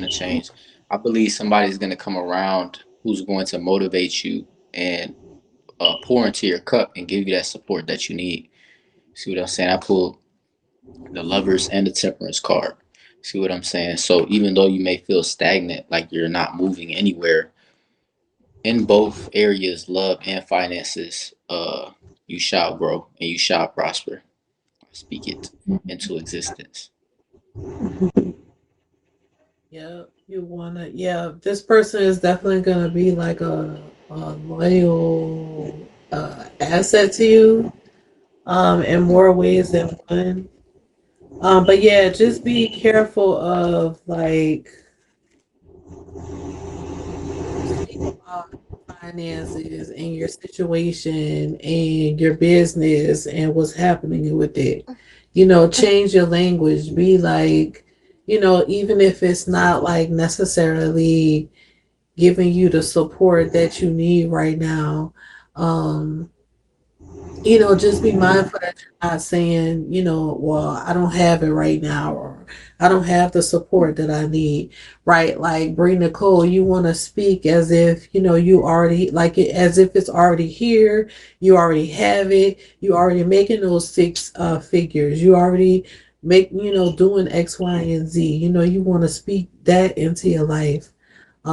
to change. I believe somebody's going to come around who's going to motivate you and pour into your cup and give you that support that you need. See what I'm saying? I pulled the lovers and the temperance card. See what I'm saying? So even though you may feel stagnant, like you're not moving anywhere, in both areas, love and finances, you shall grow and you shall prosper. Speak it into existence. Yeah, you wanna. Yeah, this person is definitely gonna be like a loyal asset to you, in more ways than one. But yeah, just be careful of like you speak about finances and your situation and your business and what's happening with it. You know, change your language. Be like, you know, even if it's not like necessarily giving you the support that you need right now. Um, you know, just be mindful that you're not saying, you know, well, I don't have it right now, or I don't have the support that I need, right? Like, bring Nicole, you want to speak as if, you know, you already, like it, as if it's already here, you already have it, you already making those six figures, you already make, you know, doing X, Y, and Z, you know, you want to speak that into your life,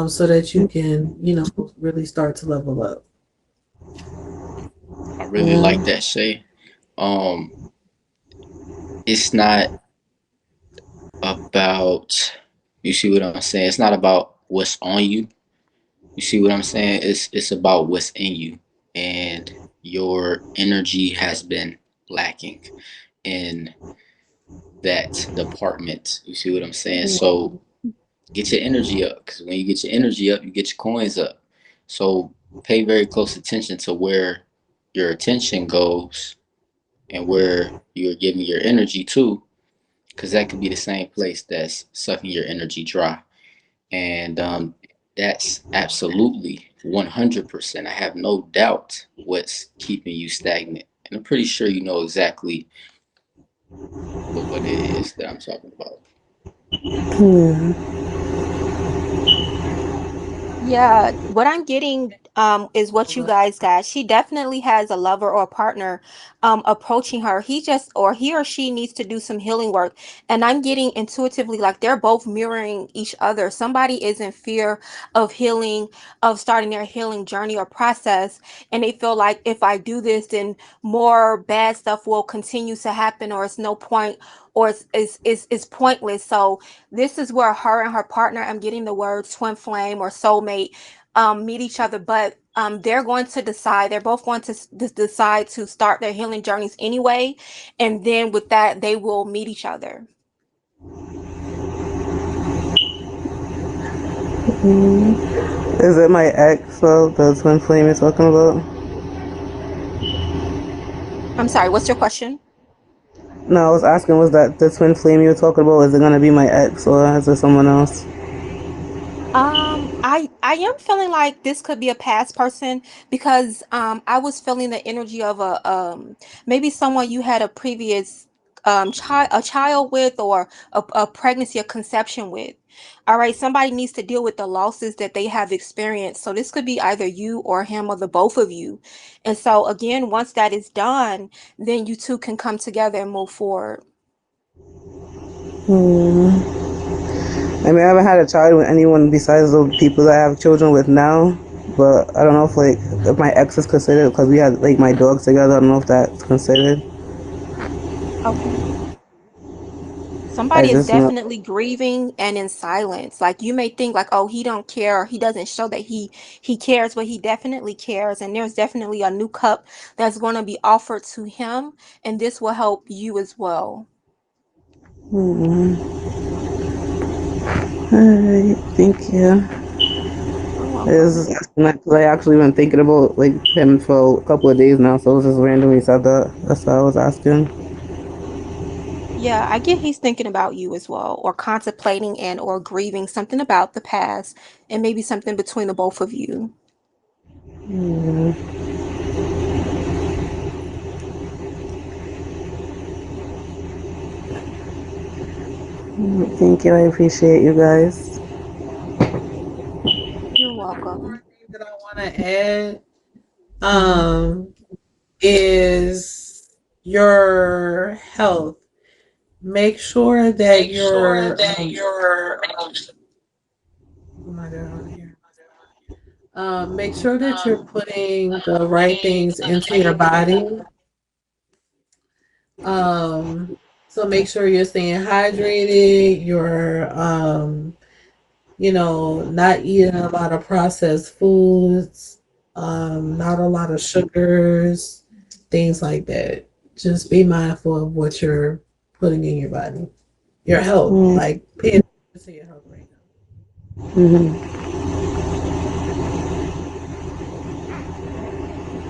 so that you can, you know, really start to level up. I really like that, Shay. Um, it's not about, you see what I'm saying? It's not about what's on you. You see what I'm saying? It's about what's in you. And your energy has been lacking in that department. You see what I'm saying? So get your energy up, because when you get your energy up, you get your coins up. So pay very close attention to where your attention goes and where you're giving your energy to, because that could be the same place that's sucking your energy dry. And that's absolutely 100%. I have no doubt what's keeping you stagnant. And I'm pretty sure you know exactly what it is that I'm talking about. Yeah. Yeah, what I'm getting is what you guys got. She definitely has a lover or a partner approaching her. He just or he or she needs to do some healing work. And I'm getting intuitively like they're both mirroring each other. Somebody is in fear of healing, of starting their healing journey or process, and they feel like if I do this, then more bad stuff will continue to happen, or it's no point, or it's pointless. So this is where her and her partner, I'm getting the words twin flame or soulmate, meet each other, but they're going to decide, they're both going to decide to start their healing journeys anyway. And then with that, they will meet each other. Is it my ex, though, the twin flame you're talking about? I'm sorry, what's your question? No, I was asking, was that the twin flame you were talking about? Is it gonna be my ex or is it someone else? I am feeling like this could be a past person because I was feeling the energy of a maybe someone you had a previous child with, or a pregnancy, a conception with. All right, somebody needs to deal with the losses that they have experienced. So this could be either you or him or the both of you. And so again, once that is done, then you two can come together and move forward. Hmm. I mean, I haven't had a child with anyone besides the people that I have children with now. But I don't know if like if my ex is considered because we had like my dogs together. I don't know if that's considered. Okay. I Somebody is just know. definitely grieving and in silence. Like you may think like, oh, he don't care, or he doesn't show that he cares, but he definitely cares. And there's definitely a new cup that's going to be offered to him, and this will help you as well. Hmm. Alright, thank you. You're I was welcome. just asking that because I actually been thinking about like him for a couple of days now, so it was just randomly said that. That's why I was asking. Yeah, I get he's thinking about you as well, or contemplating and or grieving something about the past, and maybe something between the both of you. Yeah. Thank you. I appreciate you guys. more thing that I want to add um, is your health. Make sure that oh my god, here. Make sure that you're putting the right things into your body. Um, so make sure you're staying hydrated. You're not eating a lot of processed foods, not a lot of sugars, things like that. Just be mindful of what you're putting in your body. Your health, Mm, like pay attention to your health right mm-hmm.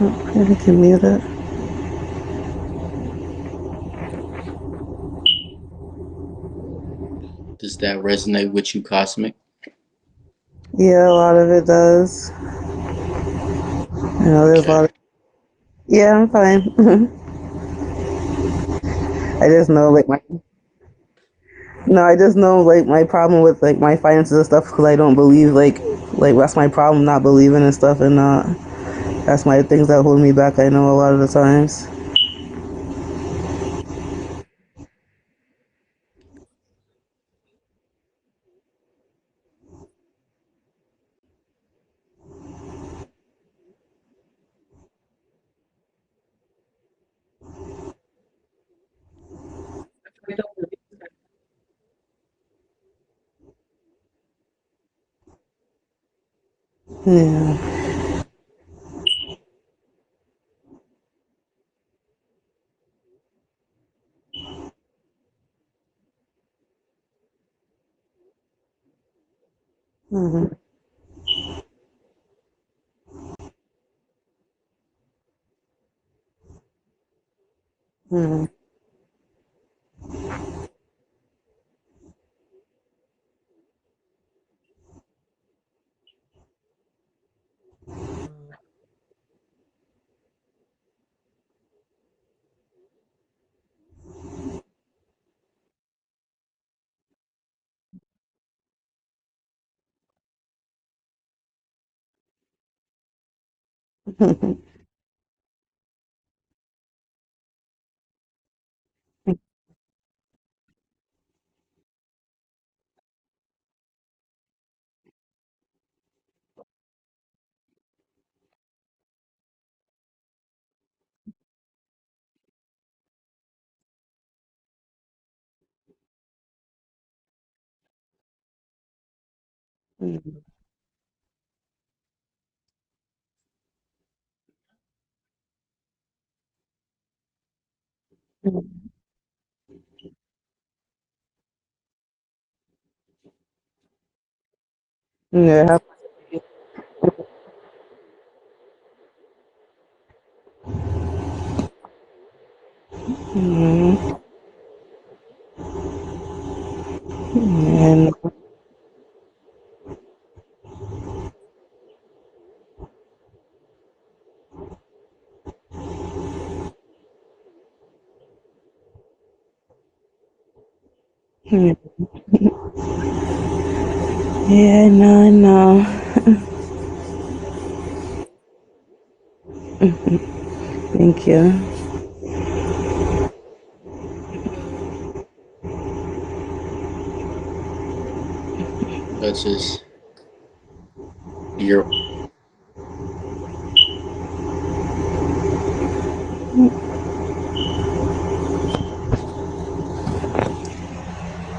Okay, I can mute it. Does that resonate with you, Cosmic? Yeah, a lot of it does. There's a lot Okay. of. Yeah, I'm fine. I just know, like, my. No, I just know, like, my problem with, like, my finances and stuff because I don't believe, like, that's my problem, not believing and stuff, and that's my things that hold me back, I know, a lot of the times. Yeah. Mm-hmm. Mm-hmm. now. Mm-hmm. Yeah. Mm-hmm. And yeah, no, I know. Thank you. Duchess, you're.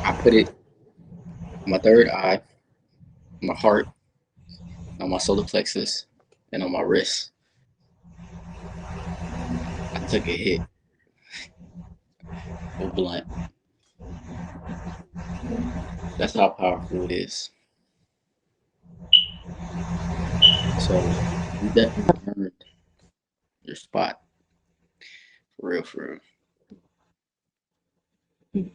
I put it on my third eye, my heart, on my solar plexus, and on my wrist. I took a hit, full blunt. That's how powerful it is. So you definitely earned your spot, for real, for real.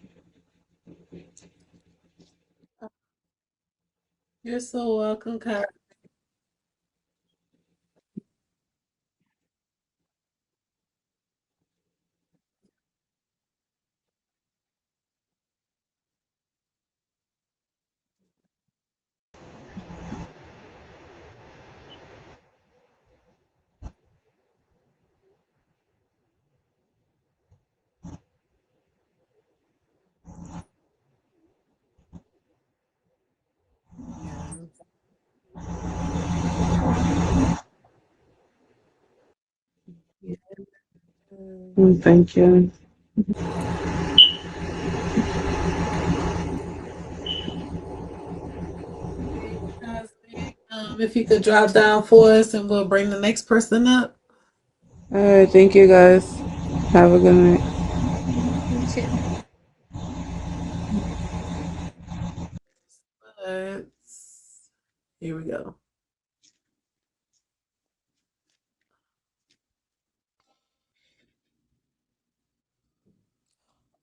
You're so welcome, Kyle. Thank you. Okay, Cosmic. If you could drop down for us and we'll bring the next person up. All right, thank you guys. Have a good night. You too. Let's, here we go.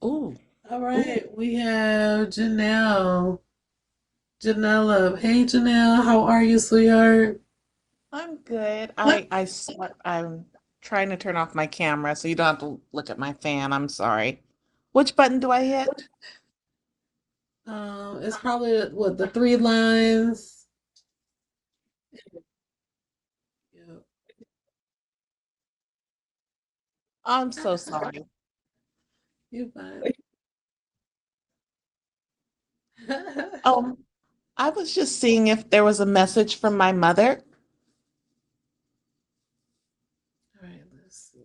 Ooh, All right, we have Janelle. Janelle up. Hey Janelle, how are you, sweetheart? I'm good. I'm trying to turn off my camera so you don't have to look at my fan. I'm sorry. Which button do I hit? It's probably what the three lines. Yep. I'm so sorry. You fine. Um, I was just seeing if there was a message from my mother. All right, let's see.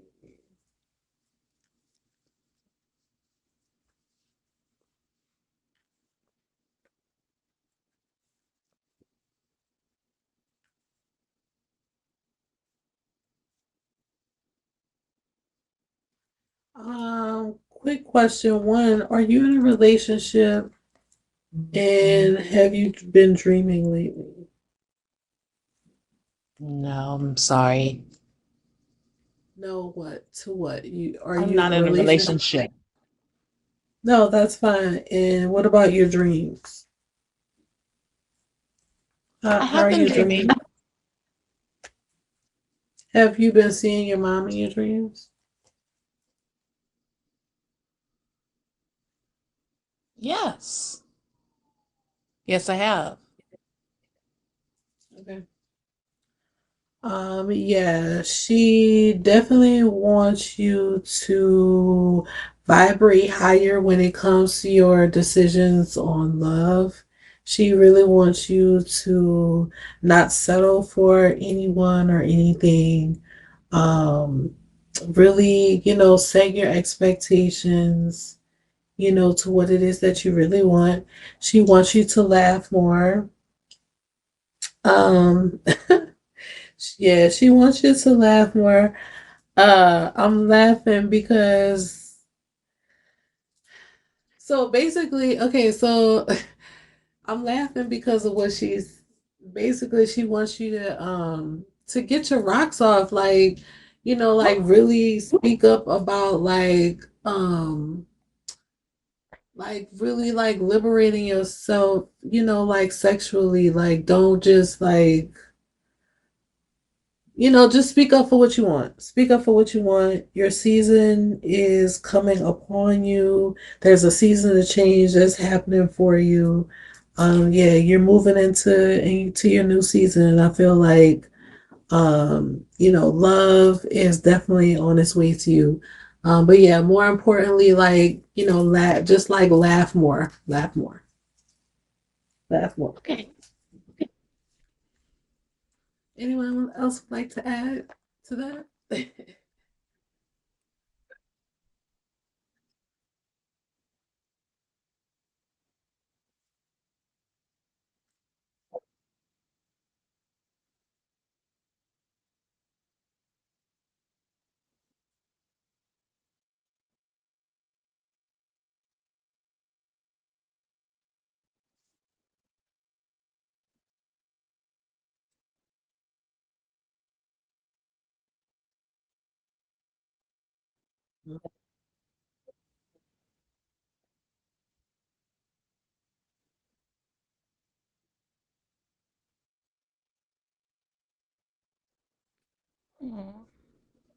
Quick question. One, are you in a relationship and have you been dreaming lately? No, I'm sorry. No, what? To what? You are I'm you in not a in a relationship? relationship. No, that's fine. And what about your dreams? I How have are been you dreaming. dreaming? Have you been seeing your mom in your dreams? Yes. Yes, I have. Okay. Yeah, she definitely wants you to vibrate higher when it comes to your decisions on love. She really wants you to not settle for anyone or anything. Um, Really, set your expectations, to what it is that you really want. She wants you to laugh more. Um, yeah, she wants you to laugh more. I'm laughing because so basically, okay, so I'm laughing because of what she's basically she wants you to get your rocks off, like, like really speak up about like really like liberating yourself, like sexually, like don't just like just speak up for what you want. Speak up for what you want. Your season is coming upon you. There's a season of change that's happening for you. Yeah, you're moving into your new season, and I feel like love is definitely on its way to you. But yeah, more importantly, like, just like laugh more, laugh more. Okay. Anyone else would like to add to that? Mhm.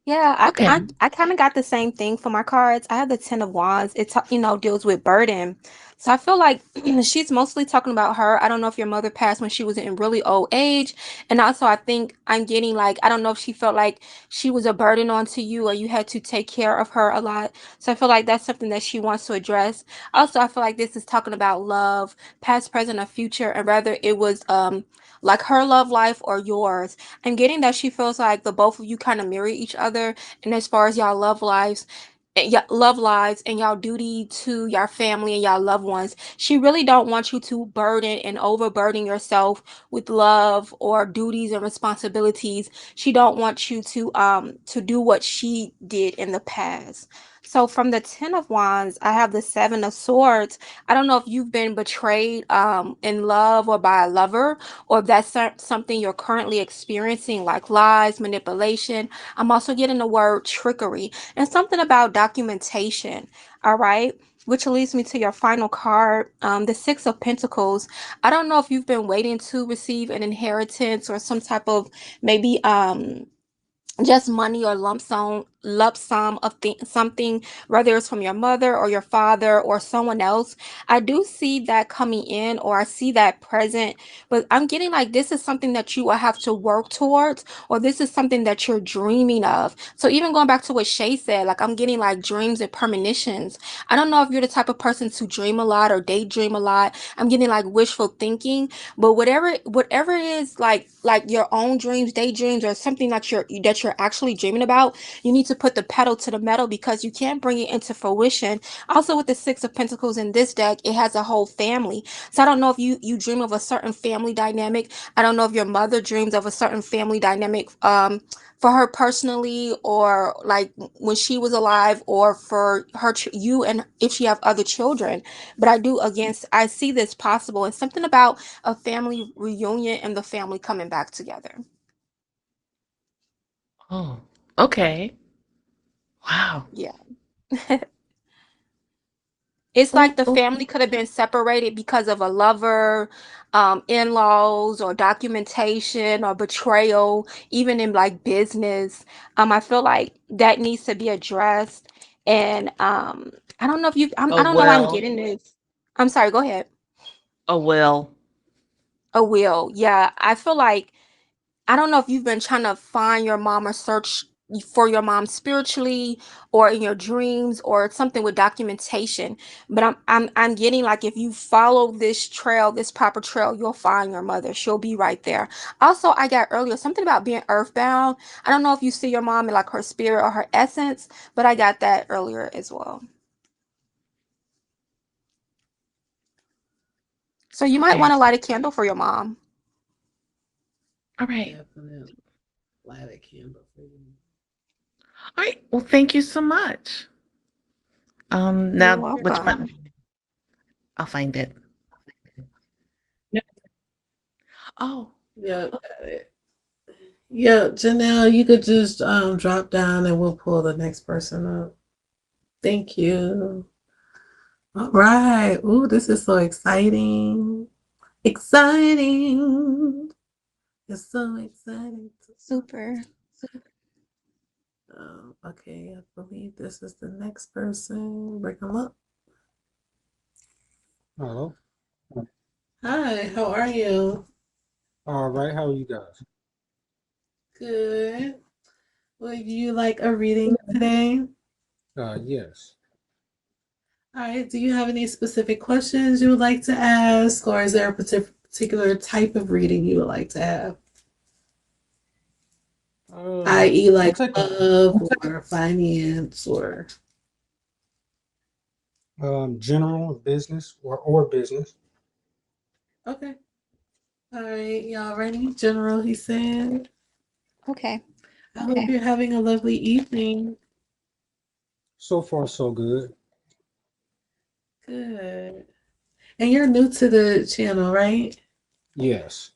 Yeah, Okay. I kind of got the same thing for my cards. I have the Ten of Wands. It deals with burden. So I feel like she's mostly talking about her. I don't know if your mother passed when she was in really old age. And also, I think I'm getting like, I don't know if she felt like she was a burden onto you or you had to take care of her a lot. So I feel like that's something that she wants to address. Also, I feel like this is talking about love, past, present, or future, and whether it was like her love life or yours. I'm getting that she feels like the both of you kind of mirror each other, and as far as y'all love lives and y'all duty to your family and y'all loved ones, she really don't want you to burden and overburden yourself with love or duties and responsibilities. She don't want you to do what she did in the past. So from the 10 of Wands, I have the 7 of Swords. I don't know if you've been betrayed in love or by a lover, or if that's something you're currently experiencing, like lies, manipulation. I'm also getting the word trickery and something about documentation. All right. Which leads me to your final card, the 6 of Pentacles. I don't know if you've been waiting to receive an inheritance or some type of maybe just money or lump sum of something, whether it's from your mother or your father or someone else. I do see that coming in, or I see that present, but I'm getting like this is something that you will have to work towards, or this is something that you're dreaming of. So even going back to what Shay said, like I'm getting like dreams and premonitions. I don't know if you're the type of person to dream a lot or daydream a lot. I'm getting like wishful thinking, but whatever it is, like your own dreams, daydreams, or something that you're actually dreaming about, you need to put the pedal to the metal because you can't bring it into fruition. Also, with the 6 of Pentacles in this deck, it has a whole family. So I don't know if you dream of a certain family dynamic. I don't know if your mother dreams of a certain family dynamic for her personally, or like when she was alive, or for you, and if she have other children. But I do, again, I see this possible, and something about a family reunion and the family coming back together. Oh, okay. Wow. Yeah. It's Oh, like the oh, family could have been separated because of a lover, in-laws, or documentation, or betrayal, even in like business. I feel like that needs to be addressed. And I don't know if I oh don't know why I'm well. getting this. I'm sorry, go ahead. Oh well. A will. Yeah. I feel like I don't know if you've been trying to find your mom or search for your mom spiritually or in your dreams or something with documentation, but I'm getting like if you follow this trail, this proper trail, you'll find your mother. She'll be right there. Also, I got earlier something about being earthbound. I don't know if you see your mom in like her spirit or her essence, but I got that earlier as well. So you might want Okay. to light a candle for your mom. All right. Definitely light a candle for you. All right. Well, thank you so much. You're Now which welcome. button? I'll find it. Oh, Yeah, got it. Yeah, Janelle, you could just drop down and we'll pull the next person up. Thank you. All right. Ooh, this is so exciting. Exciting. It's so exciting. Super. Okay, I believe this is the next person. Bring them up. Hello. Hi, how are you? All right. How are you guys? Good. Would you like a reading today? Yes. All right. Do you have any specific questions you would like to ask, or is there a particular type of reading you would like to have? I.e., I'll like take a love or finance or. general business or business. Okay. All right. Y'all ready? General, he said. Okay. I hope you're having a lovely evening. So far, so good. Good. And you're new to the channel, right? Yes.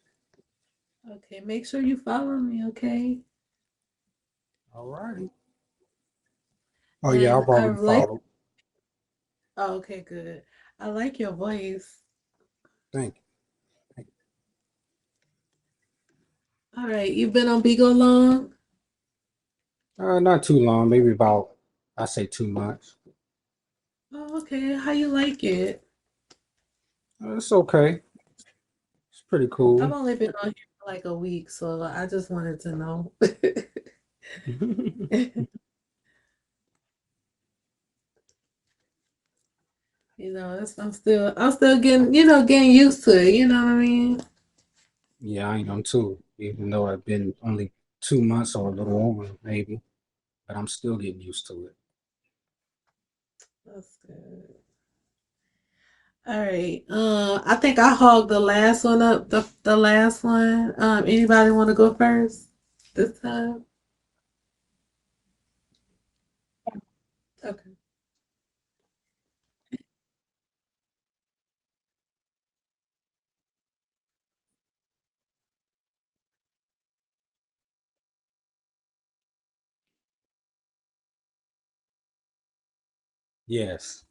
Okay. Make sure you follow me, okay? All righty. Oh yeah, And I've I already like. followed. Oh, okay, good. I like your voice. Thank you. Thank All right. You've been on Bigo long? you. Not too long. Maybe about I say 2 months. Oh, okay. How you like it? It's okay. It's pretty I've cool. only been on here for like a week, so I just wanted to know. I'm still getting, getting used to it, you know what I mean? Yeah, I am too. Even though I've been only 2 months or a little over, maybe, but I'm still getting used to it. That's good. All right. I think I hogged the last one up, the last one. Anybody want to go first this time? Okay. Yes.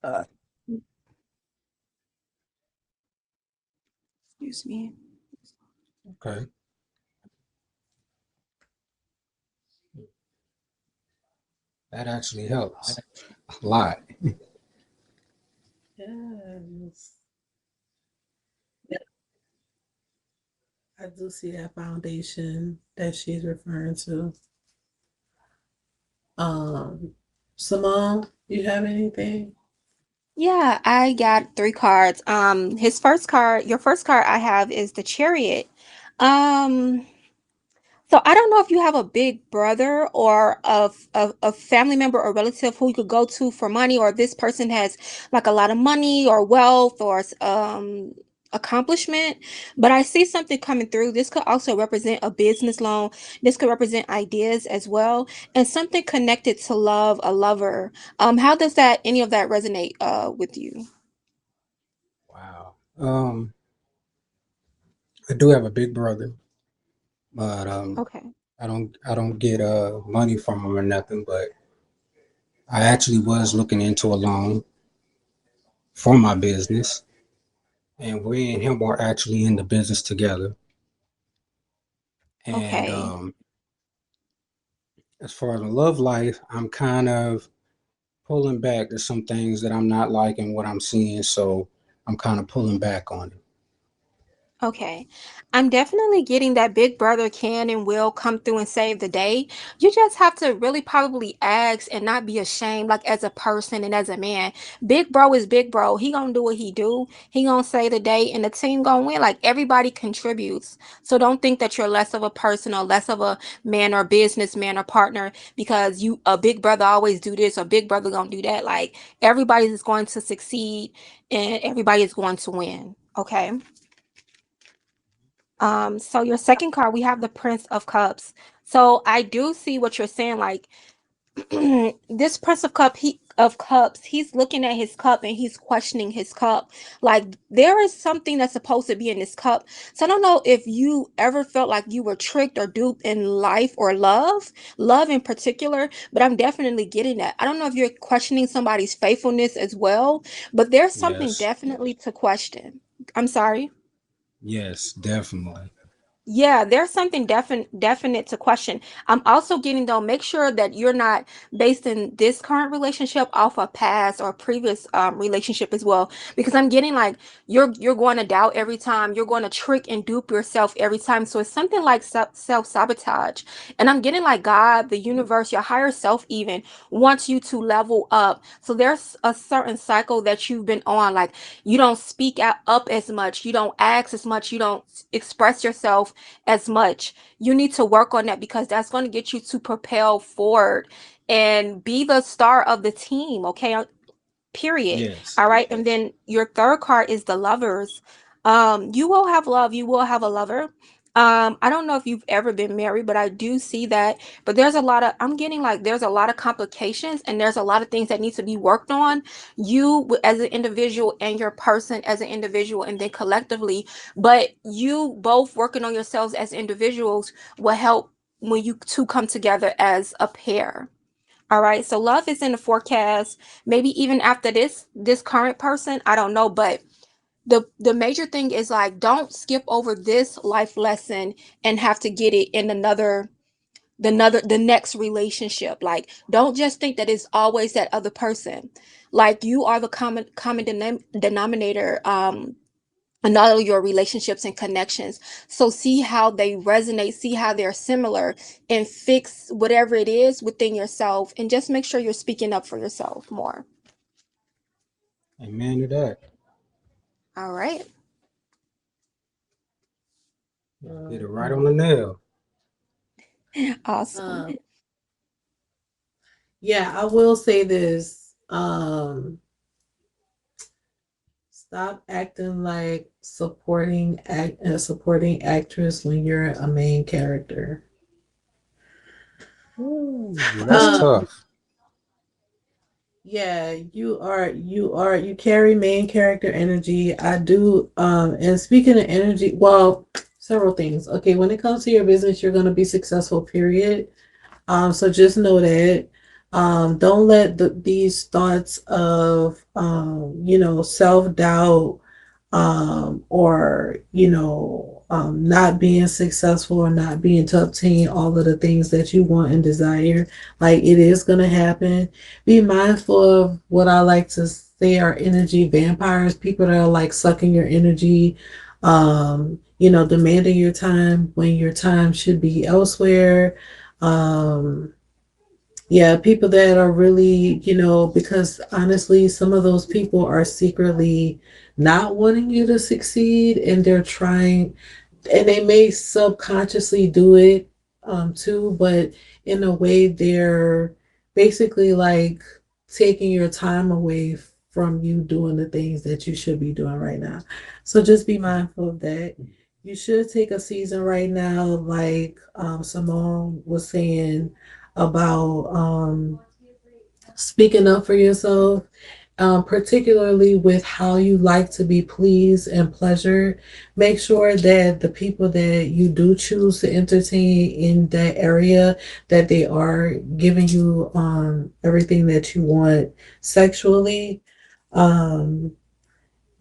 Uh, Excuse me. Okay. That actually helps a lot. Yes. Yeah, I do see that foundation that she's referring to. Um, Simone, you have anything? Yeah, I got three cards. His first card, your first card I have is the Chariot. Um, So I don't know if you have a big brother or a family member or relative who you could go to for money, or this person has like a lot of money or wealth or accomplishment. But I see something coming through. This could also represent a business loan. This could represent ideas as well, and something connected to love, a lover. How does that any of that resonate with you? Wow. I do have a big brother, but Okay. I don't get money from him or nothing. But I actually was looking into a loan for my business, and we and him are actually in the business together. And Okay. as far as the love life, I'm kind of pulling back. There's some things that I'm not liking what I'm seeing, so I'm kind of pulling back on it. Okay. I'm definitely getting that Big Brother can and will come through and save the day. You just have to really probably ask and not be ashamed, like as a person and as a man. Big bro is big bro. He gonna do what he do. He gonna save the day and the team gonna win. Like everybody contributes. So don't think that you're less of a person or less of a man or businessman or partner because you a big brother always do this or big brother gonna do that. Like everybody is going to succeed and everybody is going to win. Okay. So your second card, we have the Prince of Cups. So I do see what you're saying. Like this Prince of Cups, he's looking at his cup and he's questioning his cup. Like there is something that's supposed to be in this cup. So I don't know if you ever felt like you were tricked or duped in life or love in particular, but I'm definitely getting that. I don't know if you're questioning somebody's faithfulness as well, but there's something Yes, definitely to question. I'm sorry. yes, definitely. Yeah, there's something definite to question. I'm also getting though, make sure that you're not basing this current relationship off a past or previous relationship as well. Because I'm getting like you're going to doubt every time, you're going to trick and dupe yourself every time. So it's something like self-sabotage. And I'm getting like God, the universe, your higher self even wants you to level up. So there's a certain cycle that you've been on, like you don't speak out up as much, you don't ask as much, you don't express yourself as much. You need to work on that because that's going to get you to propel forward and be the star of the team. Okay. Period. Yes, All right. And then your third card is the lovers. You will have love. You will have a lover. I don't know if you've ever been married, but I do see that. But there's a lot of, I'm getting like, there's a lot of complications and there's a lot of things that need to be worked on. As an individual and your person as an individual, and then collectively. But you both working on yourselves as individuals will help when you two come together as a pair. All right. So love is in the forecast. Maybe even after this current person, I don't know, but the major thing is like, don't skip over this life lesson and have to get it in the next relationship. Like, don't just think that it's always that other person. Like, you are the common denominator in all of your relationships and connections. So see how they resonate, see how they're similar, and fix whatever it is within yourself, and just make sure you're speaking up for yourself more. Amen to that. All right. Hit it right on the nail. Awesome. Yeah, I will say this. Stop acting like supporting actress when you're a main character. Ooh, that's tough. Yeah, you carry main character energy. I do, and speaking of energy, well, several things. Okay, when it comes to your business, you're gonna be successful, period. So just know that. Don't let these thoughts of self-doubt, or not being successful or not being to obtain all of the things that you want and desire. Like, it is gonna happen. Be mindful of what I like to say are energy vampires, people that are like sucking your energy, demanding your time when your time should be elsewhere. Yeah, people that are really, because honestly, some of those people are secretly not wanting you to succeed, and they're trying, and they may subconsciously do it too, but in a way they're basically like taking your time away from you doing the things that you should be doing right now. So just be mindful of that. You should take a season right now, like Simone was saying, about speaking up for yourself, particularly with how you like to be pleased and pleasured. Make sure that the people that you do choose to entertain in that area, that they are giving you everything that you want sexually. Um,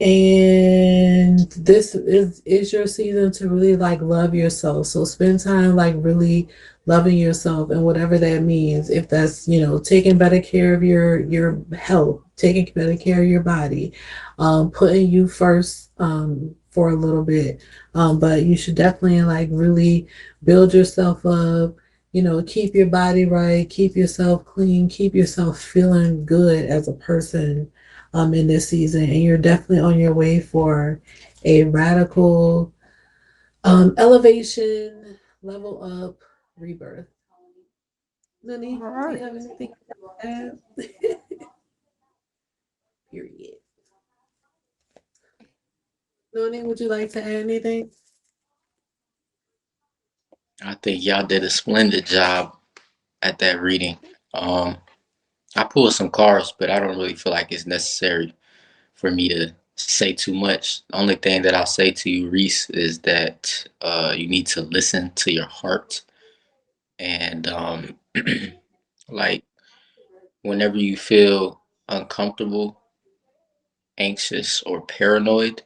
and this is your season to really like love yourself. So spend time like really loving yourself, and whatever that means. If that's, taking better care of your health, taking better care of your body, putting you first for a little bit. But you should definitely like really build yourself up. Keep your body right, keep yourself clean, keep yourself feeling good as a person in this season, and you're definitely on your way for a radical elevation, level up, rebirth. Nani, All do right. you have anything to add? Period. Nani, would you like to add anything? I think y'all did a splendid job at that reading. I pulled some cards, but I don't really feel like it's necessary for me to say too much. The only thing that I'll say to you, Reese, is that you need to listen to your heart. And like, whenever you feel uncomfortable, anxious, or paranoid,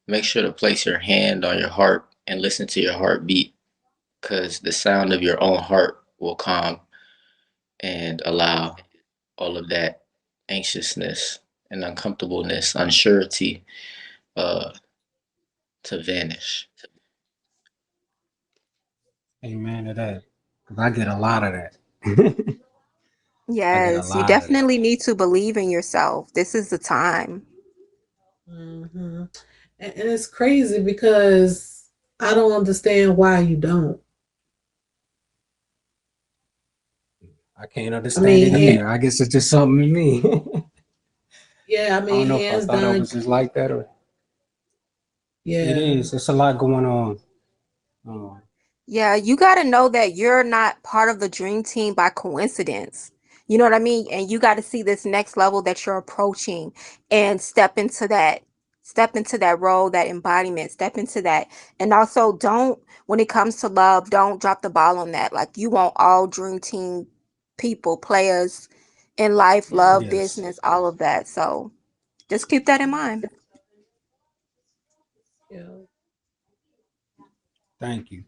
make sure to place your hand on your heart and listen to your heartbeat, because the sound of your own heart will calm and allow all of that anxiousness and uncomfortableness, unsurety, uh, to vanish. Amen to that. Because I get a lot of that. I get a Yes, you lot of that. definitely need to believe in yourself. This is the time. Mm-hmm. And it's crazy because I don't understand why you don't. I can't I understand mean, it either. I guess it's just something in me. yeah, I I don't mean, know if I hands thought I down, was just like that or it yeah. is. It's a lot going on. Um, Yeah, you got to know that you're not part of the dream team by coincidence. You know what I mean? And you got to see this next level that you're approaching and step into that role, that embodiment, step into that. And also don't, when it comes to love, don't drop the ball on that. Like you want all dream team people, players in life, Yeah. love, yes, business, all of that. So just keep that in mind. Yeah. thank you.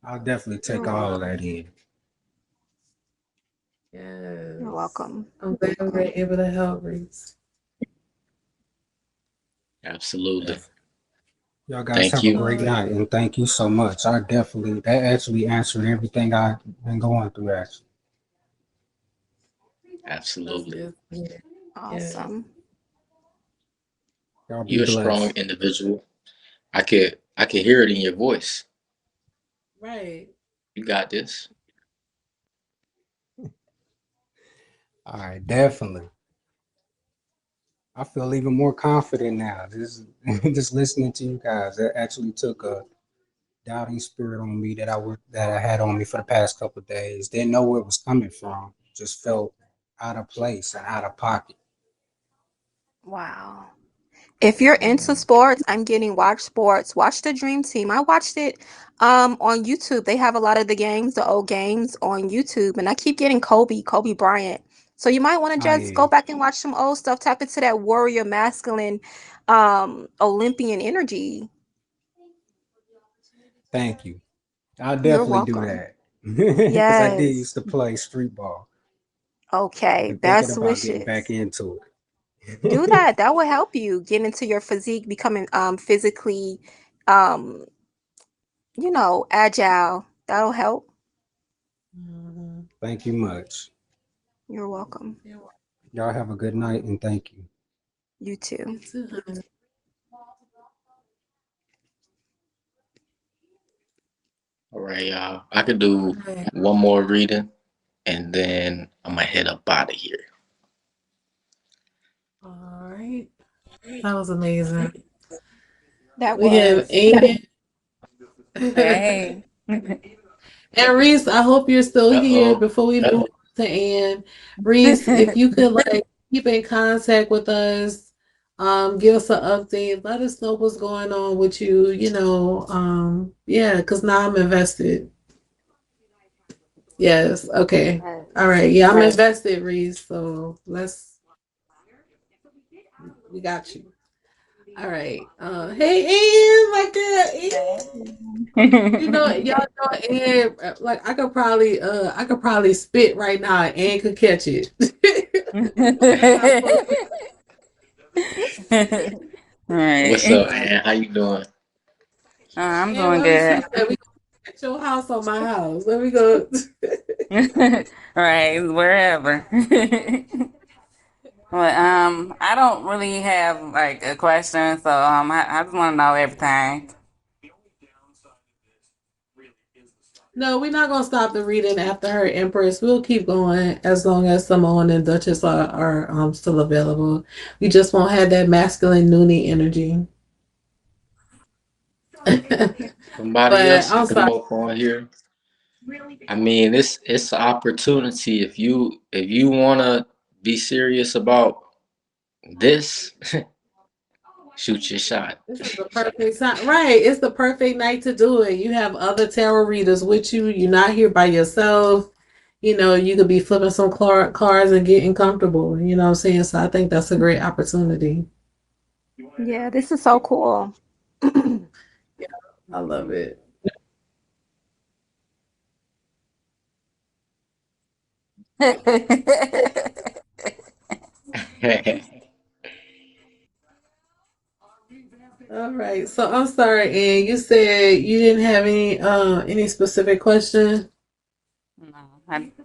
I'll definitely You're take all of welcome. that in. You're Yes. welcome. I'm glad we were able to help, Reese. Absolutely. Y'all guys Thank have a you. great night, and thank you so much. That actually answered everything I've been going through. Actually, That's Absolutely. good. Yeah. Yes. Awesome. y'all be You're a strong blessed. individual. I could hear it in your voice. Right. You got this. All right, definitely. I feel even more confident now. Just listening to you guys. That actually took a doubting spirit on me that I had on me for the past couple of days. Didn't know where it was coming from. Just felt out of place and out of pocket. Wow. If you're into sports, I'm getting watch sports. Watch the Dream Team. I watched it on YouTube. They have a lot of the games, the old games on YouTube, and I keep getting Kobe Bryant. So you might want to Oh just yeah, go back and watch some old stuff, tap into that warrior masculine Olympian energy. thank you. I'll You're definitely do welcome. that because I did Yes. used to play street ball. I've Okay. been thinking Best about getting back wishes. into Do it. that. That will help you get into your physique, becoming physically um agile. That'll help. Mhm. Thank you much. You're welcome. You're welcome. Y'all have a good night and thank you. You You too. too, honey. All right, y'all. I could do All right. one more reading and then I'm gonna head up out of here. All right. That was amazing. That We have was. Ann. Hey. And Reese, I hope you're still Uh here oh. before we move to Ann. Reese, if you could keep in contact with us, give us an update, let us know what's going on with you, yeah, because now I'm invested. Yes, okay. Yes. All right. Yeah, I'm invested, Reese. So we got you. All right. Hey Ann, my girl, Ann. Y'all know Ann, like I could probably spit right now and Ann could catch it. What's Right. up, man? How you doing? I'm And doing why don't you good. say we go at your house on my house? Let me go. Right, wherever. But I don't really have like a question, so I just want to know everything. No, we're not gonna stop the reading after her Empress. We'll keep going as long as Simone and Duchess are still available. We just won't have that masculine noonie energy. Somebody But else I'm can come sorry. up on here. I mean, it's an opportunity if you wanna be serious about this, shoot your shot. This is the perfect time. Right. It's the perfect night to do it. You have other tarot readers with you. You're not here by yourself. You could be flipping some cards and getting comfortable. You know what I'm saying? So I think that's a great opportunity. Yeah, this is so cool. Yeah, I love it. All right. So I'm sorry, Ann. You said you didn't have any specific question. No,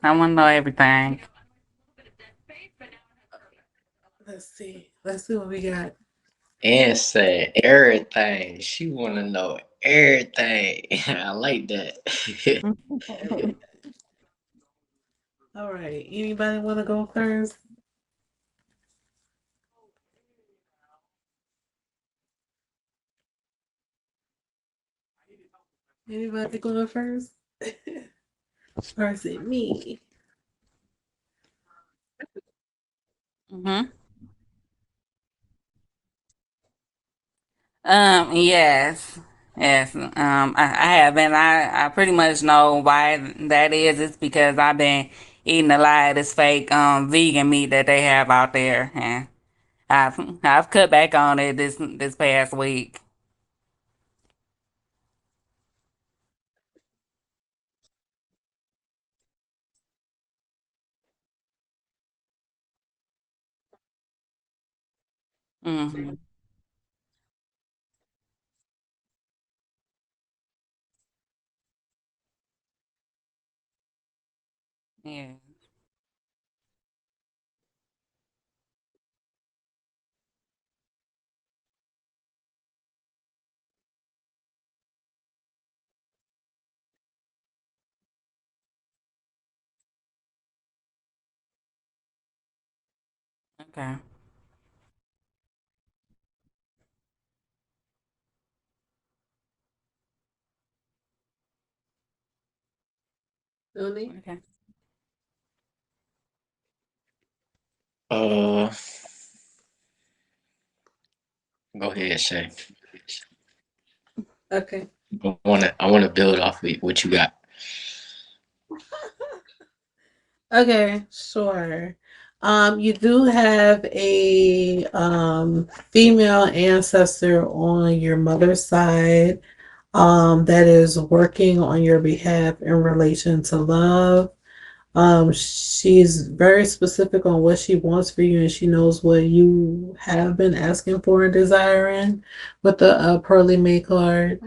I want to know everything. Let's see. Let's see what we got. And said everything. She wanna know everything. I like that. All right. Anybody want to go first? Anybody going first? Or is it me? Mm-hmm. Yes. Yes. I have been. I pretty much know why that is. It's because I've been eating a lot of this fake vegan meat that they have out there, and I've cut back on it this past week. Hmm. Yeah. Okay. Tony? Okay. Uh, go ahead, Shay. Okay. I wanna build off of what you got. Okay, sure. You do have a female ancestor on your mother's side that is working on your behalf in relation to love. She's very specific on what she wants for you, and she knows what you have been asking for and desiring with the Pearly May card.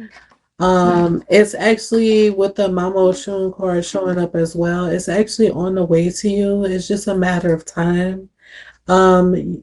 It's actually with the Mama Oshun card showing up as well. It's actually on the way to you. It's just a matter of time.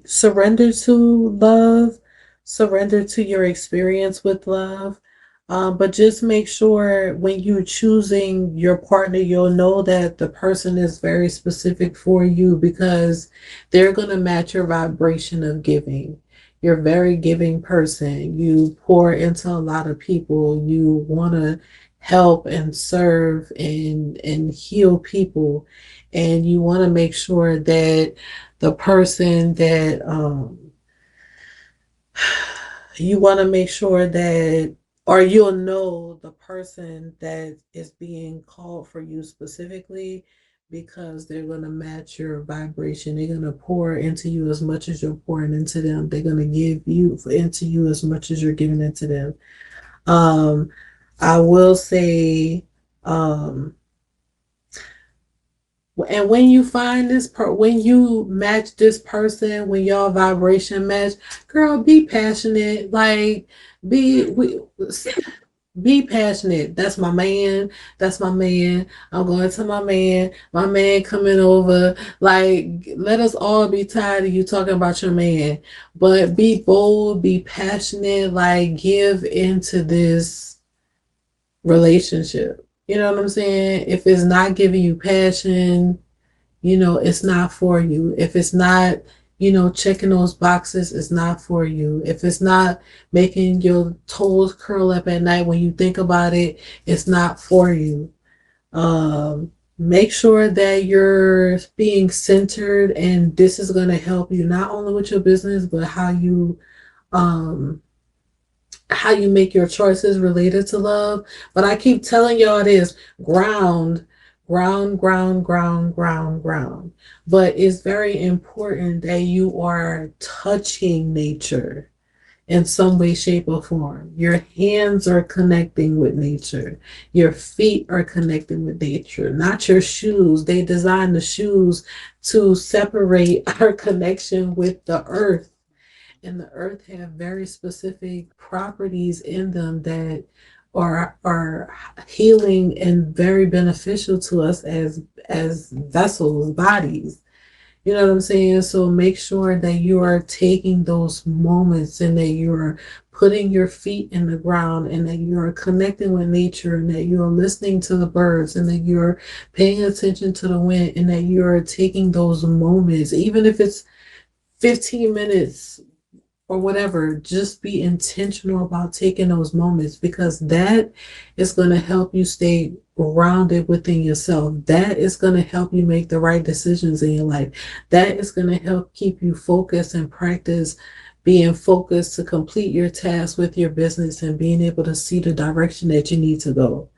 Surrender to love, surrender to your experience with love. But just make sure when you're choosing your partner, you'll know that the person is very specific for you because they're going to match your vibration of giving. You're a very giving person. You pour into a lot of people. You want to help and serve and heal people. And you want to make sure that the person that you want to make sure that or you'll know the person that is being called for you specifically because they're going to match your vibration. They're going to pour into you as much as you're pouring into them. They're going to give you into you as much as you're giving into them. um I will say, um and when you find when you match this person, when y'all vibration match, girl, be passionate. Like, be we, be passionate. That's my man. That's my man. I'm going to my man. My man coming over. Like, let us all be tired of you talking about your man. But be bold. Be passionate. Like, give into this relationship. You know what I'm saying? If it's not giving you passion, it's not for you. If it's not, checking those boxes, it's not for you. If it's not making your toes curl up at night when you think about it, it's not for you. Make sure that you're being centered, and this is going to help you not only with your business, but um, how you make your choices related to love. But I keep telling y'all this: ground, ground, ground, ground, ground, ground. But it's very important that you are touching nature in some way, shape, or form. Your hands are connecting with nature. Your feet are connecting with nature, not your shoes. They designed the shoes to separate our connection with the earth, and the earth have very specific properties in them that are healing and very beneficial to us as vessels, bodies. You know what I'm saying? So make sure that you are taking those moments and that you're putting your feet in the ground and that you're connecting with nature and that you're listening to the birds and that you're paying attention to the wind and that you're taking those moments, even if it's 15 minutes or whatever, just be intentional about taking those moments because that is going to help you stay grounded within yourself. That is going to help you make the right decisions in your life. That is going to help keep you focused and practice being focused to complete your task with your business and being able to see the direction that you need to go.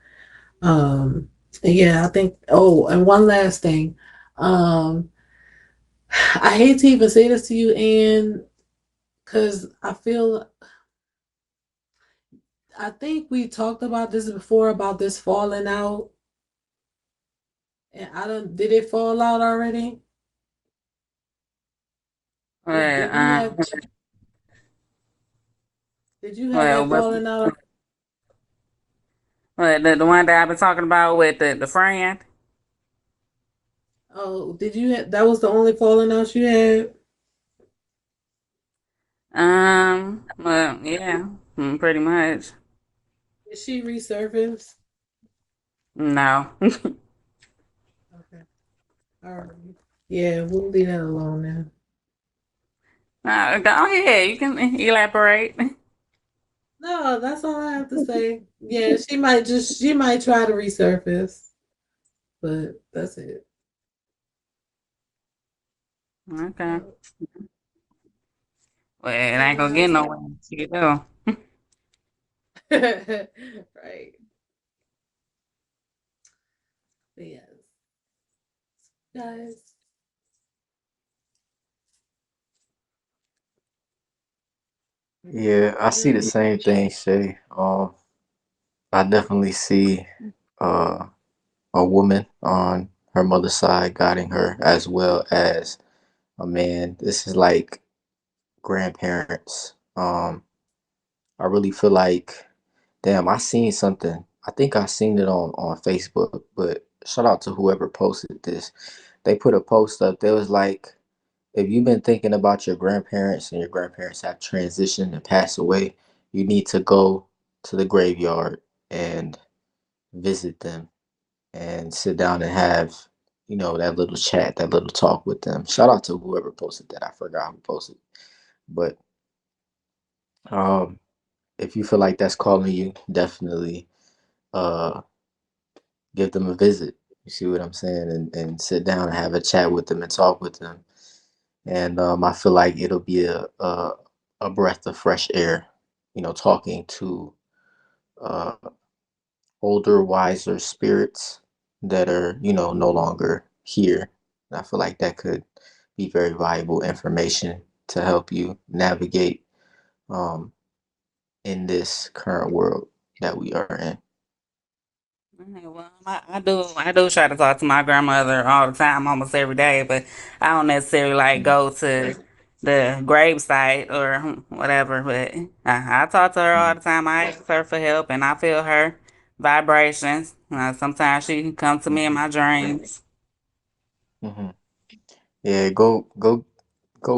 Um, yeah, I think, oh, and one last thing. Um, I hate to even say this to you, Anne, because I think we talked about this before about this falling out, and I don't. Did it fall out already? Did Well, you have did you have well, that what, falling out? the one that I've been talking about with the friend. Oh, did you have, that was the only falling out you had? Well, yeah, pretty much. Did she resurface? No. Okay, all right. Yeah, we'll leave that alone now. Go ahead. You can elaborate. No, that's all I have to say. Yeah, she might try to resurface, but that's it. Okay. Oh, Well, it ain't gonna yeah. get nowhere. You do. Right. But yes, guys. Yeah, I see the same thing, Shay. I definitely see uh a woman on her mother's side guiding her as well as a man. This is like grandparents. I really feel like, damn, I seen something. I think I seen it on Facebook, but shout out to whoever posted this. They put a post up. There was like, if you've been thinking about your grandparents and your grandparents have transitioned and passed away, you need to go to the graveyard and visit them and sit down and have, that little chat, that little talk with them. Shout out to whoever posted that. I forgot who posted. But um, if you feel like that's calling you, definitely uh, give them a visit. You see what I'm saying? And sit down and have a chat with them and talk with them. And I feel like it'll be a breath of fresh air, talking to uh, older, wiser spirits that are, no longer here. And I feel like that could be very valuable information to help you navigate um, in this current world that we are in. Okay, well, I do try to talk to my grandmother all the time, almost every day, but I don't necessarily like go to the gravesite or whatever. But I talk to her all Mhm. the time. I ask her for help, and I feel her vibrations. Sometimes she can come to me in my dreams. Hmm. Yeah, go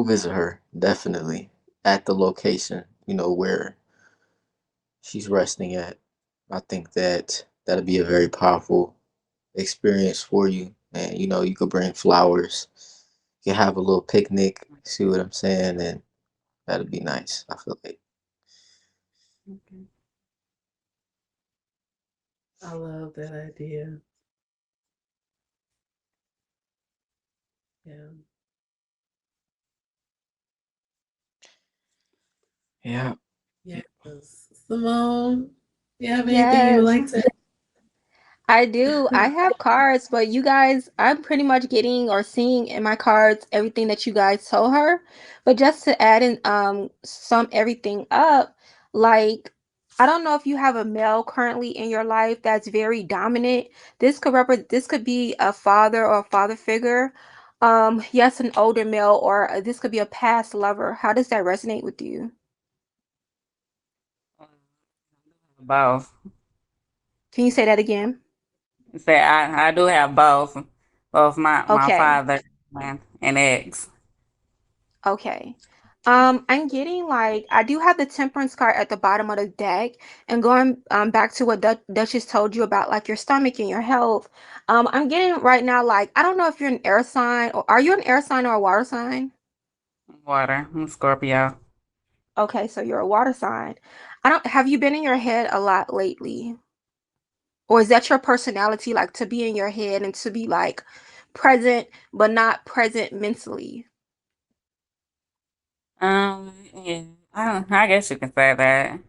visit her definitely at the location, where she's resting at. I think that that'll be a very powerful experience for you. And you could bring flowers. You can have a little picnic, see what I'm saying, and that'll be nice. I feel like. Okay. I love that idea. Yeah. Yeah. Yes. Simone, you have anything you would Yes. like to I do. I have cards, but you guys, I'm pretty much getting or seeing in my cards everything that you guys told her. But just to add in sum everything up, like I don't know if you have a male currently in your life that's very dominant. This could be a father or a father figure. Yes, an older male or this could be a past lover. How does that resonate with you? Both. Can you say that again? Say I do have both my Okay. father and ex. Okay. I'm getting like I do have the temperance card at the bottom of the deck, and going back to what Duchess told you about like your stomach and your health. I'm getting right now like I don't know if you're an air sign or are you an air sign or a water sign? Water. I'm Scorpio. Okay, so you're a water sign. I don't have you been in your head a lot lately? Or is that your personality, like to be in your head and to be like present, but not present mentally? Yeah, I guess you can say that.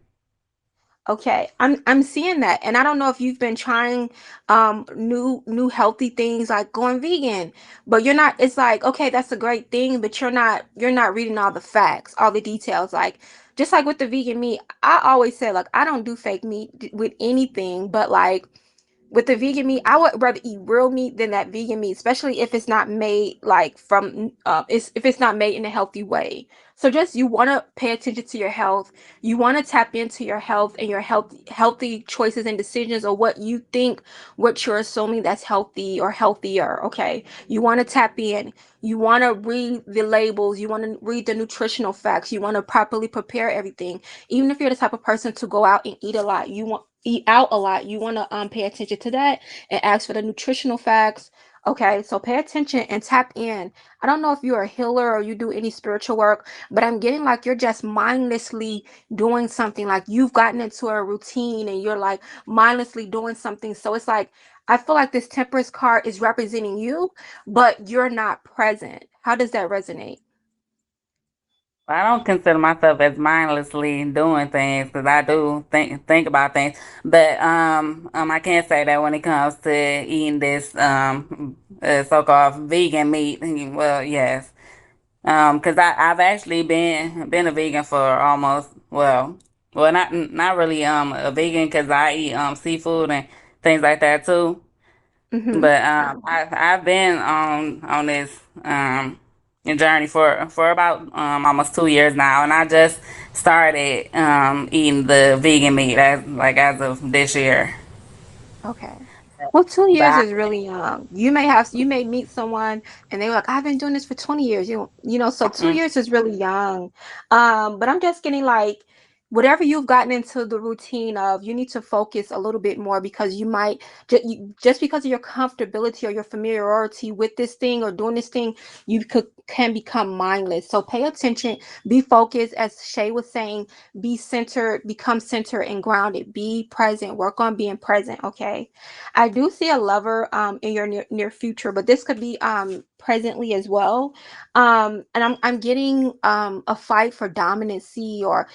Okay, I'm seeing that, and I don't know if you've been trying new healthy things like going vegan, but you're not. It's like okay, that's a great thing, but you're not reading all the facts, all the details. Like just like with the vegan meat, I always say like I don't do fake meat with anything, but like with the vegan meat, I would rather eat real meat than that vegan meat, especially if it's not made like from if it's not made in a healthy way. So just you want to pay attention to your health. You want to tap into your health and your healthy choices and decisions, or what you think, what you're assuming that's healthy or healthier. Okay, you want to tap in. You want to read the labels. You want to read the nutritional facts. You want to properly prepare everything. Even if you're the type of person to go out and eat a lot, you want eat out a lot, you want to pay attention to that and ask for the nutritional facts. Okay, so pay attention and tap in. I don't know if you're a healer or you do any spiritual work, but I'm getting like you're just mindlessly doing something, like you've gotten into a routine and you're like mindlessly doing something. So it's like I feel like this Temperance card is representing you, but you're not present. How does that resonate? I don't consider myself as mindlessly doing things because I do think about things, but I can't say that when it comes to eating this so-called vegan meat. Well, yes, because I've actually been a vegan for almost well not really a vegan because I eat seafood and things like that too. Mm-hmm. But I've been on this journey for about almost 2 years now, and I just started eating the vegan meat as of this year. Okay. Well, 2 years But is really young. You may meet someone and they're like, I've been doing this for 20 years. So 2 years is really young. But I'm just getting like whatever you've gotten into the routine of, you need to focus a little bit more because just because of your comfortability or your familiarity with this thing or doing this thing, you can become mindless. So pay attention, be focused, as Shay was saying, be centered, become centered and grounded, be present, work on being present. Okay. I do see a lover in your near future, but this could be presently as well. And I'm getting a fight for dominancy or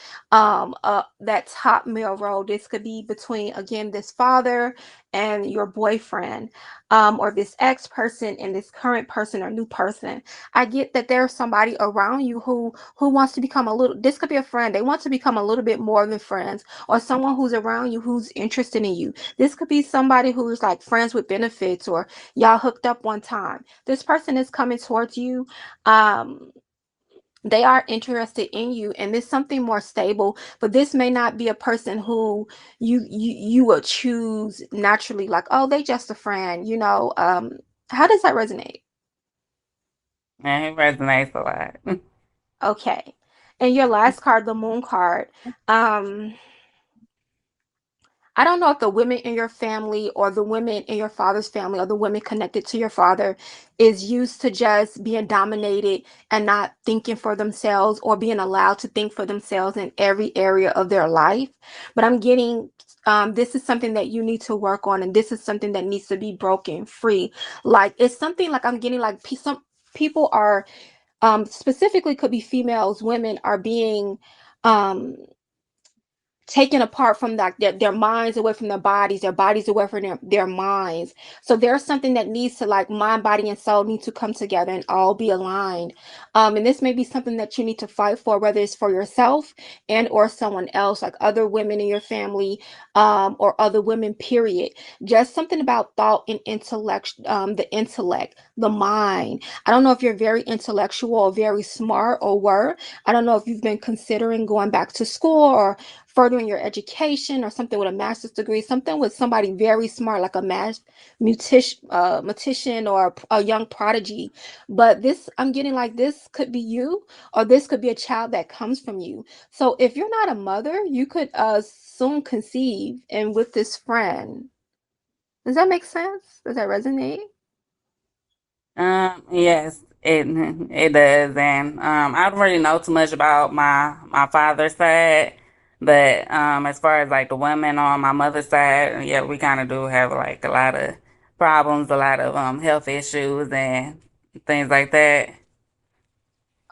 that top male role. This could be between again this father and your boyfriend, or this ex person and this current person or new person. I get that there's somebody around you who wants to become a little. This could be a friend. They want to become a little bit more than friends, or someone who's around you who's interested in you. This could be somebody who's like friends with benefits, or y'all hooked up one time. This person is coming towards you. Um, they are interested in you, and it's something more stable. But this may not be a person who you would choose naturally. Like, oh, they just a friend. How does that resonate? yeah, it resonates a lot. Okay. And your last card, the Moon card. Um, I don't know if the women in your family or the women in your father's family or the women connected to your father is used to just being dominated and not thinking for themselves, or being allowed to think for themselves in every area of their life. But I'm getting this is something that you need to work on, and this is something that needs to be broken free. Like it's something like I'm getting like some people are specifically could be females, women are being um taken apart from that their minds away from their bodies away from their minds. So there's something that needs to, like, mind, body, and soul need to come together and all be aligned. And this may be something that you need to fight for, whether it's for yourself and or someone else, like other women in your family, or other women, period. Just something about thought and intellect, the mind. I don't know if you're very intellectual or very smart or were. I don't know if you've been considering going back to school or furthering your education, or something with a master's degree, something with somebody very smart, like a matician or a young prodigy. But this, I'm getting like this could be you, or this could be a child that comes from you. So if you're not a mother, you could soon conceive, and with this friend. Does that make sense? Does that resonate? Yes, It does, and I don't really know too much about my father's side, but as far as like the women on my mother's side, yeah, we kind of do have like a lot of problems, a lot of health issues and things like that.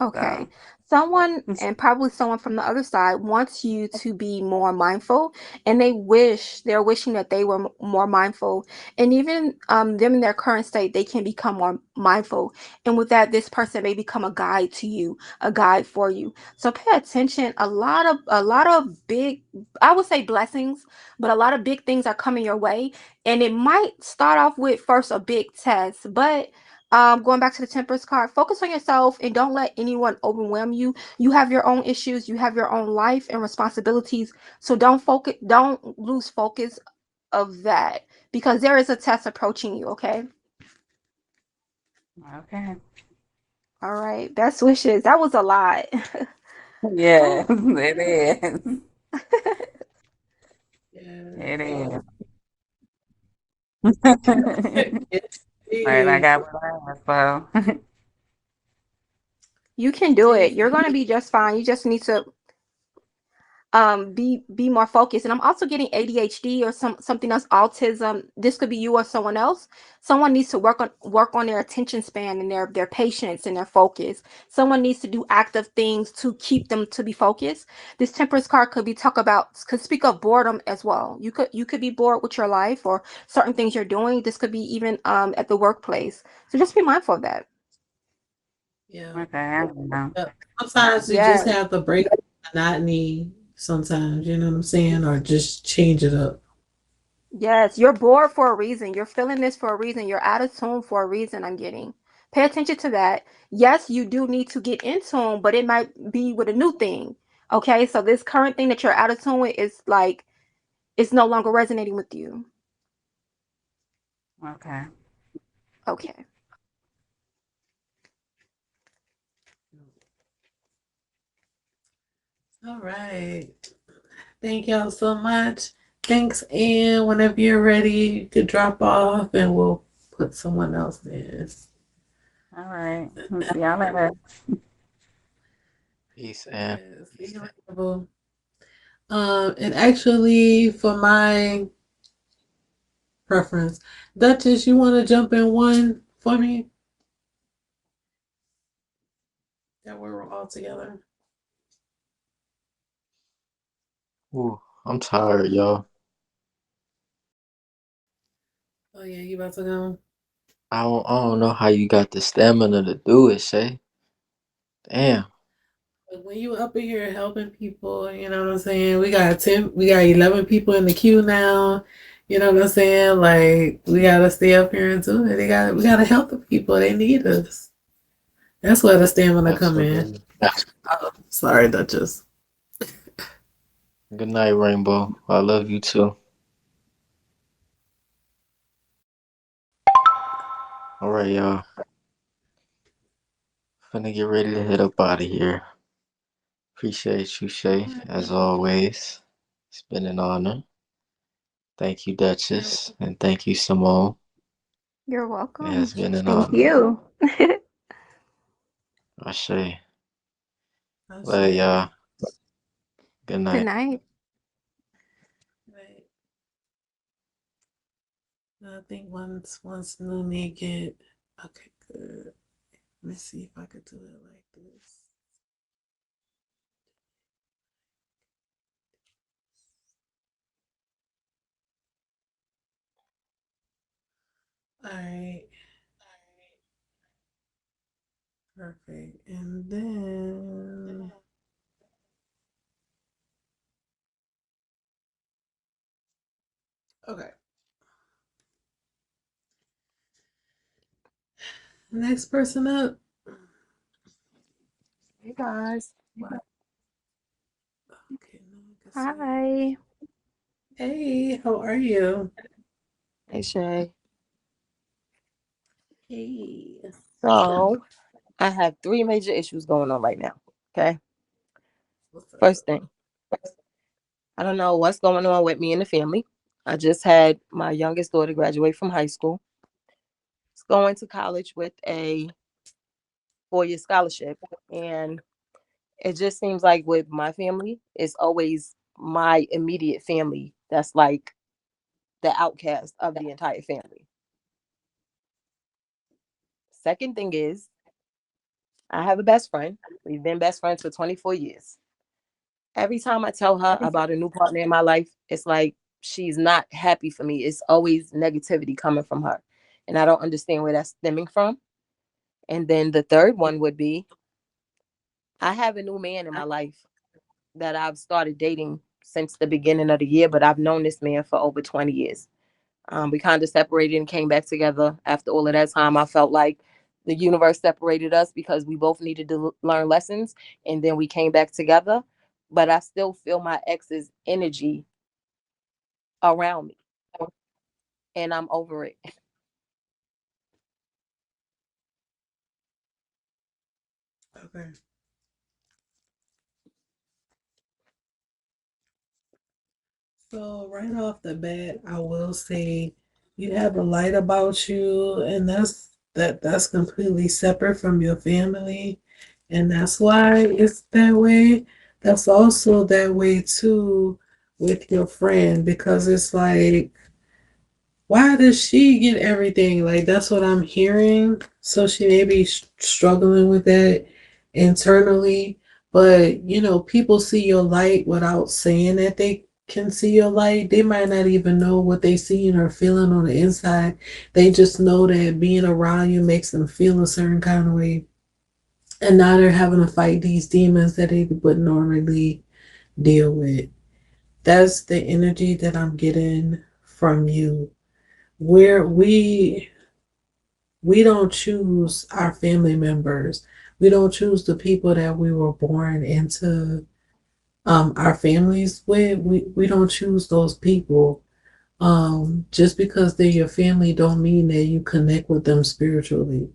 Okay. So Someone, and probably someone from the other side, wants you to be more mindful, and they're wishing that they were more mindful. And even them in their current state, they can become more mindful. And with that, this person may become a guide to you, a guide for you. So pay attention. A lot of big, I would say blessings, but a lot of big things are coming your way. And it might start off with first a big test, but going back to the Temperance card, focus on yourself and don't let anyone overwhelm you. You have your own issues, you have your own life and responsibilities. So don't lose focus of that, because there is a test approaching you, okay? okay, All right. Best wishes. That was a lot. yes, it is. It Yes. is. Yes, Right, I it got what I asked for. You can do it. is. You're going to be just fine. You just need to be more focused. And I'm also getting ADHD or something else, autism. This could be you or someone else. Someone needs to work on their attention span and their patience and their focus. Someone needs to do active things to keep them to be focused. This Temperance card could speak of boredom as well. You could be bored with your life or certain things you're doing. This could be even at the workplace. So just be mindful of that. Yeah. Okay, I know. Sometimes you just Yes. have to break the monotony sometimes, you know what I'm saying? Or just change it up. Yes, you're bored for a reason. You're feeling this for a reason. You're out of tune for a reason, I'm getting. Pay attention to that. Yes, you do need to get in tune, but it might be with a new thing. Okay, so this current thing that you're out of tune with is like it's no longer resonating with you. Okay. Okay. All right. Thank y'all so much. Thanks, Ann. Whenever you're ready, you could drop off and we'll put someone else in. All right. See y'all later. Peace, and Yes, see you later, boo. And actually, for my preference, Duchess, you want to jump in one for me? That way we're all together. ooh, I'm tired, y'all. Oh yeah, you about to go? I don't know how you got the stamina to do it, Shay. Damn. Like, when you up in here helping people, you know what I'm saying? We got 11 people in the queue now. You know what I'm saying? Like we gotta stay up here and do it. We gotta help the people. They need us. That's where the stamina come in. Absolutely. Oh, sorry, Duchess. Good night, Rainbow. I love you too. All right, y'all. Finna get ready to head up out of here. Appreciate you, Shay, as always. It's been an honor. Thank you, Yeah. Duchess, and thank you, Simone. You're It welcome. has been an Thank honor. you. I say, I love say. y'all. Good Good night. night. Right. I think once Nuni get okay, good. Let me see if I could do it like this. All right, perfect. And then okay, next person up. Hey guys. What? Okay, no one can see. Hi. Hey, how are you? Hey Shay. Hey. So I have three major issues going on right now. Okay. What's up? First thing, I don't know what's going on with me and the family. I just had my youngest daughter graduate from high school. She's going to college with a 4-year scholarship. And it just seems like with my family, it's always my immediate family that's like the outcast of the entire family. Second thing is, I have a best friend. We've been best friends for 24 years. Every time I tell her about a new partner in my life, it's like she's not happy for me. It's always negativity coming from her. And I don't understand where that's stemming from. And then the third one would be, I have a new man in my life that I've started dating since the beginning of the year, but I've known this man for over 20 years. We kind of separated and came back together after all of that time. I felt like the universe separated us because we both needed to learn lessons, and then we came back together. But I still feel my ex's energy around me, and I'm over it. Okay. So right off the bat, I will say you have a light about you, and that's completely separate from your family, and that's why it's that way. That's also that way too with your friend because it's like, why does she get everything? Like that's what I'm hearing. So she may be struggling with that internally, but people see your light without saying that they can see your light. They might not even know what they seeing or feeling on the inside. They just know that being around you makes them feel a certain kind of way. And now they're having to fight these demons that they would normally deal with. That's the energy that I'm getting from you where we don't choose our family members. We don't choose the people that we were born into our families with. We don't choose those people. Just because they're your family don't mean that you connect with them spiritually.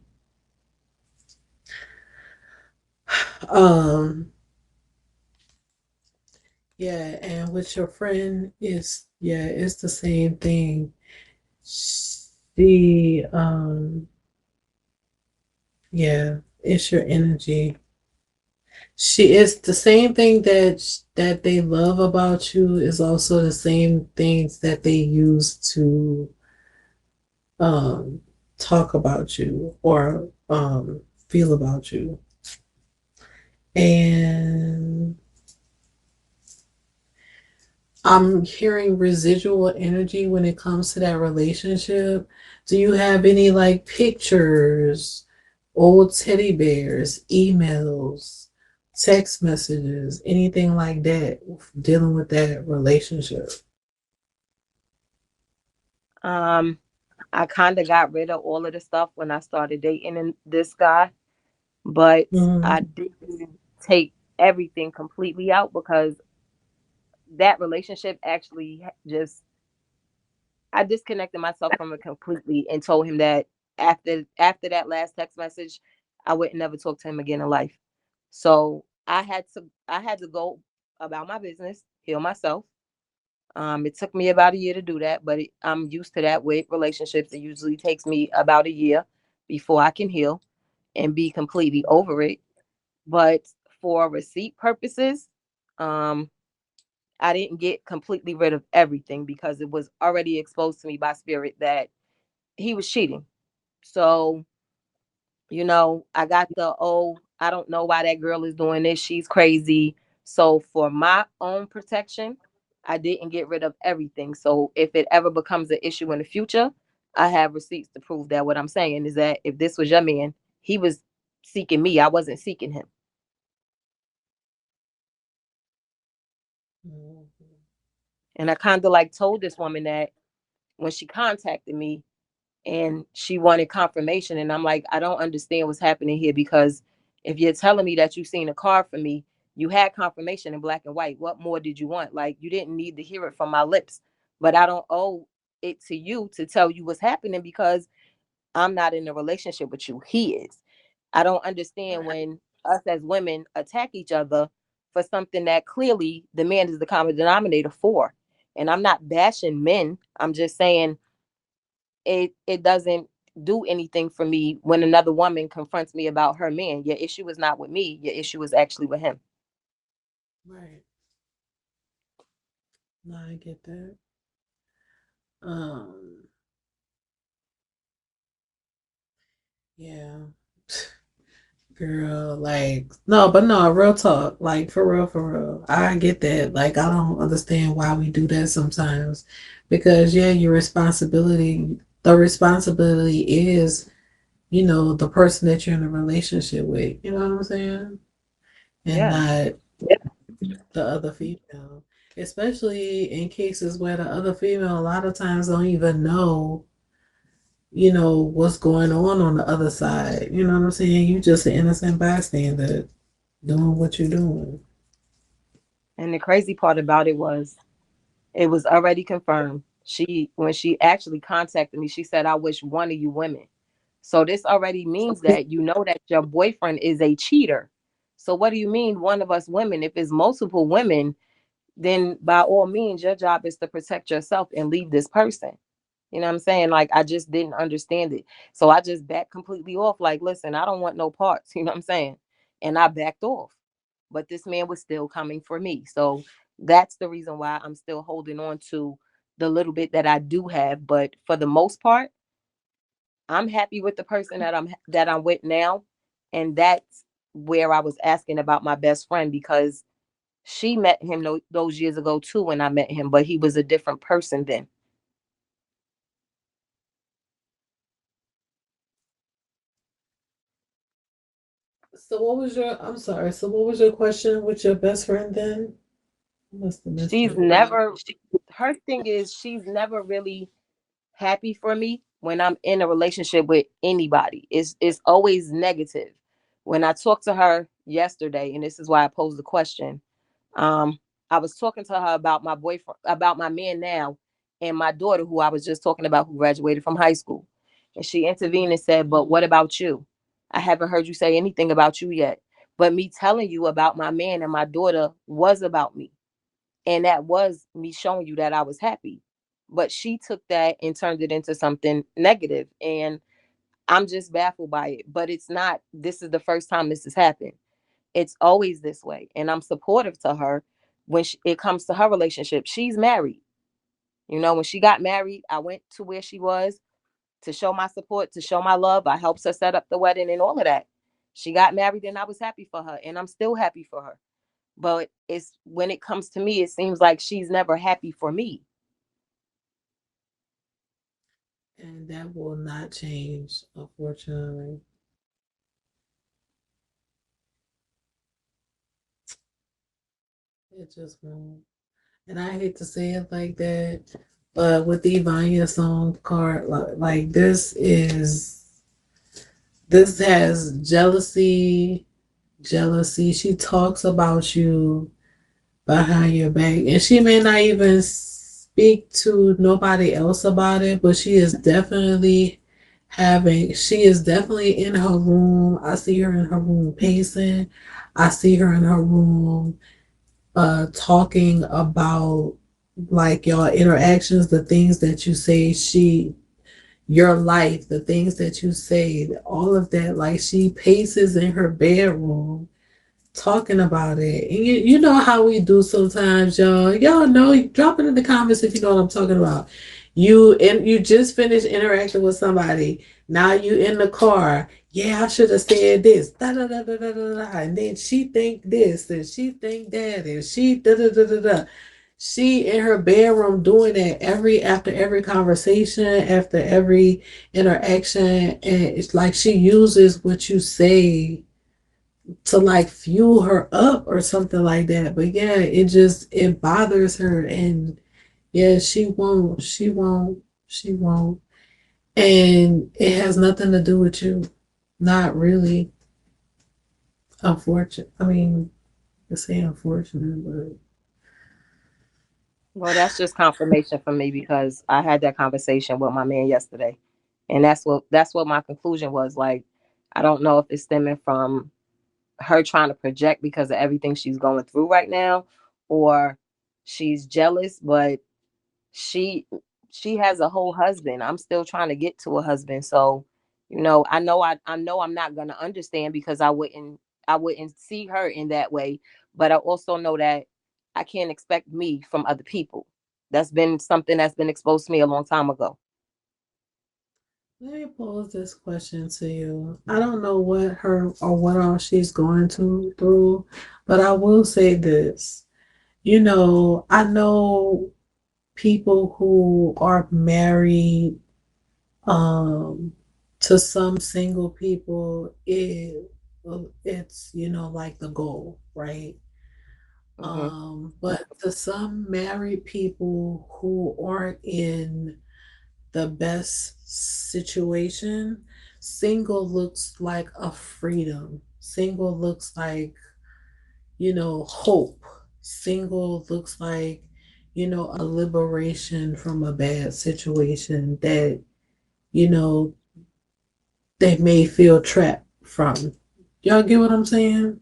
Um yeah, and with your friend it's the same thing. She yeah, it's your energy. She is the same thing that they love about you is also the same things that they use to um talk about you or feel about you. And I'm hearing residual energy when it comes to that relationship. Do you have any like pictures, old teddy bears, emails, text messages, anything like that dealing with that relationship? Um, I kind of got rid of all of the stuff when I started dating this guy, but I Mm, didn't take everything completely out because that relationship actually just I disconnected myself from it completely and told him that after that last text message, I would never talk to him again in life. So I had to go about my business, heal myself. It took me about a year to do that, but I'm used to that with relationships. It usually takes me about a year before I can heal and be completely over it. But for receipt purposes, um, I didn't get completely rid of everything because it was already exposed to me by spirit that he was cheating. So, I got I don't know why that girl is doing this. She's crazy. So, for my own protection, I didn't get rid of everything. So, if it ever becomes an issue in the future, I have receipts to prove that what I'm saying is that if this was your man, he was seeking me. I wasn't seeking him. mm, And I kind of like told this woman that when she contacted me, and she wanted confirmation, and I'm like, I don't understand what's happening here, because if you're telling me that you seen a card from me, you had confirmation in black and white. What more did you want? Like, you didn't need to hear it from my lips. But I don't owe it to you to tell you what's happening because I'm not in a relationship with you. He is. I don't understand when us as women attack each other for something that clearly the man is the common denominator for. And I'm not bashing men. I'm just saying it doesn't do anything for me when another woman confronts me about her man. Your issue is not with me. Your issue is actually with him. Right. No, I get that. Um, yeah. Girl, like, no, but no, real talk. Like, for real, for real. I get that. Like, I don't understand why we do that sometimes. Because, yeah, the responsibility is, the person that you're in a relationship with. You know what I'm saying? And Yeah. not the other female. Especially in cases where the other female a lot of times don't even know, what's going on the other side. You know what I'm saying? You just an innocent bystander doing what you're doing. And the crazy part about it was already confirmed. When she actually contacted me, she said, I wish one of you women. So this already means that you know that your boyfriend is a cheater. So what do you mean one of us women? If it's multiple women, then by all means, your job is to protect yourself and leave this person. You know what I'm saying? Like, I just didn't understand it. So I just backed completely off. Like, listen, I don't want no parts. You know what I'm saying? And I backed off. But this man was still coming for me. So that's the reason why I'm still holding on to the little bit that I do have. But for the most part, I'm happy with the person that I'm with now. And that's where I was asking about my best friend, because she met him those years ago too when I met him, but he was a different person then. I'm sorry, so what was your question with your best friend then? I must have missed She's it. never Her thing is she's never really happy for me when I'm in a relationship with anybody. It's always negative. When I talked to her yesterday, and this is why I posed the question, um, I was talking to her about my boyfriend, about my man now, and my daughter, who I was just talking about, who graduated from high school. And she intervened and said, but what about you? I haven't heard you say anything about you yet. But me telling you about my man and my daughter was about me. And that was me showing you that I was happy. But she took that and turned it into something negative. And I'm just baffled by it. But it's not, this is the first time this has happened. It's always this way. And I'm supportive to her when it comes to her relationship. She's married. When she got married, I went to where she was to show my support, to show my love. I helped her set up the wedding and all of that. She got married and I was happy for her. And I'm still happy for her. But it's when it comes to me, it seems like she's never happy for me. And that will not change, unfortunately. It just won't. And I hate to say it like that, but with the Ivania song card, like this has jealousy. She talks about you behind your back, and she may not even speak to nobody else about it, but she is definitely in her room. I see her in her room pacing. I see her in her room talking about like your interactions, the things that you say, your life, the things that you say, all of that. Like, she paces in her bedroom talking about it. And you know how we do sometimes, y'all. Y'all know, drop it in the comments if you know what I'm talking about. You just finished interacting with somebody. Now you in the car. Yeah, I should have said this. Da, da, da, da, da, da, da. And then she think this and she think that and she da da da da da. She in her bedroom doing that after every conversation, after every interaction, and it's like she uses what you say to like fuel her up or something like that. But yeah, it bothers her, and yeah, she won't. And it has nothing to do with you. Not really. Unfortunate. I mean, I say unfortunate, but Well, that's just confirmation for me because I had that conversation with my man yesterday. And that's what my conclusion was. Like, I don't know if it's stemming from her trying to project because of everything she's going through right now, or she's jealous, but she she has a whole husband. I'm still trying to get to a husband. So, I know I'm not gonna understand because I wouldn't see her in that way. But I also know that I can't expect me from other people. That's been something that's been exposed to me a long time ago. Let me pose this question to you. I don't know what her or what all she's going to through, but I will say this. I know people who are married to some single people, it's like the goal, right? Hmm. But to some married people who aren't in the best situation, single looks like a freedom. Single looks like, hope. Single looks like, a liberation from a bad situation that, you know, they may feel trapped from. Y'all get what I'm saying?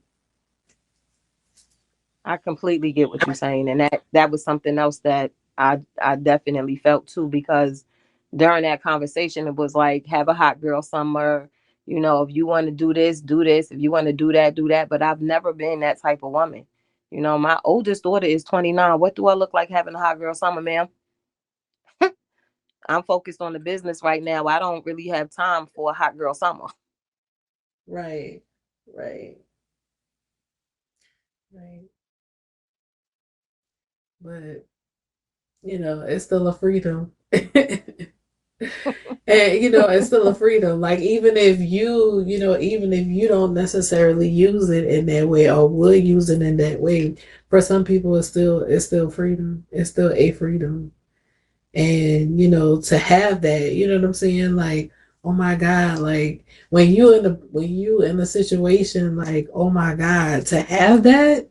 I completely get what you're saying, and that was something else that I definitely felt too, because during that conversation it was like, have a hot girl summer. If you want to do this, do this. If you want to do that, do that. But I've never been that type of woman. My oldest daughter is 29. What do I look like having a hot girl summer, ma'am? I'm focused on the business right now. I don't really have time for a hot girl summer. Right, right, right. But it's still a freedom. And it's still a freedom. Like even if you don't necessarily use it in that way or will use it in that way, for some people it's still freedom. It's still a freedom. And to have that, you know what I'm saying? Like, oh my God, like when you in a situation like, oh my God, to have that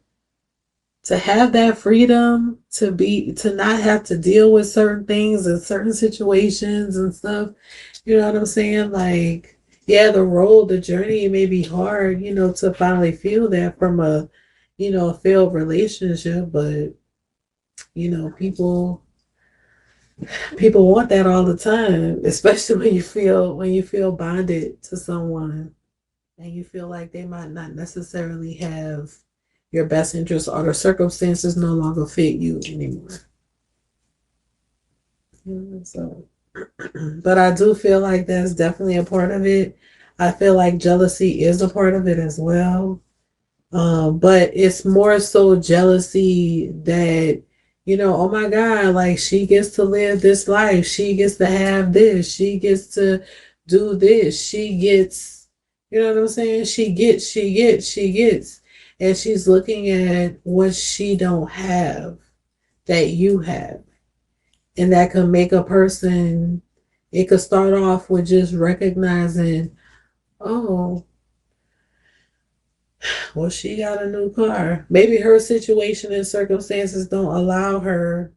freedom to not have to deal with certain things and certain situations and stuff, you know what I'm saying? Like, yeah, the journey may be hard, to finally feel that from a failed relationship, but people want that all the time, especially when you feel bonded to someone and you feel like they might not necessarily have your best interest or the circumstances no longer fit you anymore. So, but I do feel like that's definitely a part of it. I feel like jealousy is a part of it as well. But it's more so jealousy that, oh my God, like she gets to live this life. She gets to have this. She gets to do this. She gets, you know what I'm saying? She gets. And she's looking at what she don't have that you have. And that could make a person, it could start off with just recognizing, oh, well, she got a new car. Maybe her situation and circumstances don't allow her.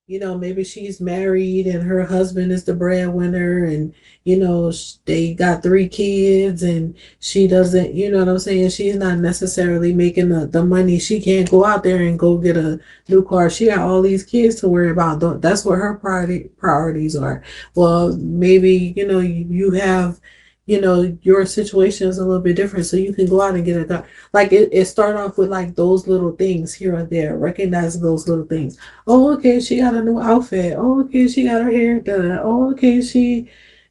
Maybe she's married and her husband is the breadwinner, and they got 3 kids, and she doesn't. You know what I'm saying? She's not necessarily making the money. She can't go out there and go get a new car. She got all these kids to worry about. That's what her priorities are. Well, maybe you have. Your situation is a little bit different, so you can go out and get a car. Like it start off with like those little things here and there, recognize those little things. Oh, okay, she got a new outfit. Oh, okay, she got her hair done. Oh, okay, she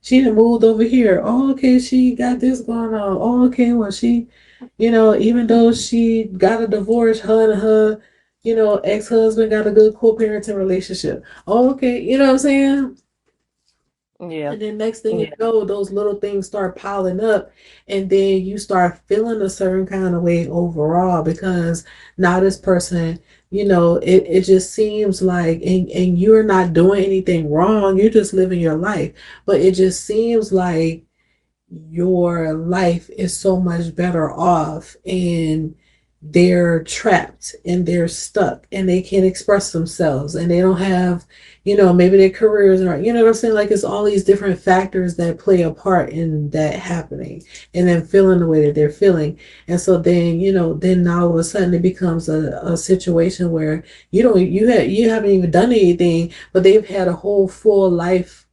done moved over here. Oh, okay, she got this going on. Oh, okay, well even though she got a divorce, her and her, ex-husband got a good co-parenting relationship. Oh, okay, you know what I'm saying? Yeah. And then next thing you know, those little things start piling up, and then you start feeling a certain kind of way overall because now this person, it just seems like, and you're not doing anything wrong, you're just living your life, but it just seems like your life is so much better off, and they're trapped and they're stuck and they can't express themselves and they don't have, maybe their careers are, what I'm saying? Like it's all these different factors that play a part in that happening and then feeling the way that they're feeling. And so then, then now all of a sudden it becomes a situation where you haven't even done anything, but they've had a whole full life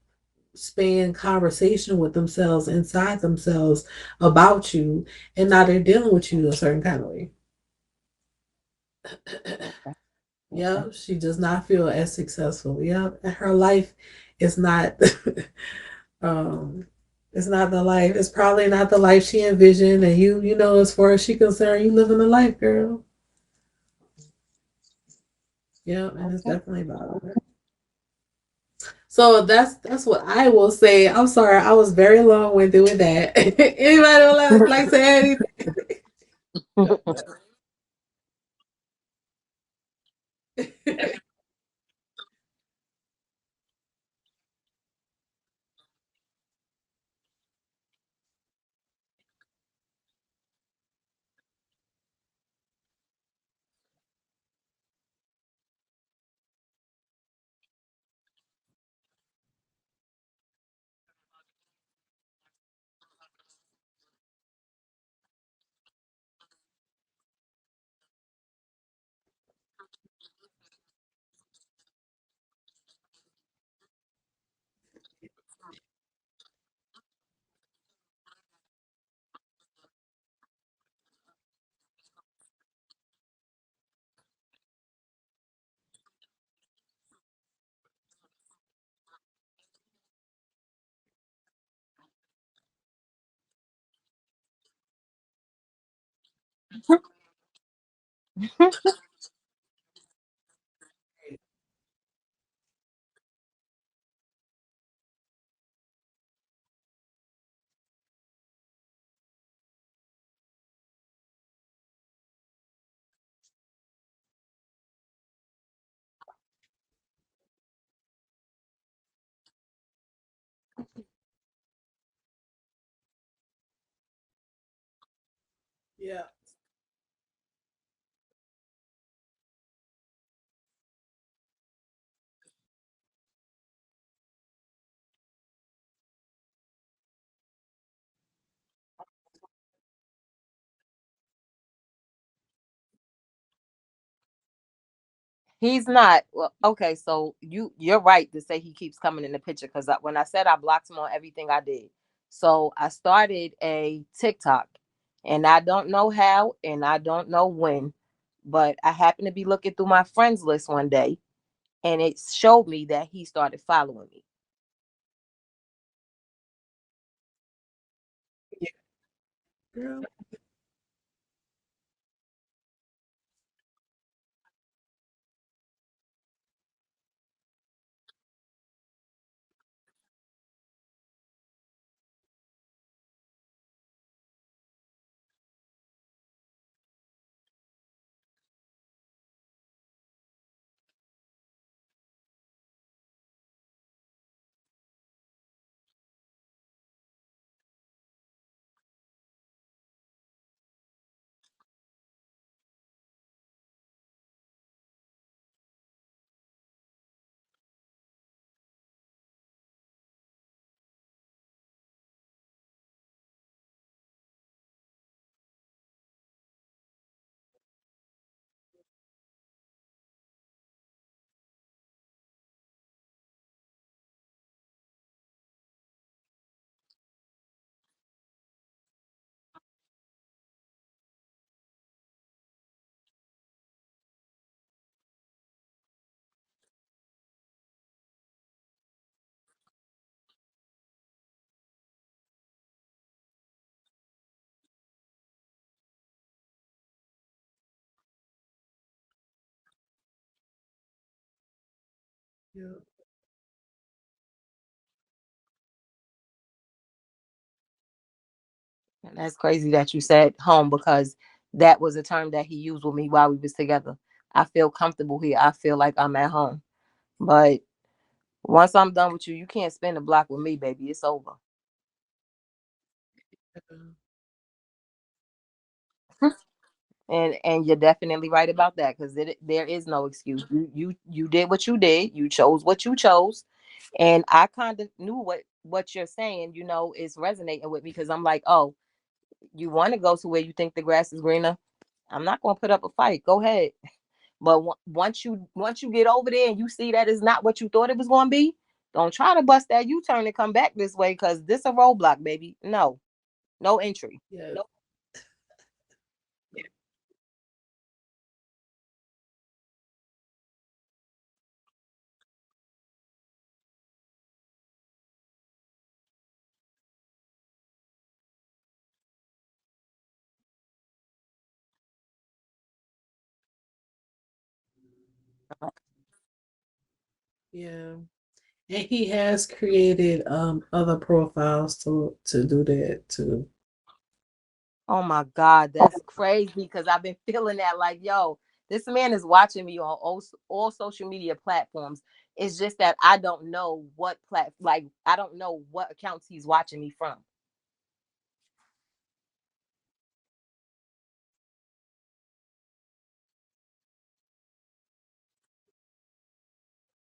span conversation with themselves inside themselves about you, and now they're dealing with you a certain kind of way. Yep, she does not feel as successful. Yep, her life is not um it's not the life. It's probably not the life she envisioned. And as far as she concerned, you living the life, girl. Yep, and it's definitely about her. So that's what I will say. I'm sorry, I was very long winded with that. Anybody would like to say anything? Yeah. He's not. Well, okay, so you're right to say he keeps coming in the picture because when I said I blocked him on everything I did. So I started a TikTok and I don't know how and I don't know when, but I happened to be looking through my friends list one day and it showed me that he started following me. Yeah, girl. Yeah. And that's crazy that you said home because that was a term that he used with me while we was together. I feel comfortable here. I feel like I'm at home. But once I'm done with you, you can't spin the block with me, baby. It's over. And you're definitely right about that, because there is no excuse. You did what you did. You chose what you chose, and I kind of knew what you're saying. Is resonating with me, because I'm like, oh, you want to go to where you think the grass is greener. I'm not going to put up a fight. Go ahead. But once you get over there and you see that it's not what you thought it was going to be, don't try to bust that U-turn and come back this way, because this a roadblock, baby. No entry. Yeah. Yeah. And he has created other profiles to do that too. Oh my God, that's crazy, because I've been feeling that, like, yo, this man is watching me on all social media platforms. It's just that I don't know I don't know what accounts he's watching me from.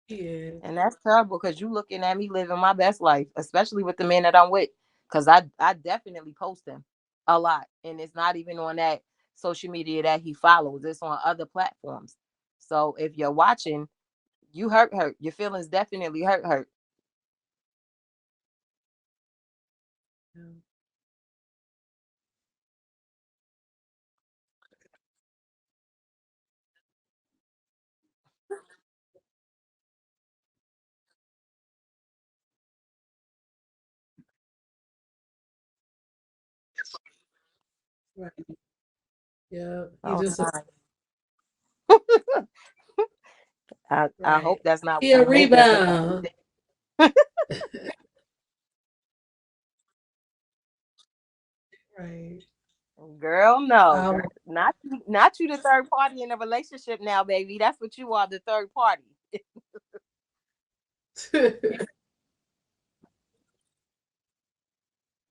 Yeah. And that's terrible, because you looking at me living my best life, especially with the man that I'm with. Because I definitely post him a lot. And it's not even on that social media that he follows, it's on other platforms. So if you're watching, you hurt. Your feelings definitely hurt. Yeah. Right. Yeah. He Oh just God. I right. hope that's not He a I hope that's not rebound. Right. girl, no. Um, Not you the third party in a relationship now, baby. That's what you are, the third party.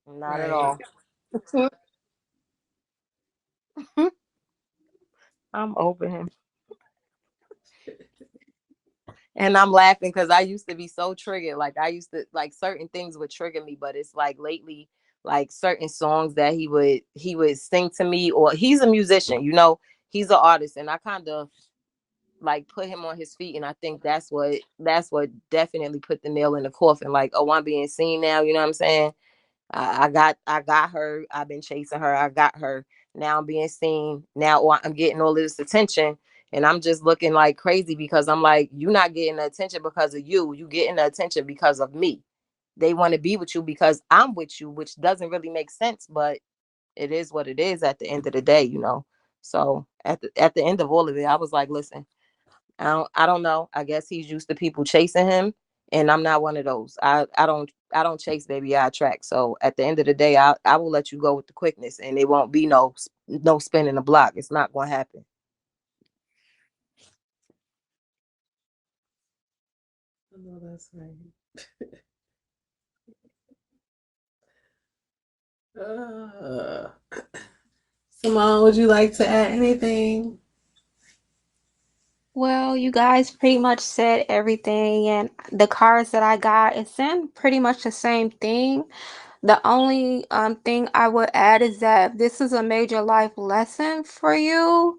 Not at right. all. I'm over him. And I'm laughing because I used to be so triggered. Like, I used to, like, certain things would trigger me, but it's like lately, like certain songs that he would sing to me, or he's a musician, he's an artist, and I kind of like put him on his feet, and I think that's what definitely put the nail in the coffin. Like, oh, I'm being seen now. You know what I'm saying? I got her. I've been chasing her. I got her. Now I'm being seen. Now I'm getting all this attention, and I'm just looking like crazy, because I'm like, you're not getting the attention because of you. You getting the attention because of me. They want to be with you because I'm with you, which doesn't really make sense, but it is what it is at the end of the day. So at the end of all of it, I was like, listen, I don't know. I guess he's used to people chasing him, and I'm not one of those. I don't chase, baby. I attract. So at the end of the day, I will let you go with the quickness, and it won't be no spinning the block. It's not going to happen. I know that's right. Uh, Simone, would you like to add anything? Well, you guys pretty much said everything, and the cards that I got is saying pretty much the same thing. The only thing I would add is that this is a major life lesson for you,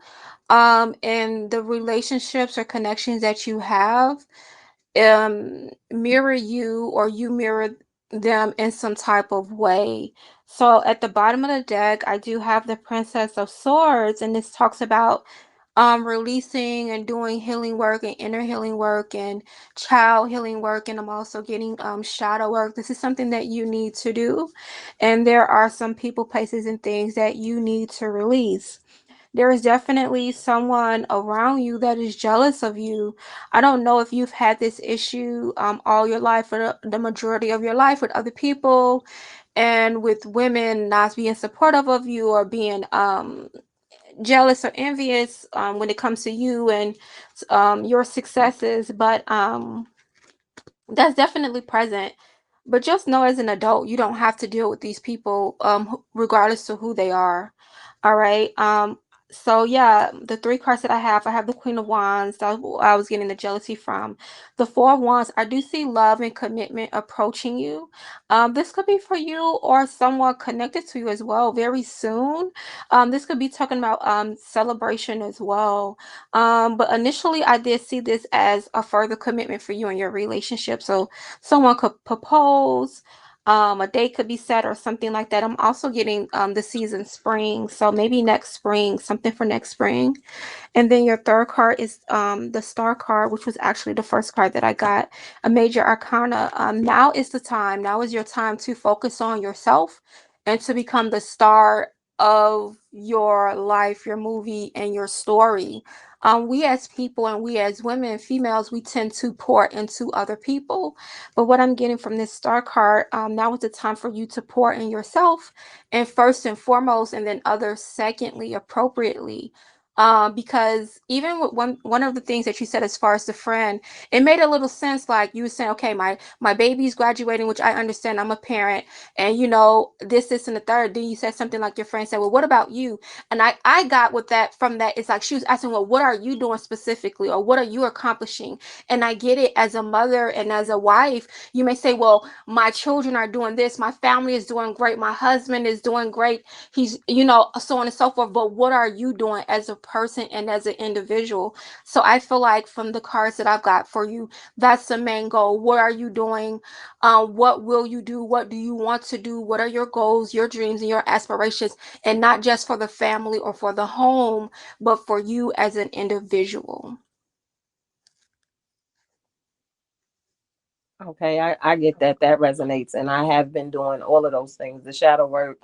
and the relationships or connections that you have mirror you, or you mirror them in some type of way. So at the bottom of the deck, I do have the Princess of Swords, and this talks about releasing and doing healing work and inner healing work and child healing work, and I'm also getting shadow work. This is something that you need to do, and there are some people, places, and things that you need to release. There is definitely someone around you that is jealous of you. I don't know if you've had this issue all your life, or the majority of your life, with other people, and with women not being supportive of you, or being jealous or envious when it comes to you and your successes. But that's definitely present. But just know, as an adult, you don't have to deal with these people, regardless of who they are. All right. So yeah, the three cards that I have the Queen of Wands. I was getting the jealousy from. The Four of Wands, I do see love and commitment approaching you. This could be for you or someone connected to you as well very soon. This could be talking about celebration as well. But initially I did see this as a further commitment for you and your relationship. So someone could propose, a date could be set or something like that. I'm also getting the season spring, so maybe next spring, something for next spring. And then your third card is the star card, which was actually the first card that I got, a major arcana. Now is the time. Now is your time to focus on yourself and to become the star of your life, your movie, and your story. We as people and we as women, females, we tend to pour into other people. But what I'm getting from this star card, now is the time for you to pour in yourself, and first and foremost, and then others secondly, appropriately. Because even with one of the things that you said as far as the friend, it made a little sense. Like you were saying, okay, my baby's graduating, which I understand. I'm a parent, and you know this, and the third. Then you said something like your friend said, well, what about you? And I got with that from that. It's like she was asking, well, what are you doing specifically, or what are you accomplishing? And I get it as a mother and as a wife. You may say, well, my children are doing this, my family is doing great, my husband is doing great, he's, you know, so on and so forth. But what are you doing as a person and as an individual? So I feel like from the cards that I've got for you, that's the main goal. What are you doing? What will you do? What do you want to do? What are your goals, your dreams, and your aspirations? And not just for the family or for the home, but for you as an individual. Okay, I get that. That resonates. And I have been doing all of those things, the shadow work,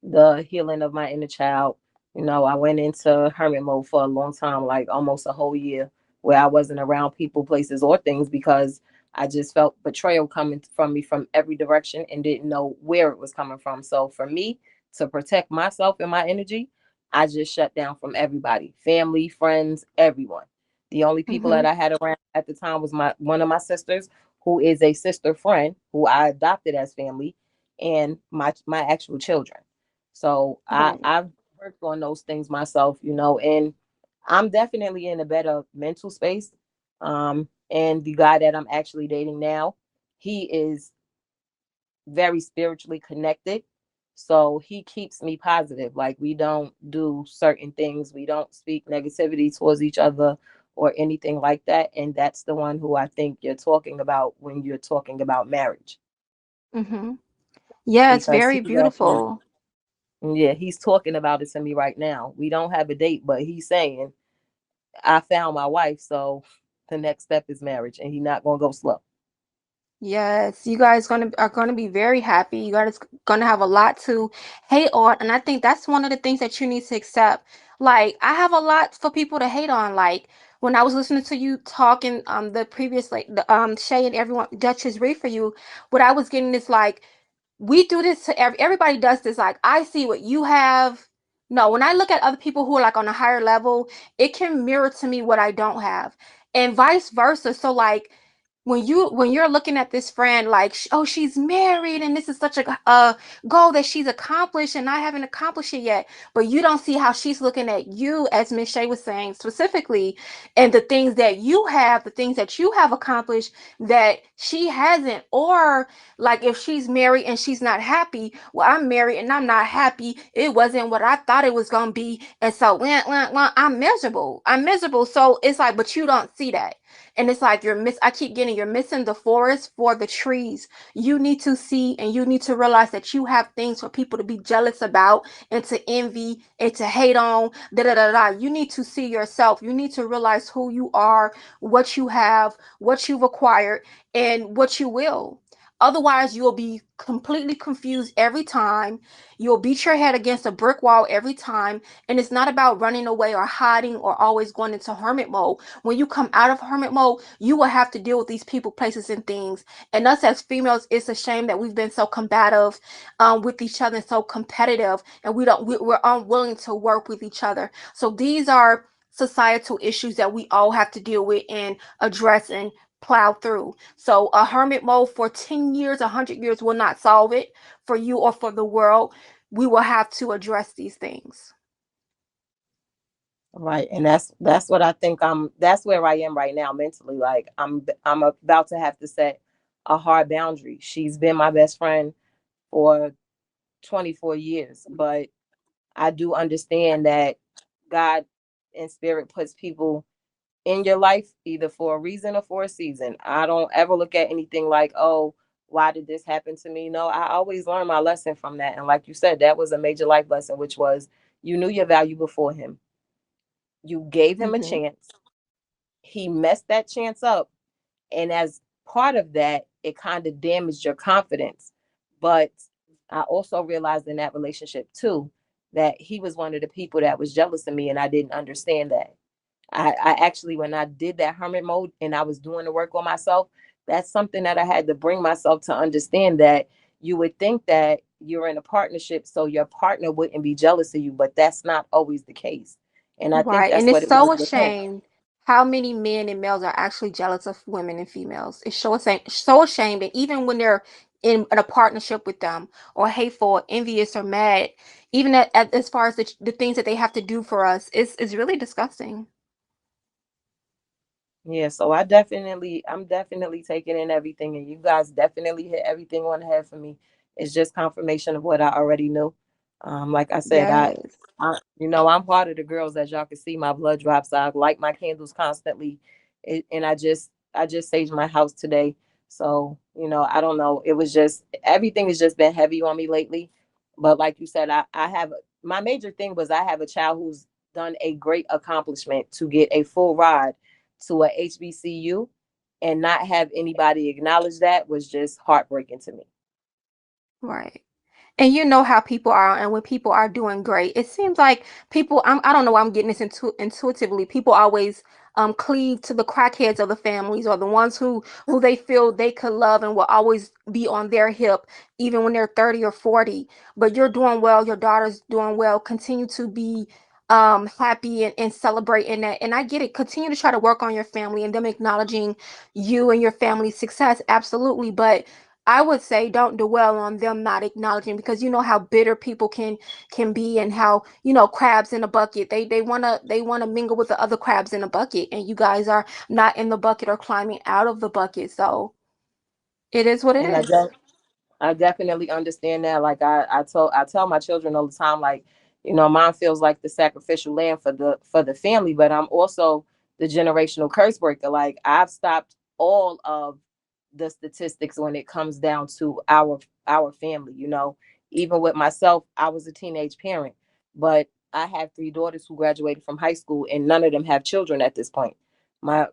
the healing of my inner child. You know, I went into hermit mode for a long time, like almost a whole year, where I wasn't around people, places, or things because I just felt betrayal coming from me from every direction and didn't know where it was coming from. So for me to protect myself and my energy, I just shut down from everybody, family, friends, everyone. The only people Mm-hmm. that I had around at the time was my one of my sisters, who is a sister friend who I adopted as family, and my actual children. So Right. I've worked on those things myself, you know, and I'm definitely in a better mental space. And the guy that I'm actually dating now, he is very spiritually connected. So he keeps me positive. Like we don't do certain things, we don't speak negativity towards each other or anything like that. And that's the one who I think you're talking about when you're talking about marriage. Mm-hmm. Yeah, it's Because very he's actually, beautiful. yeah, he's talking about it to me right now. We don't have a date, but he's saying, I found my wife, so the next step is marriage, and he's not gonna go slow. Yes, you guys are gonna be very happy. You guys gonna have a lot to hate on, and I think that's one of the things that you need to accept. Like I have a lot for people to hate on. Like when I was listening to you talking, the previous like the Shay and everyone Duchess read for you, what I was getting is like we do this to everybody does this. Like I see what you have. No, when I look at other people who are like on a higher level, it can mirror to me what I don't have, and vice versa. So like when you're looking at this friend like oh she's married and this is such a goal that she's accomplished and I haven't accomplished it yet, but you don't see how she's looking at you, as Miss Shay was saying specifically, and the things that you have, the things that you have accomplished that she hasn't. Or like if she's married and she's not happy, well, I'm married and I'm not happy, it wasn't what I thought it was gonna be, and so I'm miserable. So it's like, but you don't see that, and it's like I keep getting you're missing the forest for the trees. You need to see and you need to realize that you have things for people to be jealous about and to envy and to hate on. Da da da da. You need to see yourself. You need to realize who you are, what you have, what you've acquired, and what you will. Otherwise, you'll be completely confused every time. You'll beat your head against a brick wall every time. And it's not about running away or hiding or always going into hermit mode. When you come out of hermit mode, you will have to deal with these people, places, and things. And us as females, it's a shame that we've been so combative with each other and so competitive, and we're unwilling to work with each other. So these are societal issues that we all have to deal with and address and plow through. So a hermit mode for 10 years, 100 years will not solve it for you or for the world. We will have to address these things. Right. And that's what I think that's where I am right now mentally. Like I'm about to have to set a hard boundary. She's been my best friend for 24 years, but I do understand that God and spirit puts people in your life either for a reason or for a season. I don't ever look at anything like, oh, why did this happen to me? No, I always learn my lesson from that. And like you said, that was a major life lesson, which was you knew your value before him. You gave him a Hmm. chance. He messed that chance up. And as part of that, it kind of damaged your confidence. But I also realized in that relationship too that he was one of the people that was jealous of me, and I didn't understand that. I actually, when I did that hermit mode and I was doing the work on myself, that's something that I had to bring myself to understand, that you would think that you're in a partnership so your partner wouldn't be jealous of you, but that's not always the case. And I think Right. And that's what it's it was so with him. ashamed how many men and males are actually jealous of women and females. It's so ashamed. And even when they're in a partnership with them, or hateful, or envious, or mad, even as far as the things that they have to do for us, it's really disgusting. Yeah, so I'm definitely taking in everything, and you guys definitely hit everything on the head for me. It's just confirmation of what I already knew. Like I said, Yes. I'm part of the girls, as y'all can see. My blood drops. I light my candles constantly, and I just saged my house today. So I don't know. It was just everything has just been heavy on me lately. But like you said, I have my major thing was I have a child who's done a great accomplishment to get a full ride to a HBCU and not have anybody acknowledge that was just heartbreaking to me. Right. And you know how people are, and when people are doing great, it seems like people, I don't know why I'm getting this intuitively. People always cleave to the crackheads of the families, or the ones who they feel they could love and will always be on their hip even when they're 30 or 40. But you're doing well, your daughter's doing well, continue to be happy and celebrating that. And I get it. Continue to try to work on your family and them acknowledging you and your family's success. Absolutely. But I would say don't dwell on them not acknowledging, because you know how bitter people can be, and how, crabs in a bucket. They wanna mingle with the other crabs in a bucket, and you guys are not in the bucket or climbing out of the bucket. So it is what it And is. I definitely understand that. Like I tell my children all the time, like, mom feels like the sacrificial lamb for the family, but I'm also the generational curse breaker. Like I've stopped all of the statistics when it comes down to our family. Even with myself, I was a teenage parent, but I have three daughters who graduated from high school, and none of them have children at this point. My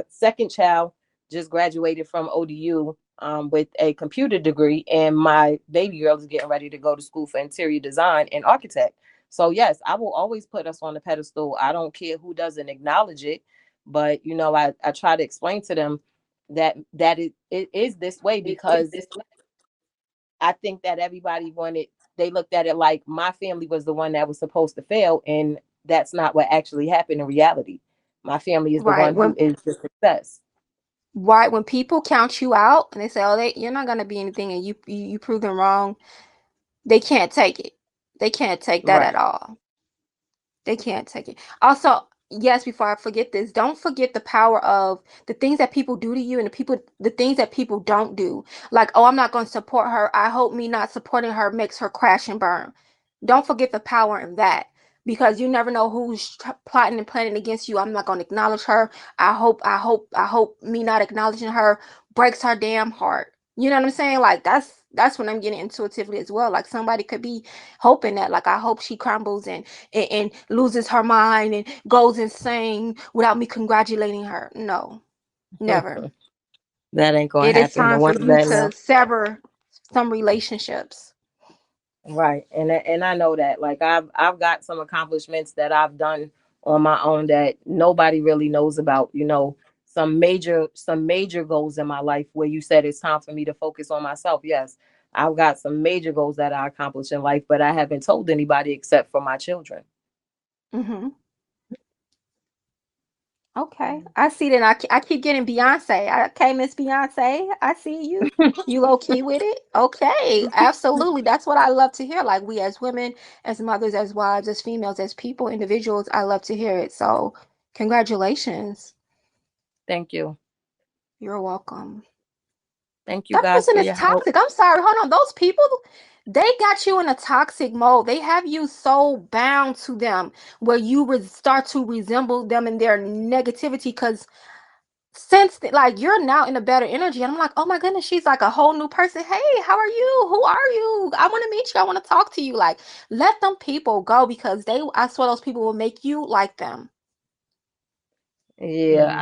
second child just graduated from ODU with a computer degree, and my baby girl is getting ready to go to school for interior design and architect. So yes, I will always put us on the pedestal. I don't care who doesn't acknowledge it, but I try to explain to them that it is this way because I think that everybody wanted, they looked at it like my family was the one that was supposed to fail, and that's not what actually happened in reality. My family is the Right. one who is the success. When people count you out and they say, "Oh, you're not gonna be anything," and you prove them wrong, they can't take it. They can't take that Right. at all. They can't take it. Also, yes, before I forget this, don't forget the power of the things that people do to you, and the things that people don't do. Like, oh, I'm not going to support her. I hope me not supporting her makes her crash and burn. Don't forget the power in that, because you never know who's plotting and planning against you. I'm not going to acknowledge her. I hope me not acknowledging her breaks her damn heart. You know what I'm saying? Like that's what I'm getting intuitively as well. Like somebody could be hoping that, like, I hope she crumbles and loses her mind and goes insane without me congratulating her. No, never. That ain't gonna It is happen. The time for ones you that to know. sever some relationships. Right. And I know that. Like I've got some accomplishments that I've done on my own that nobody really knows about, some major goals in my life where you said it's time for me to focus on myself. Yes. I've got some major goals that I accomplished in life, but I haven't told anybody except for my children. Hmm. Okay, I see that. I keep getting Beyonce. Okay, Miss Beyonce, I see you. You low key with it. Okay, absolutely. That's what I love to hear. Like we as women, as mothers, as wives, as females, as people, individuals, I love to hear it. So, congratulations. Thank you. You're welcome. Thank you That guys person for is your help. toxic. I'm sorry. Hold on. Those people, they got you in a toxic mode. They have you so bound to them where you start to resemble them in their negativity because like you're now in a better energy and I'm like, oh my goodness, she's like a whole new person. Hey, how are you? Who are you? I want to meet you. I want to talk to you. Like, let them people go because I swear those people will make you like them. Yeah,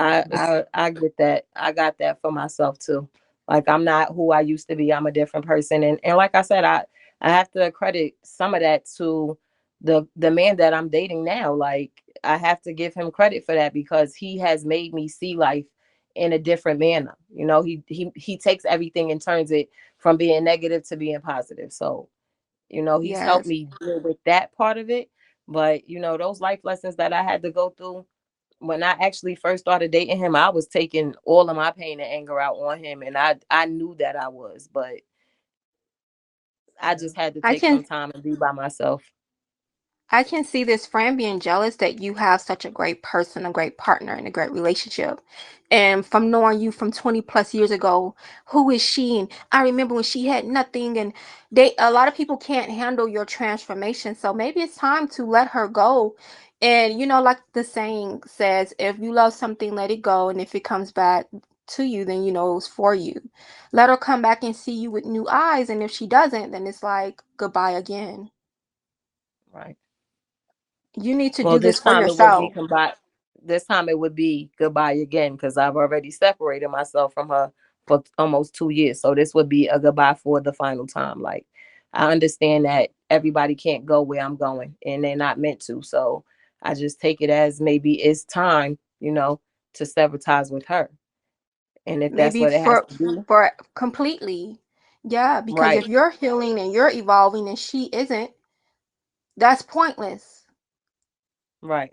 I get that. I got that for myself too. Like I'm not who I used to be. I'm a different person. And like I said, I have to credit some of that to the man that I'm dating now. Like I have to give him credit for that because he has made me see life in a different manner. You know, he takes everything and turns it from being negative to being positive. So, you know, he's helped Yes. me deal with that part of it. But, you know, those life lessons that I had to go through when I actually first started dating him, I was taking all of my pain and anger out on him, and I knew that I was, but I just had to I take can some time and be by myself. I can see this friend being jealous that you have such a great person, a great partner, and a great relationship. And from knowing you from 20 plus years ago, who is she? And I remember when she had nothing, and a lot of people can't handle your transformation. So maybe it's time to let her go. And like the saying says, if you love something, let it go. And if it comes back to you, then you know it was for you. Let her come back and see you with new eyes. And if she doesn't, then it's like goodbye again. Right. You need to Well, do this this for time it would be yourself. combined. This time it would be goodbye again because I've already separated myself from her for almost 2 years. So this would be a goodbye for the final time. Like I understand that everybody can't go where I'm going, and they're not meant to. So I just take it as maybe it's time, to sever ties with her. And if that's Maybe what it has for to be, completely. Yeah, because right, if you're healing and you're evolving and she isn't, that's pointless. right.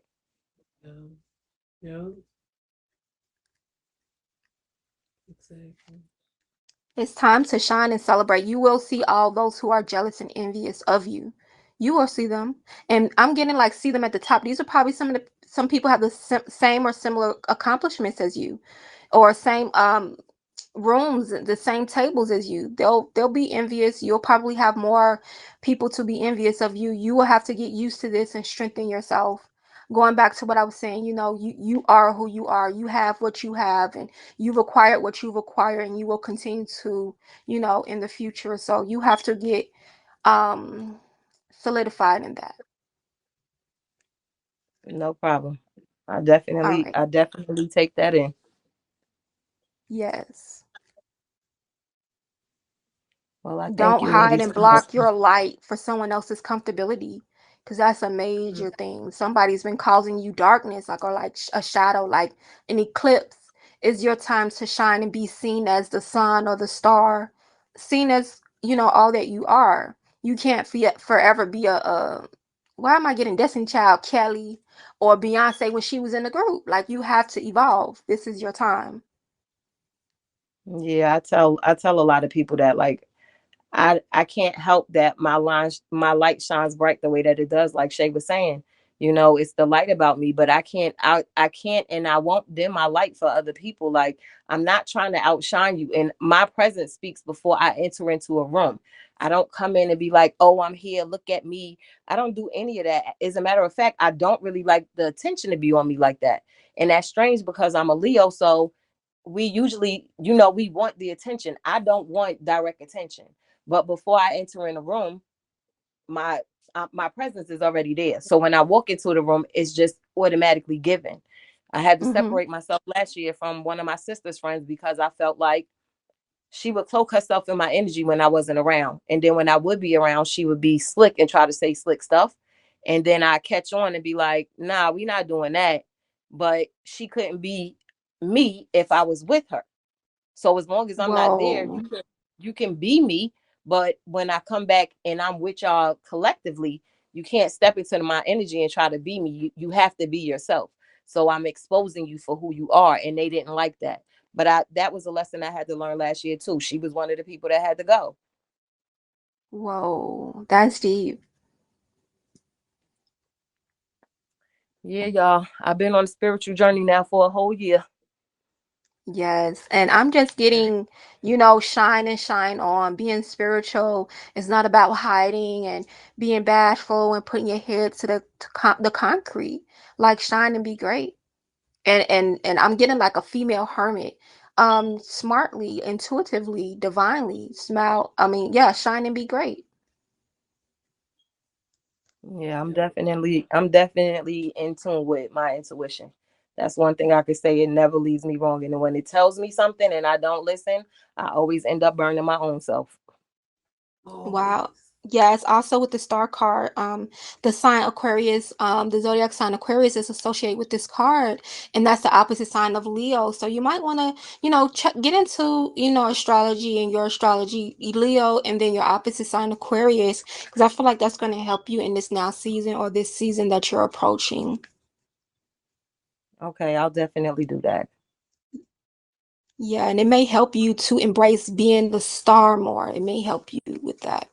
Yeah. Yeah. Exactly. It's time to shine and celebrate. You will see all those who are jealous and envious of you. You will see them. And I'm getting like see them at the top. These are probably some people have the same or similar accomplishments as you or same rooms, the same tables as you. They'll be envious. You'll probably have more people to be envious of you. You will have to get used to this and strengthen yourself. Going back to what I was saying, you are who you are. You have what you have, and you've acquired what you've acquired, and you will continue to, in the future. So you have to get um solidified in that. No problem. I All definitely, right. I definitely take that in. Yes. Well, I thank Don't you, hide ladies, and so much. block your light for someone else's comfortability, because that's a major thing. Somebody's been causing you darkness, like, or like a shadow, like an eclipse. Is your time to shine and be seen as the sun or the star, seen as, all that you are. You can't forever be why am I getting Destiny Child Kelly or Beyonce when she was in the group? Like, you have to evolve. This is your time. Yeah, I tell a lot of people that like I can't help that my light shines bright the way that it does. Like Shay was saying, it's the light about me, but I can't and I won't dim my light for other people. Like I'm not trying to outshine you, and my presence speaks before I enter into a room. I don't come in and be like, oh, I'm here, look at me. I don't do any of that. As a matter of fact, I don't really like the attention to be on me like that. And that's strange because I'm a Leo, so we usually, we want the attention. I don't want direct attention. But before I enter in a room, my my presence is already there. So when I walk into the room, it's just automatically given. I had to Mm-hmm. separate myself last year from one of my sister's friends because I felt like she would cloak herself in my energy when I wasn't around. And then when I would be around, she would be slick and try to say slick stuff. And then I catch on and be like, nah, we not doing that. But she couldn't be me if I was with her. So as long as I'm not there, Whoa. you can be me, but when I come back and I'm with y'all collectively, you can't step into my energy and try to be me. You have to be yourself. So I'm exposing you for who you are. And they didn't like that. But that was a lesson I had to learn last year too. She was one of the people that had to go. Whoa, that's deep. Yeah, y'all. I've been on a spiritual journey now for a whole year. Yes, and I'm just getting, shine and shine on. Being spiritual is not about hiding and being bashful and putting your head to the concrete. Like shine and be great. And I'm getting like a female hermit. Smartly, intuitively, divinely, smile. I mean, yeah, shine and be great. Yeah, I'm definitely in tune with my intuition. That's one thing I could say. It never leads me wrong. And when it tells me something and I don't listen, I always end up burning my own self. Wow. Always. Yes, also with the star card, the sign Aquarius, the zodiac sign Aquarius is associated with this card, and that's the opposite sign of Leo. So you might want to, check, get into, astrology and your astrology, Leo, and then your opposite sign Aquarius, because I feel like that's going to help you in this now season or this season that you're approaching. Okay, I'll definitely do that. Yeah, and it may help you to embrace being the star more. It may help you with that.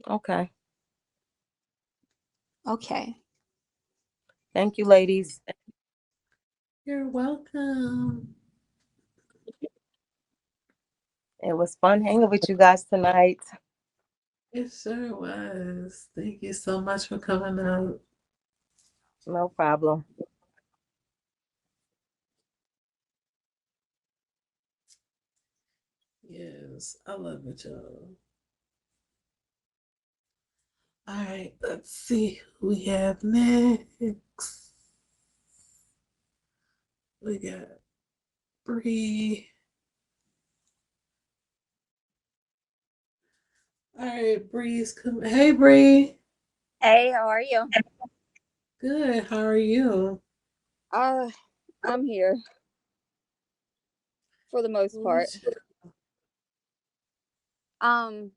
Okay. Okay. Thank you, ladies. You're welcome. It was fun hanging with you guys tonight. It sure was. Thank you so much for coming out. No problem. Yes, I love it, y'all. All right, let's see who we have next. We got Bree. All right, Bree's coming. Hey, Bree. Hey, how are you? Good. How are you? Uh, I'm here for the most part. Who's Um,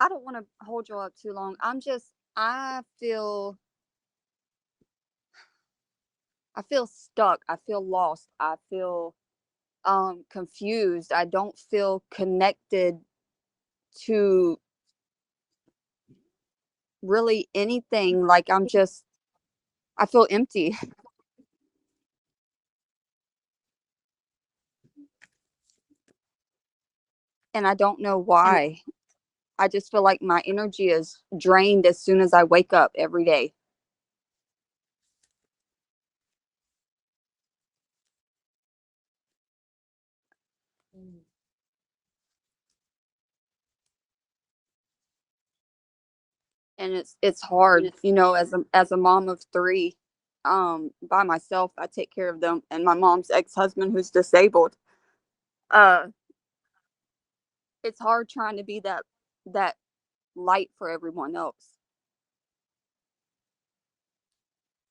I don't want to hold you up too long. I feel stuck. I feel lost. I feel confused. I don't feel connected to really anything. Like I feel empty and I don't know why. I just feel like my energy is drained as soon as I wake up every day. And it's hard, as a mom of three, by myself. I take care of them and my mom's ex-husband who's disabled. uh it's hard trying to be that light for everyone else.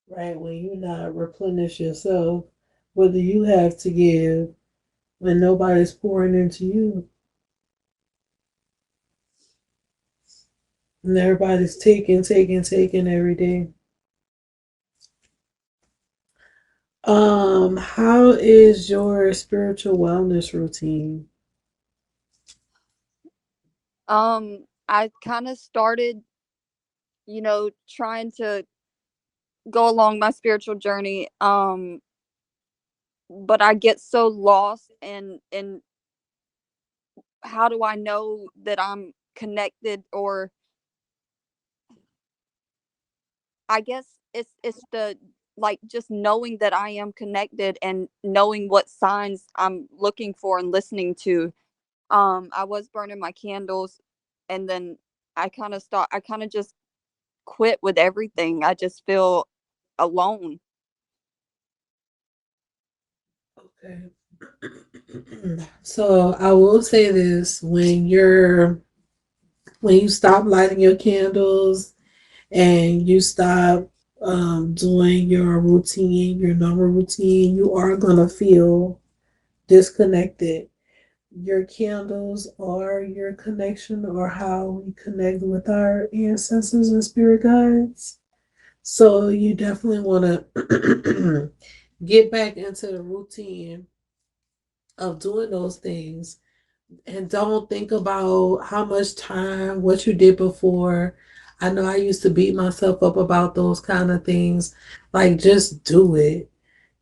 right? When you not replenish yourself, what do you have to give when nobody's pouring into you? And everybody's taking every day. How is your spiritual wellness routine? I kind of started, trying to go along my spiritual journey, but I get so lost in how do I know that I'm connected, or I guess it's the, like, just knowing that I am connected and knowing what signs I'm looking for and listening to. I was burning my candles, and then I kind of just quit with everything. I just feel alone. Okay. So I will say this: when you stop lighting your candles and you stop doing your routine, your normal routine, you are gonna feel disconnected. Your candles are your connection or how we connect with our ancestors and spirit guides. So you definitely want to get back into the routine of doing those things, and don't think about how much time, what you did before. I know I used to beat myself up about those kind of things. Like, just do it.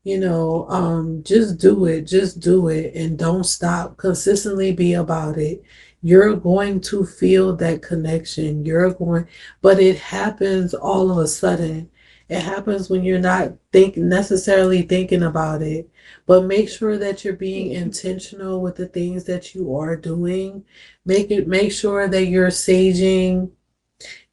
Just do it, and don't stop. Consistently be about it. You're going to feel that connection. But it happens all of a sudden. It happens when you're not necessarily thinking about it. But make sure that you're being intentional with the things that you are doing. Make sure that you're saging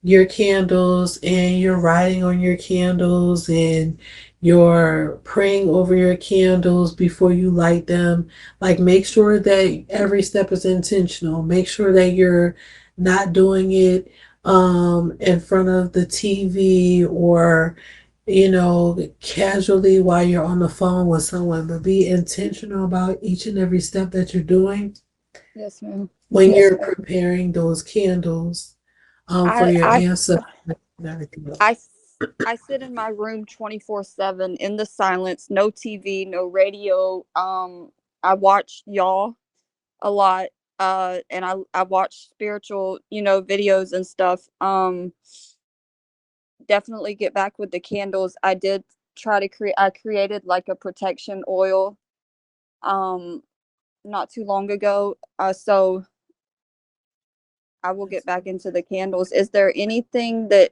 your candles, and you're writing on your candles, and you're praying over your candles before you light them. Like, make sure that every step is intentional. Make sure that you're not doing it in front of the TV, or casually while you're on the phone with someone, but be intentional about each and every step that you're doing Yes, ma'am. when you're preparing those candles for your I ancestors and everything else. I sit in my room 24/7 in the silence, no TV, no radio. I watch y'all a lot, and I watch spiritual, videos and stuff. Definitely get back with the candles. I did try to I created like a protection oil um not too long ago. So I will get back into the candles. Is there anything that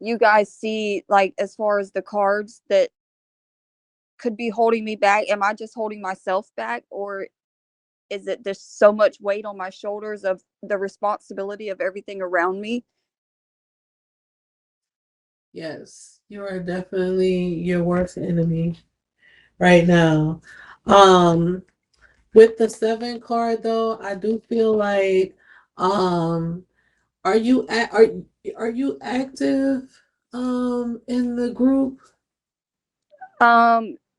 you guys see, like, as far as the cards, that could be holding me back? Am I just holding myself back, or is it just so much weight on my shoulders of the responsibility of everything around me? Yes, you are definitely your worst enemy right now. Um, with the seven card though, I do feel like, um, are you active in the group?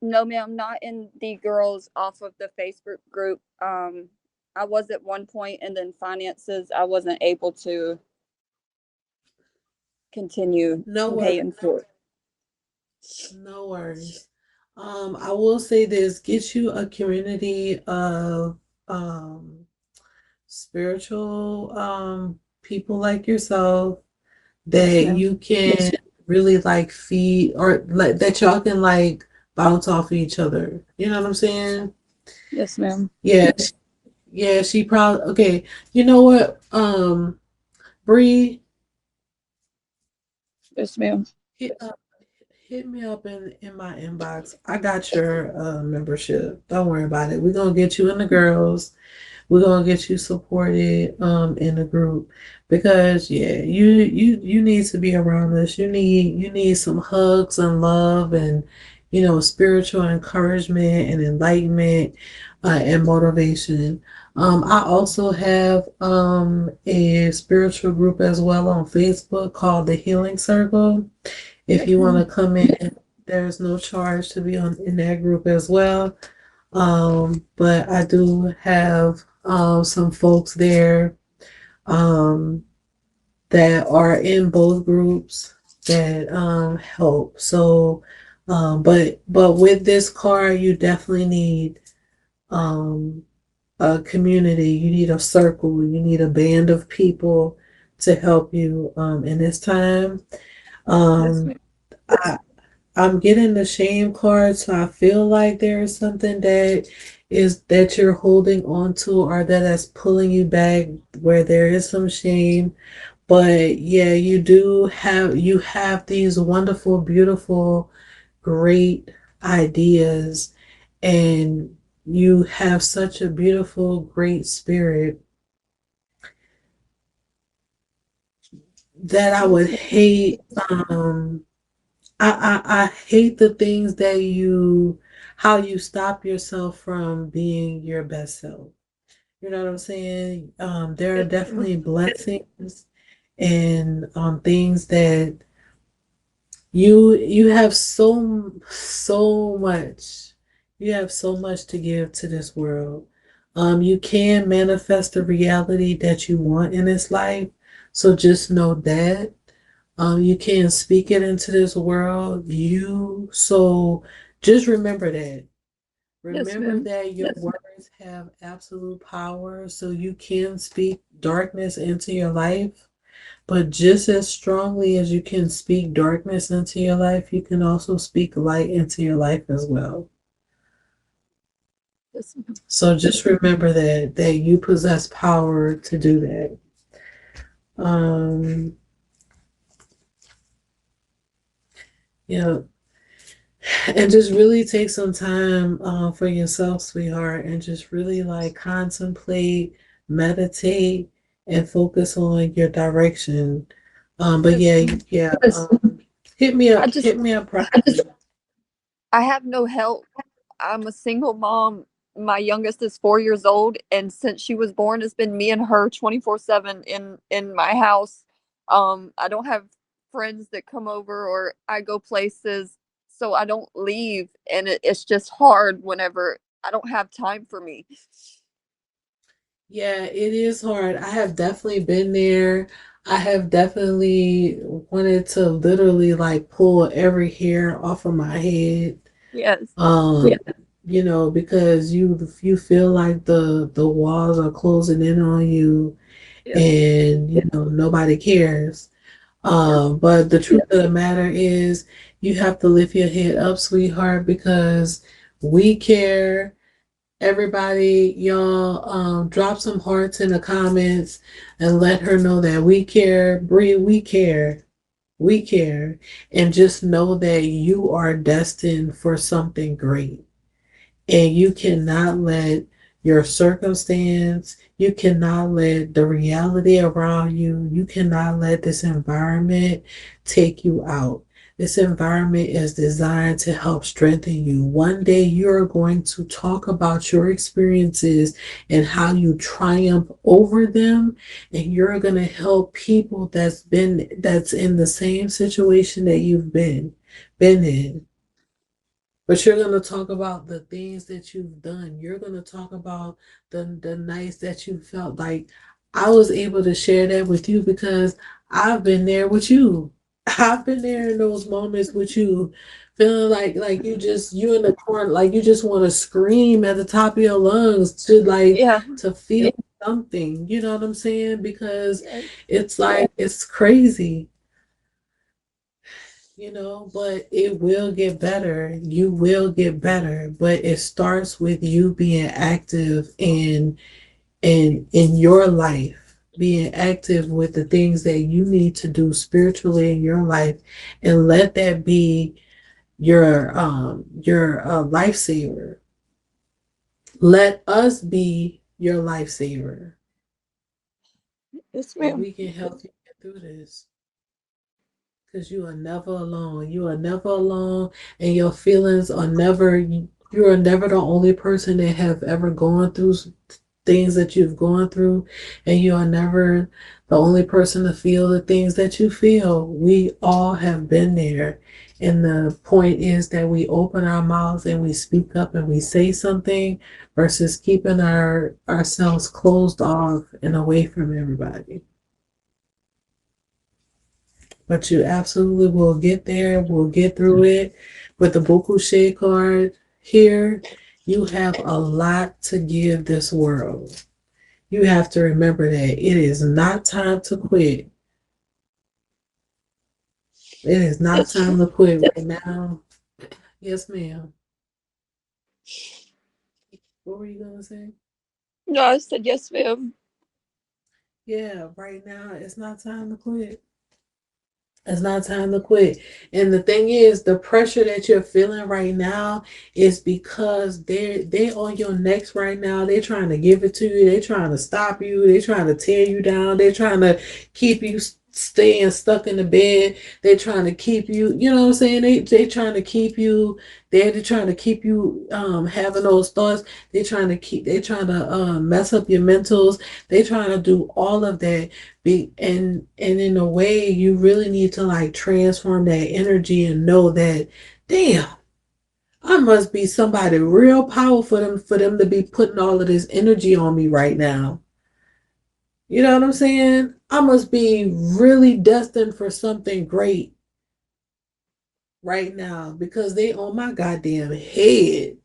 No, ma'am, not in the girls off of the Facebook group. I was at one point, and then finances, I wasn't able to continue No worries. paying for it. No worries. I will say this: get you a community of spiritual people like yourself Yes, that ma'am. you can really like feed, or like that y'all can like bounce off each other. You know what I'm saying? Yes, ma'am. Yeah, yeah. She probably okay. You know what, Bree, Yes, ma'am. hit hit me up in my inbox. I got your membership. Don't worry about it. We're gonna get you in the girls. We're gonna get you supported in the group, because yeah, you need to be around us. You need some hugs and love, and spiritual encouragement and enlightenment and motivation. I also have a spiritual group as well on Facebook called the Healing Circle. If you want to come in, there's no charge to be on in that group as well. But I do have some folks there um, that are in both groups that help. So, but with this card, you definitely need um, a community. You need a circle. You need a band of people to help you in this time. Yes, Um, ma'am. I, I'm getting the shame card, so I feel like there is something that you're holding on to, or that's pulling you back, where there is some shame. But yeah, you have these wonderful, beautiful, great ideas, and you have such a beautiful, great spirit that I would hate I hate the things that how you stop yourself from being your best self. You know what I'm saying? There are definitely blessings and things that you have so much. You have so much to give to this world. You can manifest the reality that you want in this life. So just know that. You can speak it into this world. So just remember that. Yes, Remember ma'am. that your words have absolute power, so you can speak darkness into your life. But just as strongly as you can speak darkness into your life, you can also speak light into your life as well. Yes, ma'am. So just remember that you possess power to do that. Um, yeah, and just really take some time for yourself, sweetheart, and just really like contemplate, meditate, and focus on your direction. But Yes, yeah, ma'am. yeah. I just Hit me up privately. I have no help. I'm a single mom. My youngest is 4 years old, and since she was born, it's been me and her 24/7 in my house. I don't have friends that come over or I go places, so I don't leave, and it's just hard whenever I don't have time for me. Yeah, it is hard. I have definitely been there. I have definitely wanted to literally like pull every hair off of my head. Yes, Yeah. Because you feel like the walls are closing in on you yes, and nobody cares. But the truth of the matter is you have to lift your head up, sweetheart, because we care. Everybody, y'all, drop some hearts in the comments and let her know that we care. Bree, we care. We care. And just know that you are destined for something great. And you cannot let your circumstance, you cannot let the reality around you, you cannot let this environment take you out. This environment is designed to help strengthen you. One day you're going to talk about your experiences and how you triumph over them, and you're going to help people that's in the same situation that you've been in. But you're going to talk about the things that you've done. You're going to talk about the nights that you felt like I was able to share that with you because I've been there with you. I've been there in those moments with you, feeling like you in the corner, like you just want to scream at the top of your lungs yeah, to feel something. You know what I'm saying? Because yes. it's like it's crazy. But it will get better. You will get better, but it starts with you being active in your life, being active with the things that you need to do spiritually in your life, and let that be your lifesaver. Let us be your lifesaver, Yes, and ma'am. we can help you get through this. Because you are never alone. You are never alone, and your feelings are never, you are never the only person that have ever gone through things that you've gone through, and you are never the only person to feel the things that you feel. We all have been there. And the point is that we open our mouths and we speak up and we say something versus keeping ourselves closed off and away from everybody. But you absolutely will get there. We'll get through it. With the Bokushe card here, you have a lot to give this world. You have to remember that it is not time to quit. It is not time to quit right now. Yes, ma'am. What were you going to say? No, I said yes, ma'am. Yeah, right now it's not time to quit. It's not time to quit. And the thing is, the pressure that you're feeling right now is because they on your necks right now. They're trying to give it to you. They're trying to stop you. They're trying to tear you down. They're trying to keep you staying stuck in the bed. They're trying to keep you, you know what I'm saying? They trying to keep you there. They're trying to keep you having those thoughts. They're trying to mess up your mentals. They're trying to do all of that and in a way you really need to like transform that energy and know that damn, I must be somebody real powerful for them to be putting all of this energy on me right now. You know what I'm saying? I must be really destined for something great right now because they on my goddamn head.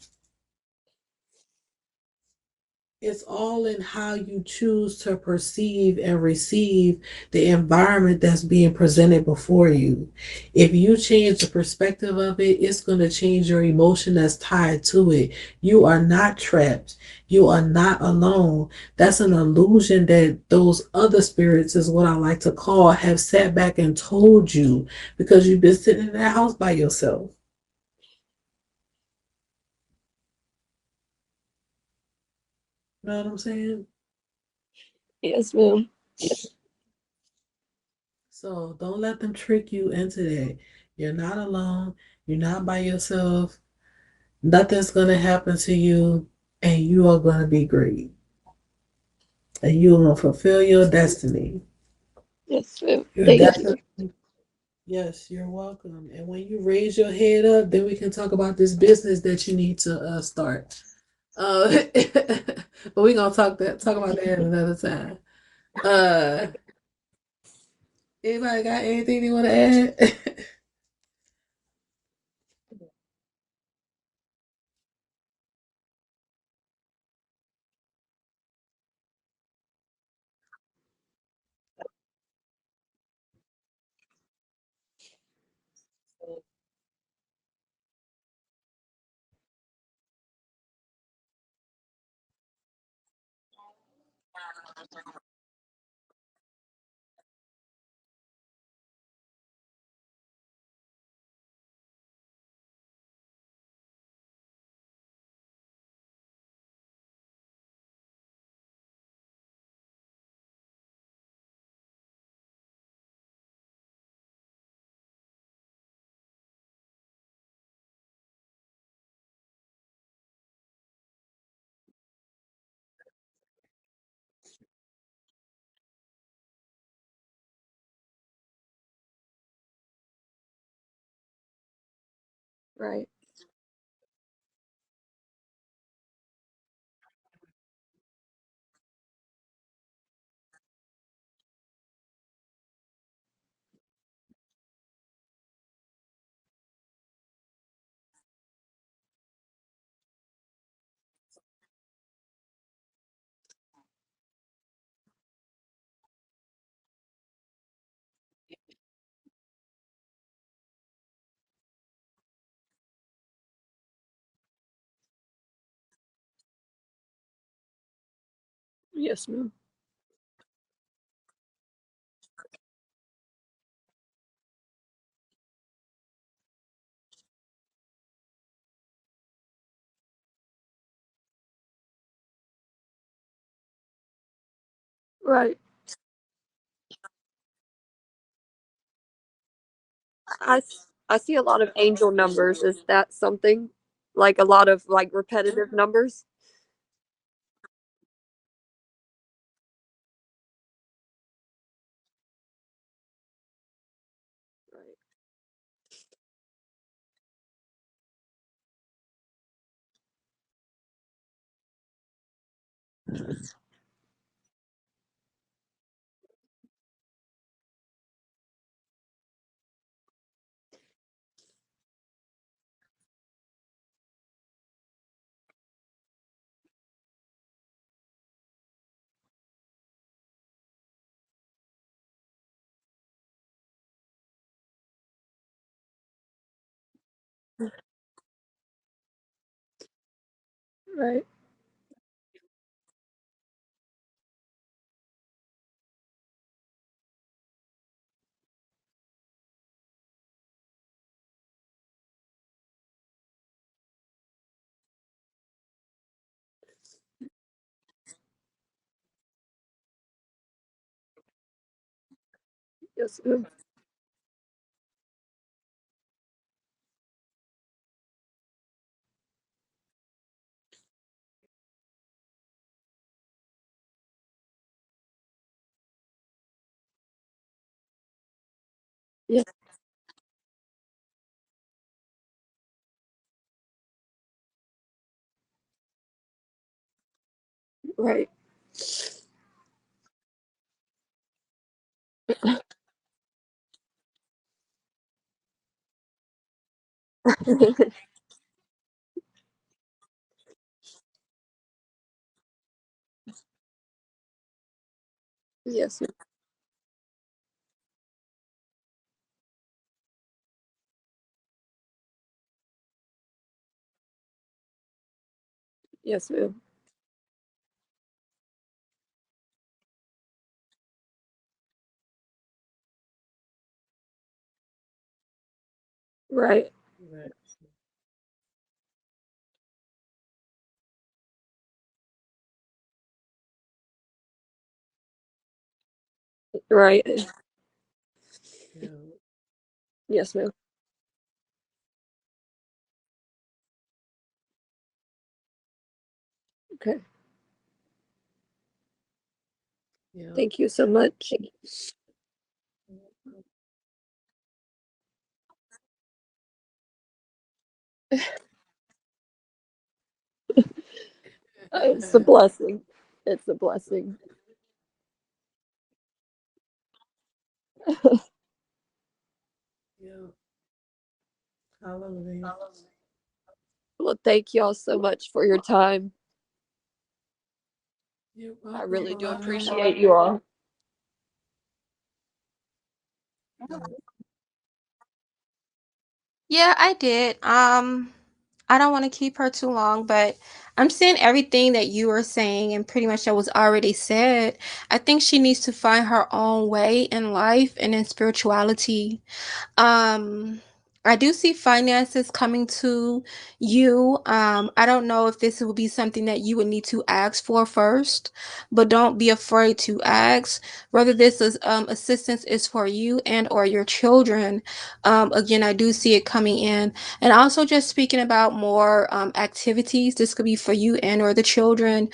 It's all in how you choose to perceive and receive the environment that's being presented before you. If you change the perspective of it, it's going to change your emotion that's tied to it. You are not trapped. You are not alone. That's an illusion that those other spirits, is what I like to call, have sat back and told you because you've been sitting in that house by yourself. You know what I'm saying? Yes, ma'am. So don't let them trick you into that. You're not alone. You're not by yourself. Nothing's going to happen to you, and you are going to be great. And you're going to fulfill your destiny. Yes, ma'am. You're Thank you. definitely, yes, you're welcome. And when you raise your head up, then we can talk about this business that you need to start. But we're gonna talk about that another time. Uh, Anybody got anything they want to add? Right. Yes, ma'am. Right. I see a lot of angel numbers. Is that something like a lot of like repetitive numbers? Right. Right. Yes, ma'am. Yeah. Right. Yes, ma'am. Yes, ma'am. Right. Right. Right. Yeah. Yes, ma'am. Okay. Yeah. Thank you so much. It's a blessing. It's a blessing. Yeah. Hallelujah. Well, thank y'all so much for your time. You're I welcome, really do Vaughn. appreciate you all. Yeah, I did. I don't want to keep her too long, but I'm seeing everything that you were saying and pretty much that was already said. I think she needs to find her own way in life and in spirituality. Um, I do see finances coming to you. I don't know if this will be something that you would need to ask for first, but don't be afraid to ask. Whether this is assistance is for you and or your children. Again, I do see it coming in, and also just speaking about more activities. This could be for you and or the children.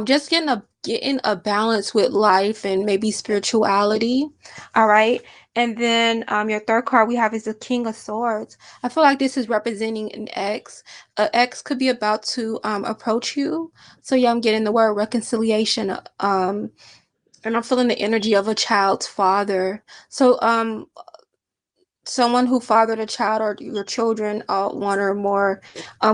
Just getting a balance with life and maybe spirituality. All right. And then your third card we have is the King of Swords. I feel like this is representing an ex. An ex could be about to approach you. So yeah, I'm getting the word reconciliation. And I'm feeling the energy of a child's father. So someone who fathered a child or your children, one or more,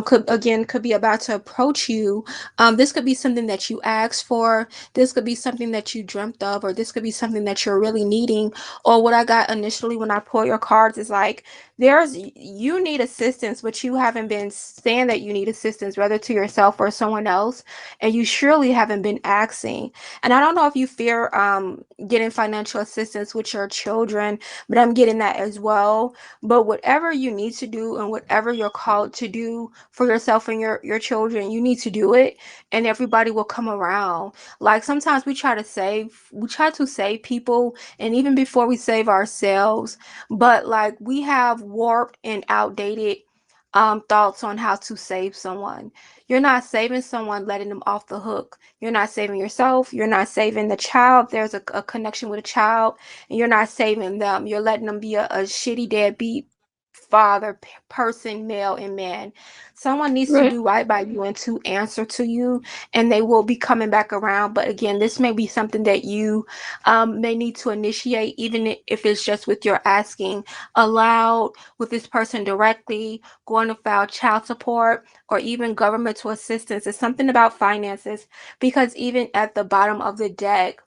could be about to approach you. This could be something that you asked for. This could be something that you dreamt of, or this could be something that you're really needing. Or what I got initially when I pulled your cards is like there's you need assistance, but you haven't been saying that you need assistance, whether to yourself or someone else, and you surely haven't been asking. And I don't know if you fear getting financial assistance with your children, but I'm getting that as well. But whatever you need to do and whatever you're called to do for yourself and your children, you need to do it, and everybody will come around. Like sometimes we try to save people, and even before we save ourselves, but like we have warped and outdated thoughts on how to save someone. You're not saving someone, letting them off the hook. You're not saving yourself. You're not saving the child. There's a connection with a child, and you're not saving them. You're letting them be a shitty deadbeat father, person, male and man. Someone needs to Right. do right by you and to answer to you, and they will be coming back around. But again, this may be something that you may need to initiate, even if it's just with your asking aloud with this person directly, going to file child support or even governmental assistance. It's something about finances, because even at the bottom of the deck,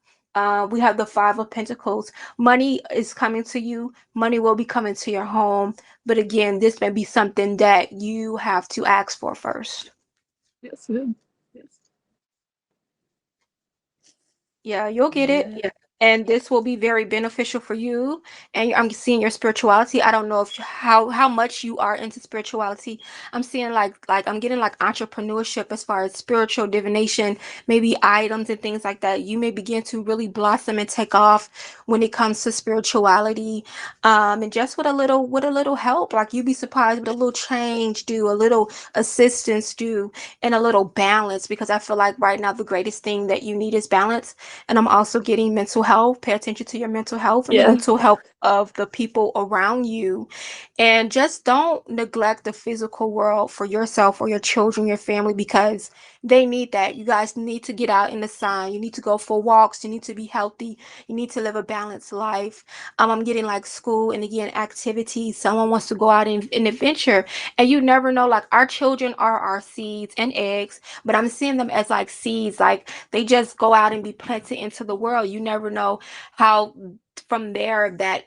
we have the Five of Pentacles. Money is coming to you. Money will be coming to your home. But again, this may be something that you have to ask for first. Yes, ma'am. Yes. Yeah, you'll get it. Yeah. And this will be very beneficial for you. And I'm seeing your spirituality. I don't know if how much you are into spirituality. I'm seeing like I'm getting like entrepreneurship as far as spiritual divination, maybe items and things like that. You may begin to really blossom and take off when it comes to spirituality. And just with a little help, like you'd be surprised with a little change do, a little assistance do, and a little balance, because I feel like right now the greatest thing that you need is balance. And I'm also getting mental health, pay attention to your mental health and the Yeah. mental health of the people around you. And just don't neglect the physical world for yourself or your children, your family, because they need that. You guys need to get out in the sun. You need to go for walks. You need to be healthy. You need to live a balanced life. I'm getting like school and again activities. Someone wants to go out and adventure, and you never know. Like our children are our seeds and eggs, but I'm seeing them as like seeds. Like they just go out and be planted into the world. You never know how from there that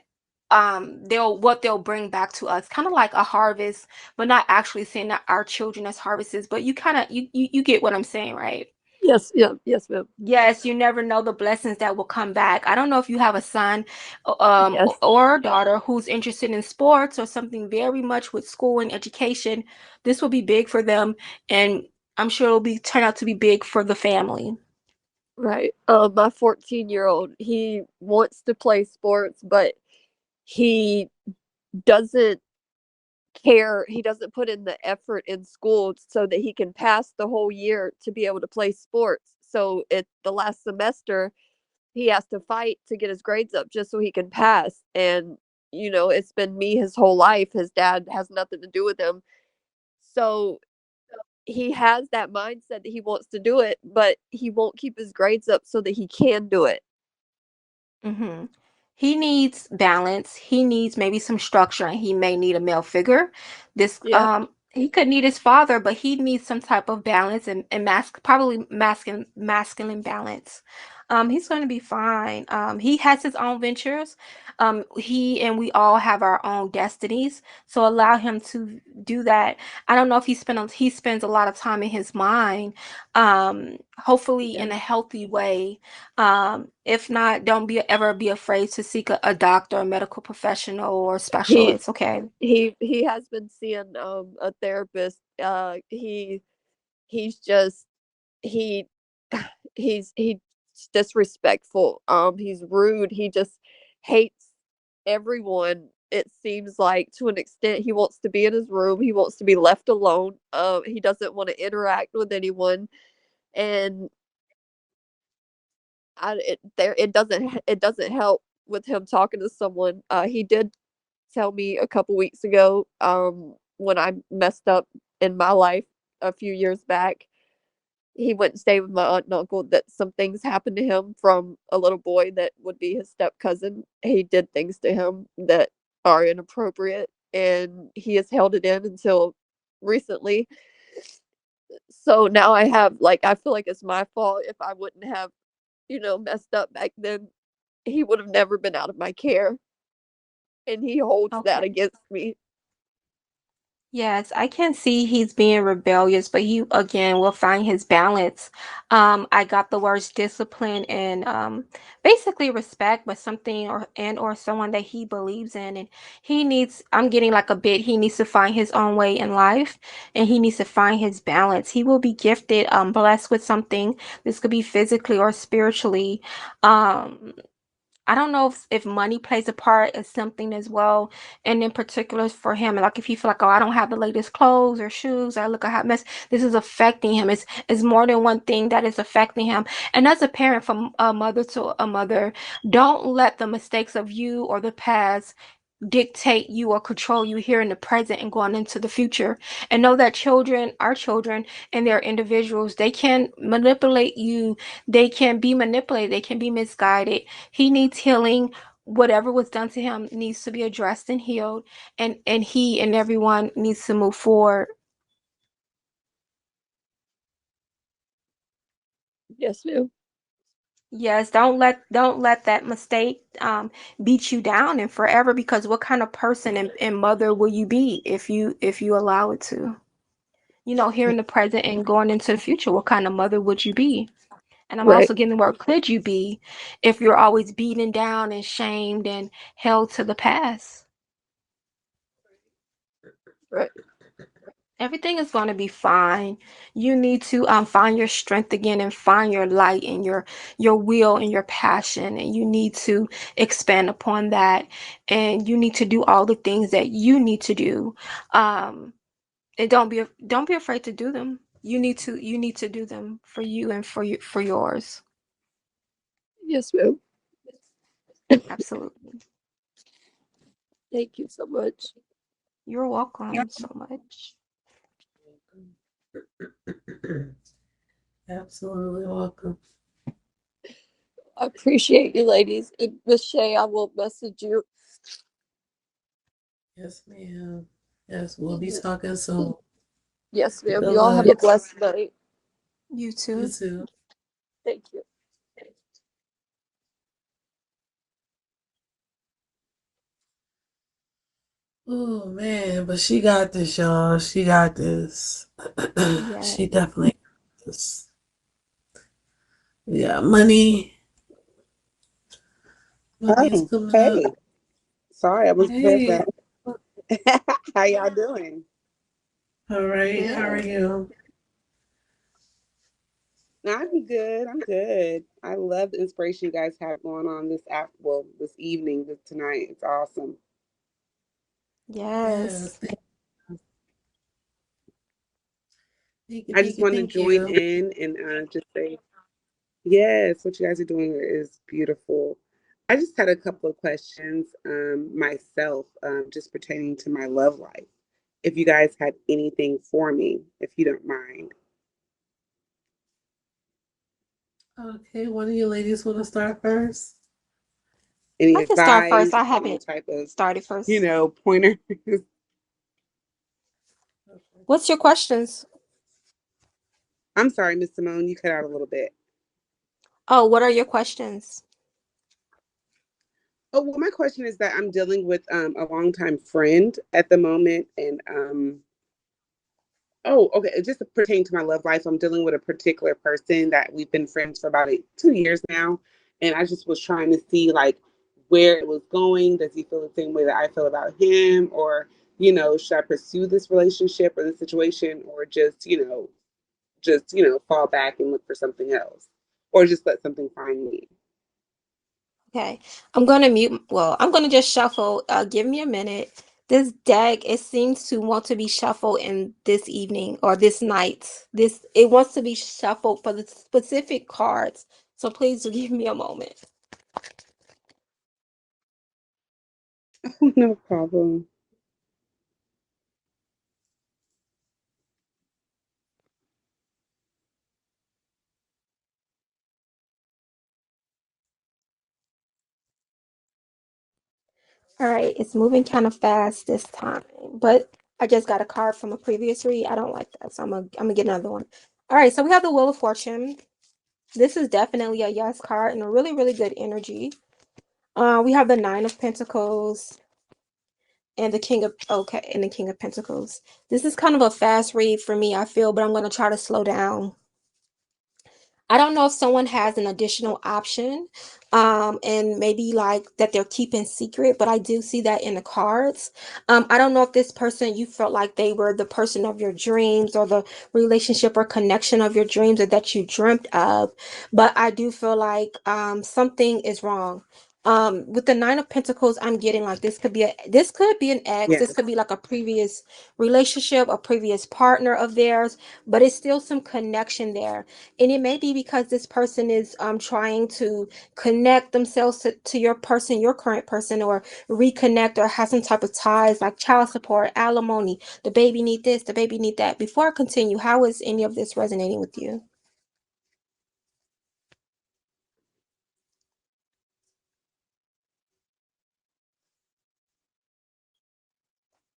they'll bring back to us, kind of like a harvest, but not actually saying that our children as harvests, but you kind of you get what I'm saying, right? Yes. Yeah. Yes, ma'am. Yes, you never know the blessings that will come back. I don't know if you have a son Yes. or a daughter who's interested in sports or something very much with school and education. This will be big for them, and I'm sure it'll be turn out to be big for the family. Right. My 14-year-old, he wants to play sports, but he doesn't care. He doesn't put in the effort in school so that he can pass the whole year to be able to play sports. So at the last semester, he has to fight to get his grades up just so he can pass. And, it's been me his whole life. His dad has nothing to do with him. So he has that mindset that he wants to do it, but he won't keep his grades up so that he can do it. Hmm. He needs balance. He needs maybe some structure, and he may need a male figure. This Yeah. he could need his father, but he needs some type of balance and probably masculine balance. He's going to be fine. He has his own ventures. He and we all have our own destinies. So allow him to do that. I don't know if he spends a lot of time in his mind, hopefully Yeah. in a healthy way. If not, don't ever be afraid to seek a doctor, a medical professional, or He specialist. Okay. he has been seeing a therapist. He's just he he's disrespectful. He's rude. He just hates everyone. It seems like to an extent he wants to be in his room. He wants to be left alone. He doesn't want to interact with anyone, and it doesn't help with him talking to someone. He did tell me a couple weeks ago, when I messed up in my life a few years back. He went and stayed with my aunt and uncle, that some things happened to him from a little boy that would be his step cousin. He did things to him that are inappropriate, and he has held it in until recently. So now I feel like it's my fault. If I wouldn't have, messed up back then, he would have never been out of my care, and he holds that Okay. against me. Yes, I can see he's being rebellious, but he again will find his balance. I got the words discipline and basically respect, but something or someone that he believes in, and I'm getting like a bit. He needs to find his own way in life, and he needs to find his balance. He will be gifted, blessed with something. This could be physically or spiritually. Um, I don't know if money plays a part as something as well, and in particular for him, like if you feel like, oh, I don't have the latest clothes or shoes, or I look a hot mess, this is affecting him. It's more than one thing that is affecting him. And as a parent, from a mother to a mother, don't let the mistakes of you or the past dictate you or control you here in the present and going into the future. And know that children are children and they're individuals. They can manipulate you, they can be manipulated, they can be misguided. He needs healing. Whatever was done to him needs to be addressed and healed, and he and everyone needs to move forward. Yes, ma'am. Yes, don't let that mistake beat you down and forever, because what kind of person and mother will you be if you allow it to? Here in the present and going into the future, what kind of mother would you be? And I'm Right. also getting the word could you be if you're always beaten down and shamed and held to the past. Right. Everything is going to be fine. You need to find your strength again and find your light and your will and your passion, and you need to expand upon that, and you need to do all the things that you need to do. And don't be afraid to do them. You need to do them for you and for yours. Yes, ma'am. Absolutely. Thank you so much. You're welcome so much. Absolutely welcome. I appreciate you, ladies. And Miss Shay, I will message you. Yes, ma'am. Yes, we'll be talking soon. Yes, ma'am. Good You all have a luck. blessed night. You You too. too. Thank you. Oh man, but she got this, y'all. She got this. Yeah. She definitely got this. We got money. Money's Oh, coming hey. up. Sorry, I was Hey, back. How y'all doing? all right. How are Good. you? I'm good. I'm good. I love the inspiration you guys have going on this evening, this tonight. It's awesome. Yes. Yes. Thank you. I Thank just you. want to Thank join you. in and just say, yes, what you guys are doing is beautiful. I just had a couple of questions myself, just pertaining to my love life. If you guys had anything for me, if you don't mind. Okay, one of you ladies want to start first? Any I can start advice, first. I any haven't type of, started first. pointer. What's your questions? I'm sorry, Miss Simone, you cut out a little bit. Oh, what are your questions? Oh, well, my question is that I'm dealing with a longtime friend at the moment, and oh, okay, it just pertaining to my love life. I'm dealing with a particular person that we've been friends for about 2 years now, and I just was trying to see like where it was going. Does he feel the same way that I feel about him, or should I pursue this relationship or this situation, or just fall back and look for something else, or just let something find me? Okay. I'm gonna mute. Well, I'm gonna just shuffle. Give me a minute. This deck, it seems to want to be shuffled in this evening or this night. It wants to be shuffled for the specific cards. So please give me a moment. No problem. All right, it's moving kind of fast this time, but I just got a card from a previous read. I don't like that, so I'm gonna get another one. All right, so we have the Wheel of Fortune. This is definitely a yes card and a really, really good energy. We have the Nine of Pentacles and the King of Pentacles. This is kind of a fast read for me, I feel, but I'm gonna try to slow down. I don't know if someone has an additional option, and maybe like that they're keeping secret, but I do see that in the cards. I don't know if this person, you felt like they were the person of your dreams or the relationship or connection of your dreams or that you dreamt of, but I do feel like something is wrong. With the Nine of Pentacles, I'm getting like this could be an ex, Yeah. this could be like a previous relationship, a previous partner of theirs, but it's still some connection there, and it may be because this person is trying to connect themselves to your person, your current person, or reconnect or have some type of ties like child support, alimony, the baby need this, the baby need that. Before I continue, how is any of this resonating with you?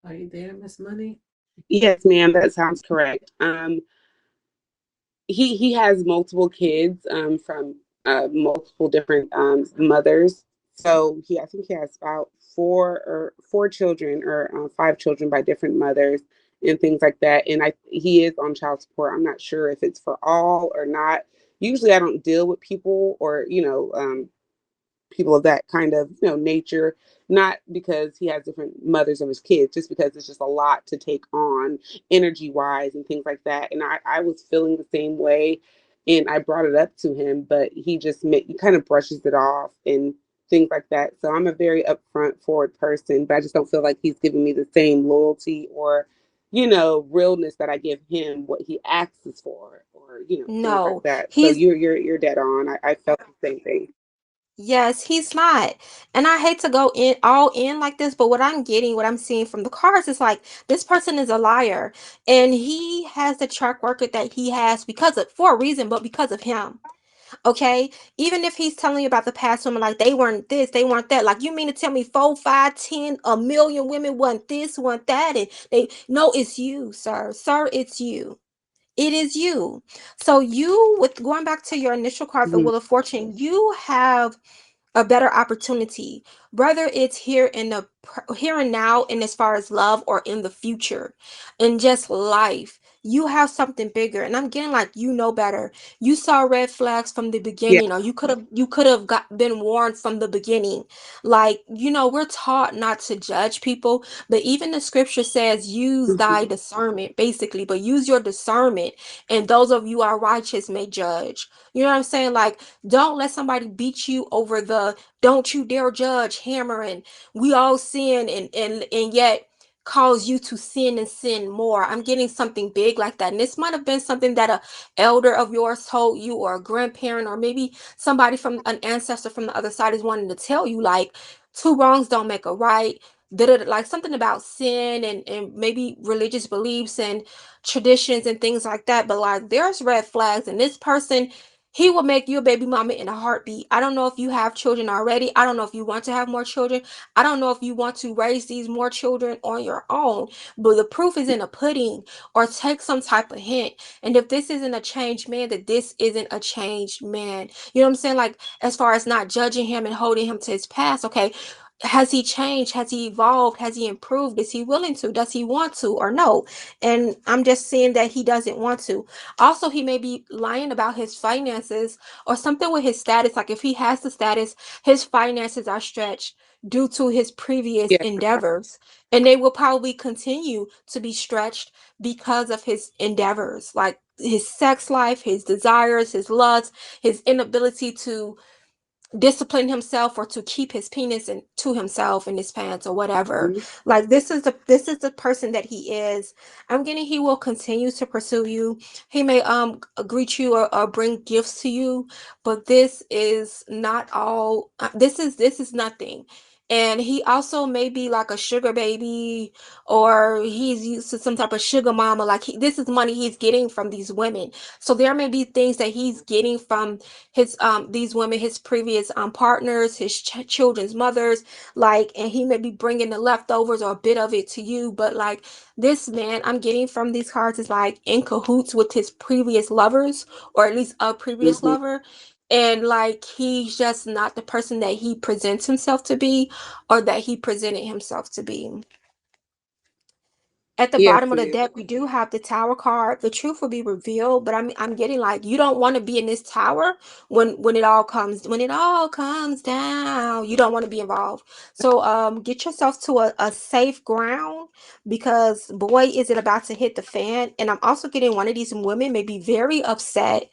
Are you there, Miss Money? Yes, ma'am, that sounds correct. He has multiple kids from multiple different mothers. So I think he has about four children or five children by different mothers and things like that. And he is on child support. I'm not sure if it's for all or not. Usually, I don't deal with people or people of that kind of nature, not because he has different mothers of his kids, just because it's just a lot to take on energy wise and things like that. And I was feeling the same way, and I brought it up to him, but he kind of brushes it off and things like that. So I'm a very upfront forward person, but I just don't feel like he's giving me the same loyalty or realness that I give him what he asks for, or things like No, that. So he's you're dead on. I felt the same thing. Yes, he's not. And I hate to go in all in like this, but what I'm getting, what I'm seeing from the cards is like this person is a liar. And he has the track record that he has because of for a reason, but because of him. Okay? Even if he's telling you about the past women, like they weren't this, they weren't that. Like you mean to tell me 4, 5, 10, a million women want this, want that, and they no, it's you, sir. Sir, it's you. It is you. So you with going back to your initial card, the Mhm. Wheel of Fortune, you have a better opportunity, whether it's here in the here and now, and as far as love, or in the future, in just life. You have something bigger, and I'm getting like you know better. You saw red flags from the Yeah. beginning, or you could have got been warned from the beginning. Like we're taught not to judge people, but even the scripture says use Mhm. thy discernment, basically. But use your discernment, and those of you are righteous may judge. You know what I'm saying? Like don't let somebody beat you over the don't you dare judge hammer, and we all sin, and yet cause you to sin and sin more. I'm getting something big like that. And this might have been something that a elder of yours told you, or a grandparent, or maybe somebody from an ancestor from the other side is wanting to tell you, like two wrongs don't make a right. Like something about sin, and maybe religious beliefs and traditions and things like that. But like there's red flags, and this person, he will make you a baby mama in a heartbeat. I don't know if you have children already. I don't know if you want to have more children. I don't know if you want to raise these more children on your own. But the proof is in the pudding, or take some type of hint. And if this isn't a changed man, that this isn't a changed man. You know what I'm saying? Like, as far as not judging him and holding him to his past, okay, has he changed? Has he evolved? Has he improved? Is he willing to? Does he want to, or no? And I'm just seeing that he doesn't want to. Also, he may be lying about his finances, or something with his status. Like if he has the status, his finances are stretched due to his previous Yeah. endeavors. And they will probably continue to be stretched because of his endeavors, like his sex life, his desires, his lusts, his inability to discipline himself, or to keep his penis and to himself in his pants, or whatever. Mhm. Like this is the person that he is. I'm getting he will continue to pursue you. He may greet you, or bring gifts to you, but this is not all. This is nothing. And he also may be like a sugar baby, or he's used to some type of sugar mama. Like this is money he's getting from these women. So there may be things that he's getting from his these women, his previous partners, his children's mothers, like, and he may be bringing the leftovers or a bit of it to you. But like this man, I'm getting from these cards, is like in cahoots with his previous lovers, or at least a previous Mhm. lover. And like he's just not the person that he presents himself to be, or that he presented himself to be. At the Yes, bottom of the ma'am. deck, we do have the tower card. The truth will be revealed, but I'm getting like you don't want to be in this tower when it all comes down. You don't want to be involved. So get yourself to a safe ground, because boy is it about to hit the fan. And I'm also getting one of these women may be very upset.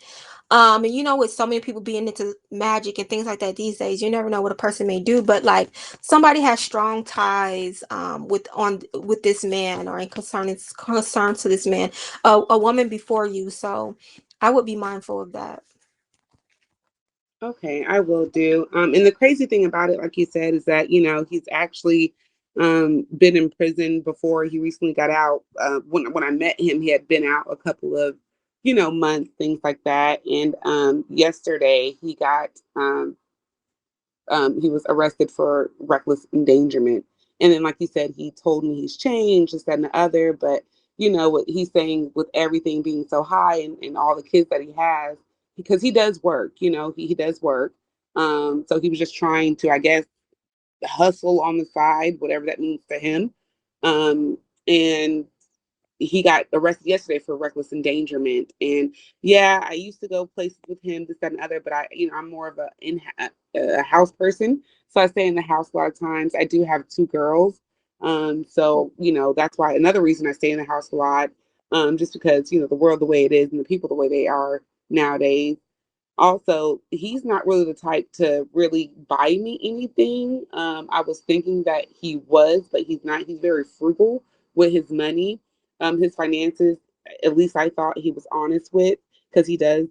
And with so many people being into magic and things like that these days, you never know what a person may do. But like somebody has strong ties with this man, or in concern to this man, a woman before you. So I would be mindful of that. Okay, I will do. And the crazy thing about it, like you said, is that he's actually been in prison before. He recently got out. When I met him, he had been out a couple of months, things like that. And yesterday he was arrested for reckless endangerment. And then, like you said, he told me he's changed, this, that, and the other. But what he's saying, with everything being so high, and all the kids that he has, because he does work, he does work. So he was just trying to, I guess, hustle on the side, whatever that means to him. And he got arrested yesterday for reckless endangerment. And yeah, I used to go places with him, this, that, and other, but I'm more of a house person. So I stay in the house a lot of times. I do have two girls. So, that's why another reason I stay in the house a lot, just because, the world the way it is and the people the way they are nowadays. Also, he's not really the type to really buy me anything. I was thinking that he was, but he's not. He's very frugal with his money, his finances. At least I thought he was honest with, because he does,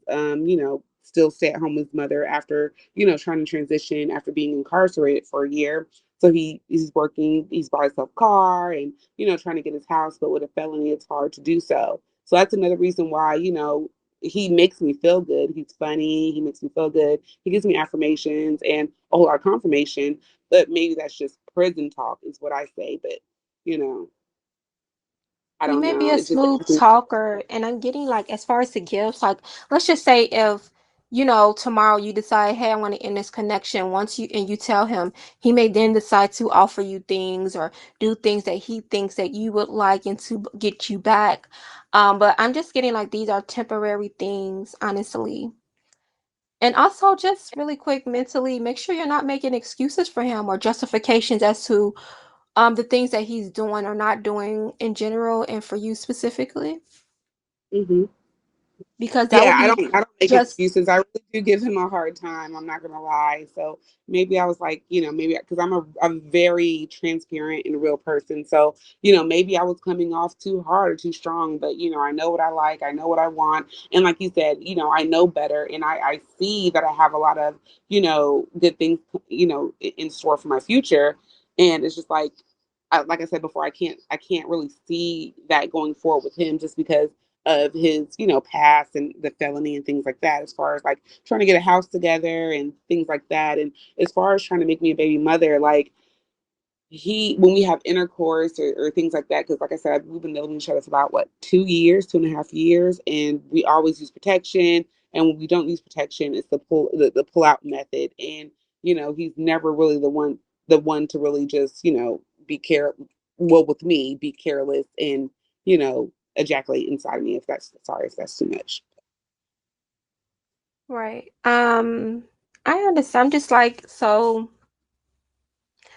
still stay at home with his mother after, trying to transition after being incarcerated for a year. So he's working, he's bought himself a car and, trying to get his house, but with a felony, it's hard to do so. So that's another reason why, he makes me feel good. He's funny. He makes me feel good. He gives me affirmations and a whole lot of confirmation. But maybe that's just prison talk, is what I say. But you know, I You don't may be know. a It just smooth talker, and I'm getting like, as far as the gifts, like, let's just say if, tomorrow you decide, hey, I want to end this connection. Once you tell him, he may then decide to offer you things or do things that he thinks that you would like and to get you back. But I'm just getting like these are temporary things, honestly. And also, just really quick, mentally, make sure you're not making excuses for him or justifications as to the things that he's doing or not doing in general and for you specifically, hmm because that Yeah, would be I don't make just excuses. I really do give him a hard time. I'm not gonna lie. So maybe I was like, maybe because I'm very transparent and real person. So maybe I was coming off too hard or too strong. But I know what I like. I know what I want. And like you said, I know better, and I see that I have a lot of good things in store for my future. And it's just like I said before, I can't really see that going forward with him just because of his, past and the felony and things like that, as far as like trying to get a house together and things like that. And as far as trying to make me a baby mother, like when we have intercourse or things like that, because like I said, we've been knowing each other for about what, 2 years, 2.5 years, and we always use protection. And when we don't use protection, it's the pull out method. And he's never really the one to really just be care well with me, be careless and ejaculate inside of me, if that's sorry if that's too much. right. I understand. I'm just like, so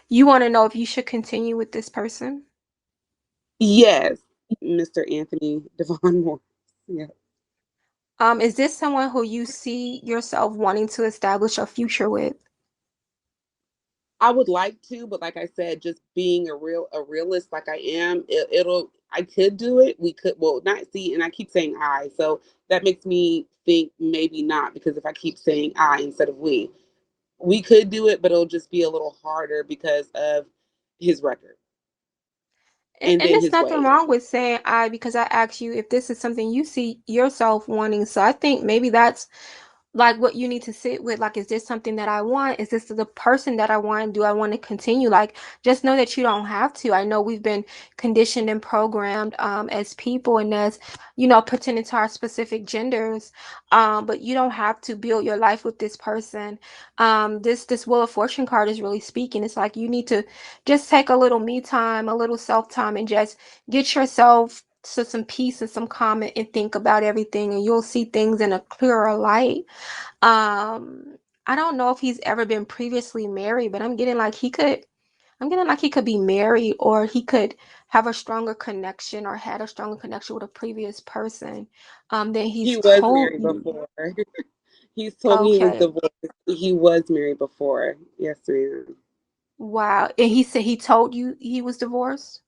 you want to know if you should continue with this person? Yes, Mr. Anthony Devon Moore. Yeah. Is this someone who you see yourself wanting to establish a future with? I would like to, but like I said, just being a realist like I am, I could do it. We could, well, not see, and I keep saying I, so that makes me think maybe not, because if I keep saying I instead of we could do it, but it'll just be a little harder because of his record and And then there's his nothing ways. wrong with saying I because I asked you if this is something you see yourself wanting. So I think maybe that's like what you need to sit with. Like, is this something that I want? Is this the person that I want? Do I want to continue? Like, just know that you don't have to. I know we've been conditioned and programmed as people and as, pertaining to our specific genders. But you don't have to build your life with this person. This Wheel of Fortune card is really speaking. It's like you need to just take a little me time, a little self time, and just get yourself to some peace and some calm and think about everything, and you'll see things in a clearer light. I don't know if he's ever been previously married, but I'm getting like he could be married or he could have a stronger connection or had a stronger connection with a previous person than He he's was told married you. before. He's told me he was Okay. divorced. He was married before. Yes, ma'am. Wow. And he said he told you he was divorced?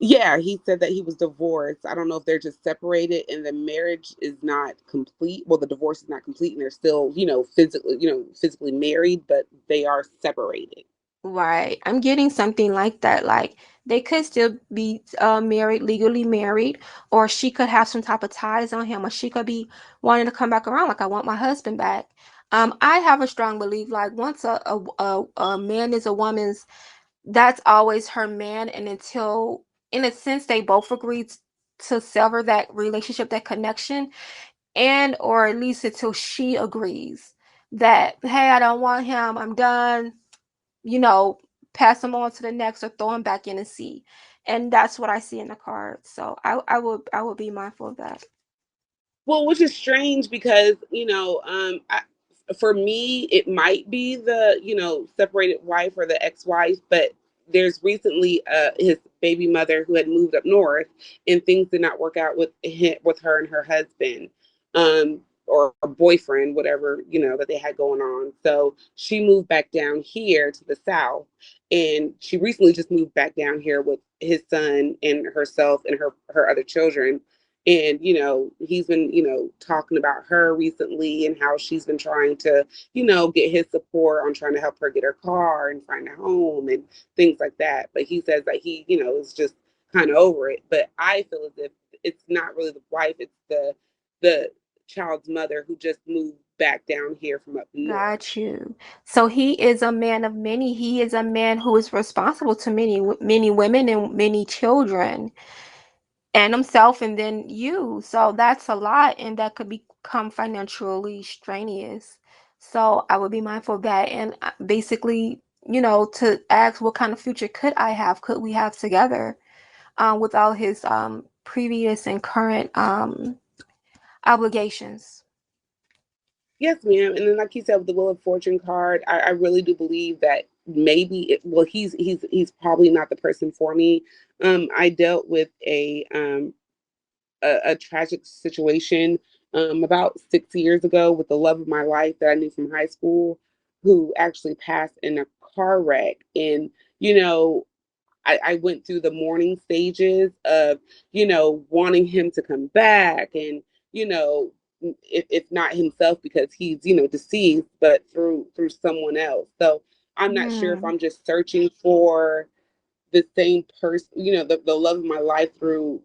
Yeah, he said that he was divorced. I don't know if they're just separated and the marriage is not complete. Well, the divorce is not complete and they're still, physically married, but they are separated. Right. I'm getting something like that. Like they could still be married, legally married, or she could have some type of ties on him, or she could be wanting to come back around. Like I want my husband back. I have a strong belief. Like once a man is a woman's, that's always her man, and until, in a sense, they both agreed to sever that relationship, that connection, and or at least until she agrees that hey, I don't want him. I'm done, you know, pass them on to the next or throw them back in the sea. And that's what I see in the cards. So I would be mindful of that. Well, which is strange because, for me, it might be the, separated wife or the ex-wife, but there's recently his baby mother who had moved up north and things did not work out with her and her husband, or a boyfriend, whatever, that they had going on. So she moved back down here to the south, and she recently just moved back down here with his son and herself and her other children. And, he's been, talking about her recently and how she's been trying to, get his support on trying to help her get her car and find a home and things like that. But he says that he, is just kind of over it. But I feel as if it's not really the wife, it's the child's mother who just moved back down here from up north. Got you. So he is a man of many. He is a man who is responsible to many women and many children, and himself, and then you. So that's a lot, and that could become financially strenuous. So I would be mindful of that, and basically, to ask what kind of future could I have? Could we have together, with all his previous and current obligations? Yes, ma'am. And then, like you said, with the Wheel of Fortune card, I really do believe that maybe well, he's probably not the person for me. I dealt with a tragic situation about 6 years ago with the love of my life that I knew from high school, who actually passed in a car wreck. And you know, I went through the mourning stages of, wanting him to come back and, if not himself because he's, deceased, but through someone else. So I'm not sure if Hmm. I'm just searching for the same person, the love of my life through,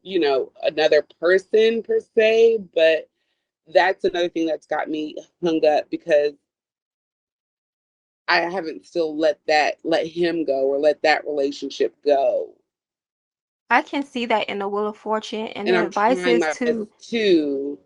another person per se. But that's another thing that's got me hung up because I haven't still let him go or let that relationship go. I can see that in the Wheel of Fortune, and And the I'm advice trying is my best to, to.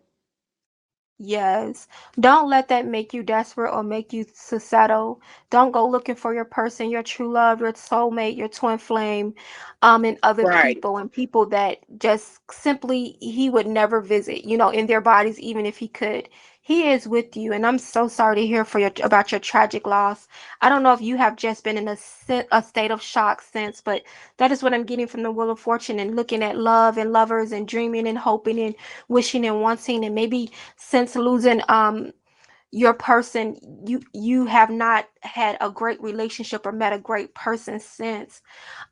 yes, don't let that make you desperate or make you to settle. Don't go looking for your person, your true love, your soulmate, your twin flame, in other Right. people, and people that just simply he would never visit, in their bodies, even if he could. He is with you, and I'm so sorry to hear about your tragic loss. I don't know if you have just been in a state of shock since, but that is what I'm getting from the Wheel of Fortune, and looking at love and lovers and dreaming and hoping and wishing and wanting, and maybe since losing your person, you have not had a great relationship or met a great person since.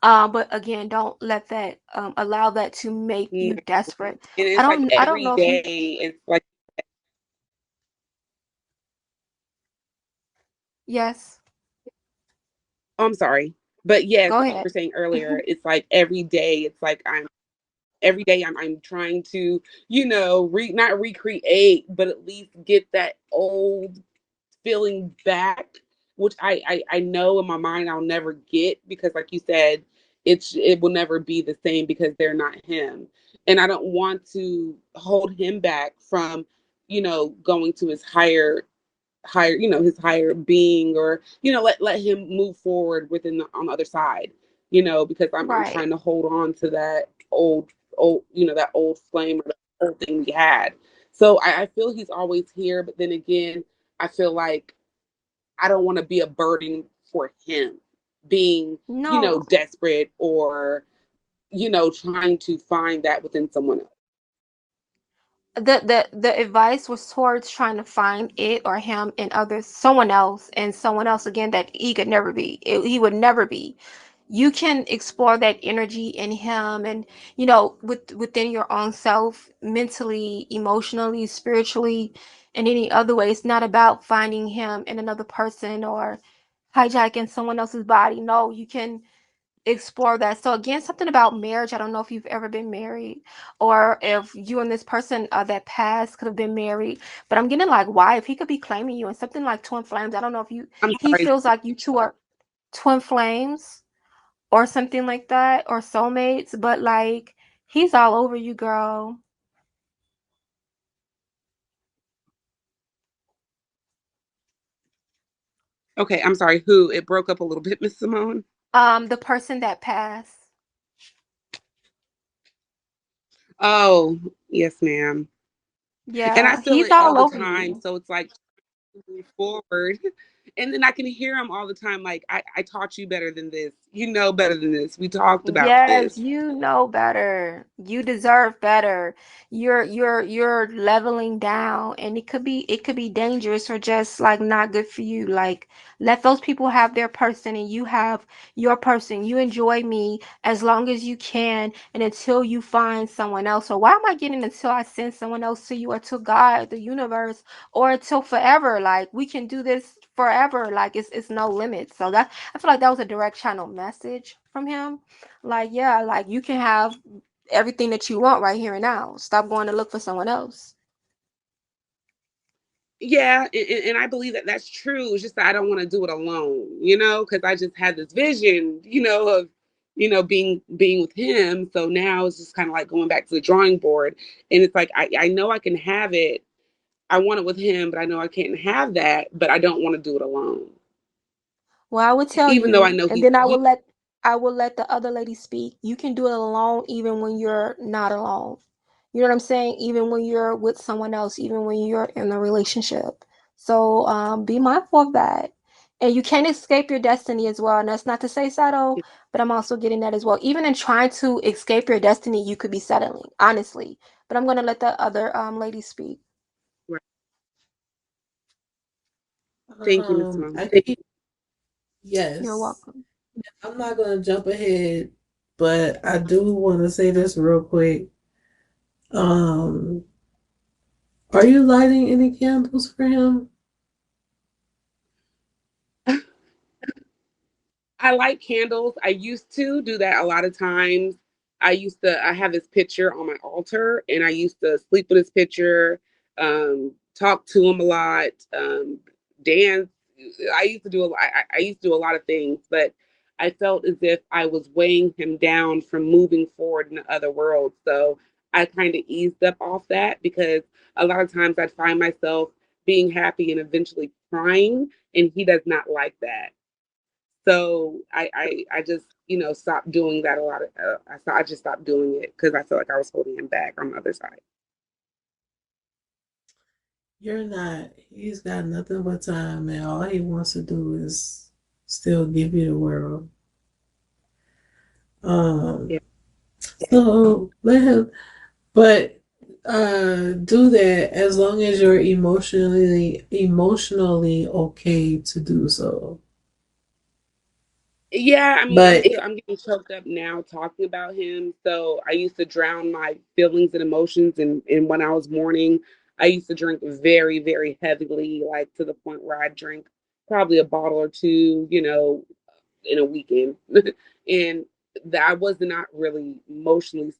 But again, don't let that allow that to make No. you desperate. And I it's like don't I don't every know if you. day, it's like, Yes, oh, I'm sorry. But yes, go like you ahead. were saying earlier, it's like every day, it's like every day I'm trying to, not recreate, but at least get that old feeling back, which I know in my mind I'll never get because, like you said, it will never be the same because they're not him, and I don't want to hold him back from, going to his higher, his higher being, or let him move forward on the other side, because I'm Right. trying to hold on to that old, that old flame or the old thing we had. So I feel he's always here, but then again, I feel like I don't want to be a burden for him being, No, desperate or, trying to find that within someone else. the advice was towards trying to find it or him in others, someone else, and someone else again that he could never be. He would never be. You can explore that energy in him, and within your own self, mentally, emotionally, spiritually, and any other way. It's not about finding him in another person or hijacking someone else's body. No, you can explore that. So again, something about marriage. I don't know if you've ever been married, or if you and this person that passed could have been married. But I'm getting like wife. He could be claiming you, and something like twin flames. I don't know if you. I'm He sorry. feels like you two are twin flames or something like that, or soulmates. But like he's all over you, girl. Okay, I'm sorry. Who? It broke up a little bit, Miss Simone. The person that passed. Oh, yes, ma'am. And I Yeah, feel he's it all all the over time. you. So it's like move forward. And then I can hear him all the time, like, I taught you better than this. You know better than this. We talked about Yes, this. you know better. You deserve better. You're leveling down, and it could be dangerous or just like not good for you. Like, let those people have their person and you have your person. You enjoy me as long as you can and until you find someone else. So why am I getting until I send someone else to you or to God, the universe, or until forever? Like, we can do this forever. Like, it's no limit. So that, I feel like that was a direct channel message from him. Like, yeah, like you can have everything that you want right here and now. Stop going to look for someone else. Yeah, and I believe that that's true. It's just that I don't want to do it alone, because I just had this vision, of, being with him. So now it's just kind of like going back to the drawing board. And it's like, I know I can have it. I want it with him, but I know I can't have that, but I don't want to do it alone. Well, I would tell Even though I you, know and he's, then I will let the other lady speak. You can do it alone even when you're not alone. You know what I'm saying? Even when you're with someone else, even when you're in a relationship. So be mindful of that. And you can't escape your destiny as well. And that's not to say settle, but I'm also getting that as well. Even in trying to escape your destiny, you could be settling, honestly. But I'm gonna let the other lady speak. right. Thank you, Miss I Mom. keep, You're yes. welcome. I'm not gonna jump ahead, but I do want to say this real quick. Um, are you lighting any candles for him? I like candles. I used to do that a lot of times. I have his picture on my altar and I used to sleep with his picture, talk to him a lot, dance. I used to do a lot of things, but I felt as if I was weighing him down from moving forward in the other world. So I kind of eased up off that because a lot of times I'd find myself being happy and eventually crying, and he does not like that. So I just stopped doing that a lot. I just stopped doing it because I felt like I was holding him back on the other side. You're not. He's got nothing but time, and all he wants to do is still give you the world. Um, Yeah. so let him, but do that as long as you're emotionally okay to do so. Yeah, I mean, But I'm getting choked up now talking about him. So I used to drown my feelings and emotions, and when I was mourning, I used to drink very, very heavily, like to the point where I drink probably a bottle or two, in a weekend. And that I was not really emotionally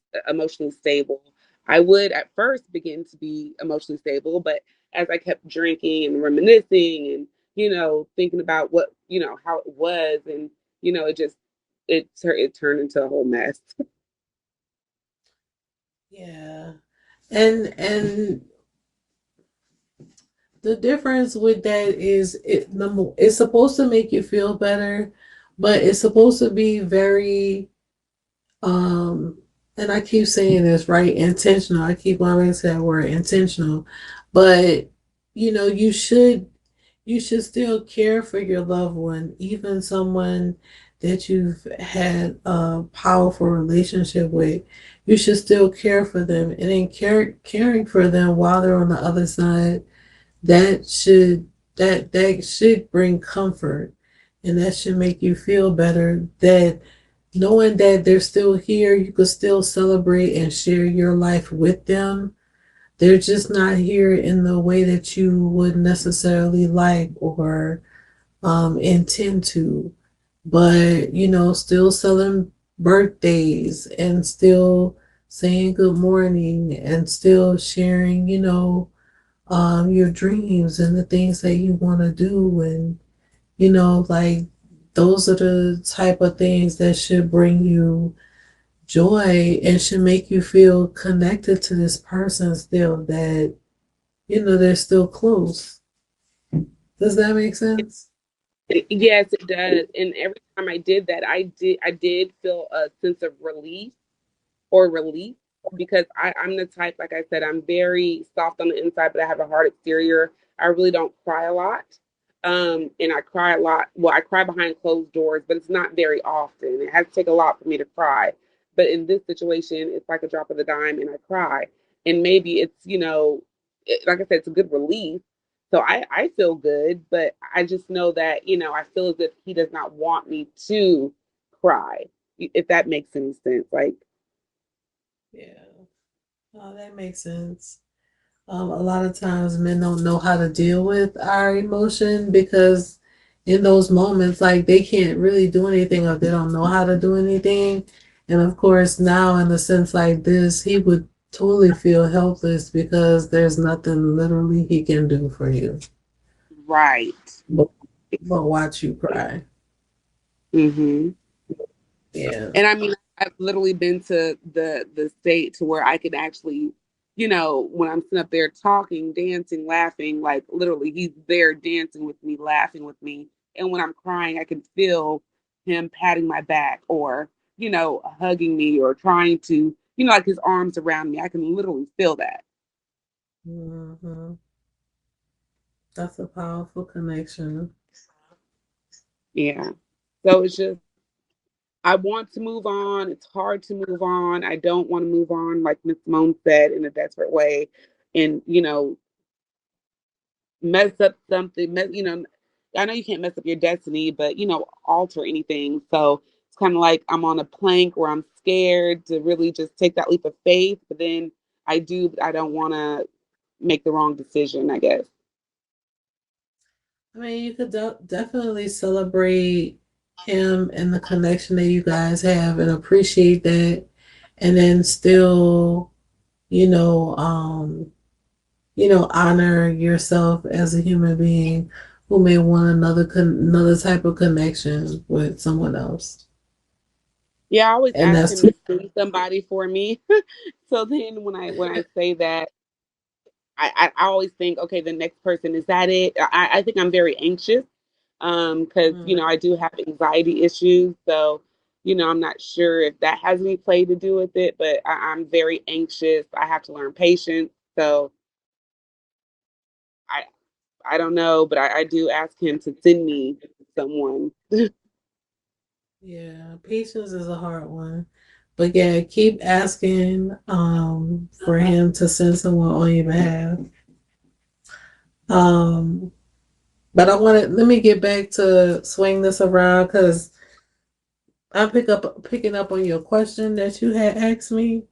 stable. I would at first begin to be emotionally stable, but as I kept drinking and reminiscing and thinking about what how it was, and it just it turned into a whole mess. yeah, and the difference with that is it's supposed to make you feel better, but it's supposed to be very um and I keep saying this, right, intentional. I keep always saying that word intentional. But you should still care for your loved one, even someone that you've had a powerful relationship with. You should still care for them, and then caring for them while they're on the other side, that should bring comfort, and that should make you feel better, that knowing that they're still here, you could still celebrate and share your life with them. They're just not here in the way that you would necessarily like or intend to. But, still selling birthdays and still saying good morning and still sharing, your dreams and the things that you want to do. And, like those are the type of things that should bring you joy and should make you feel connected to this person still, that, they're still close. Does that make sense? Yes, it does. And every time I did that, I did feel a sense of relief because I'm the type, like I said, I'm very soft on the inside, but I have a hard exterior. I really don't cry a lot. And I cry a lot. Well, I cry behind closed doors, but it's not very often. It has to take a lot for me to cry. But in this situation, it's like a drop of the dime, and I cry. And maybe it's, like I said, it's a good release. So I feel good, but I just know that, I feel as if he does not want me to cry, if that makes any sense. Like, Yeah. Oh, that makes sense. A lot of times men don't know how to deal with our emotion because in those moments, like they can't really do anything or they don't know how to do anything. And of course, now in a sense like this, he would totally feel helpless because there's nothing literally he can do for you right. but, but watch you cry. Hmm. Yeah. And I mean, I've literally been to the state to where I could actually, when I'm sitting up there talking, dancing, laughing, like literally he's there dancing with me, laughing with me. And when I'm crying, I can feel him patting my back or, hugging me or trying to, like his arms around me. I can literally feel that. Hmm. That's a powerful connection. Yeah. So it's just I want to move on. It's hard to move on. I don't want to move on, like Miss Simone said, in a desperate way. And, mess up something, I know you can't mess up your destiny, but, alter anything. So it's kind of like I'm on a plank where I'm scared to really just take that leap of faith. But then I do, but I don't want to make the wrong decision, I guess. I mean, you could definitely celebrate him and the connection that you guys have and appreciate that, and then still, you know, um, honor yourself as a human being who may want another type of connection with someone else, Yeah, I always and ask that's him to send somebody for me. So then when I say that, I always think, okay, the next person, is that it? I think I'm very anxious because, Mm, I do have anxiety issues. So, I'm not sure if that has any play to do with it, but I'm very anxious. I have to learn patience. So I, I don't know, but I do ask him to send me someone. yeah, patience is a hard one, but yeah, keep asking for him to send someone on your behalf. Um, but let me get back to swing this around because I'm picking up on your question that you had asked me.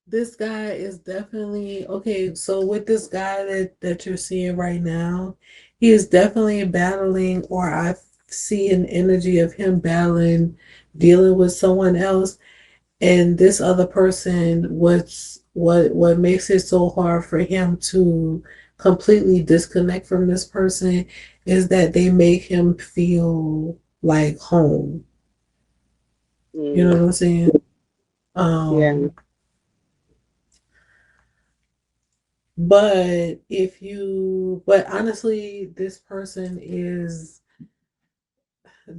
This guy is definitely okay. So with this guy that you're seeing right now, he is definitely battling, or I see an energy of him battling, dealing with someone else, and this other person. What makes it so hard for him to completely disconnect from this person is that they make him feel like home. You know Mm, what I'm saying? yeah. Um, but honestly, this person is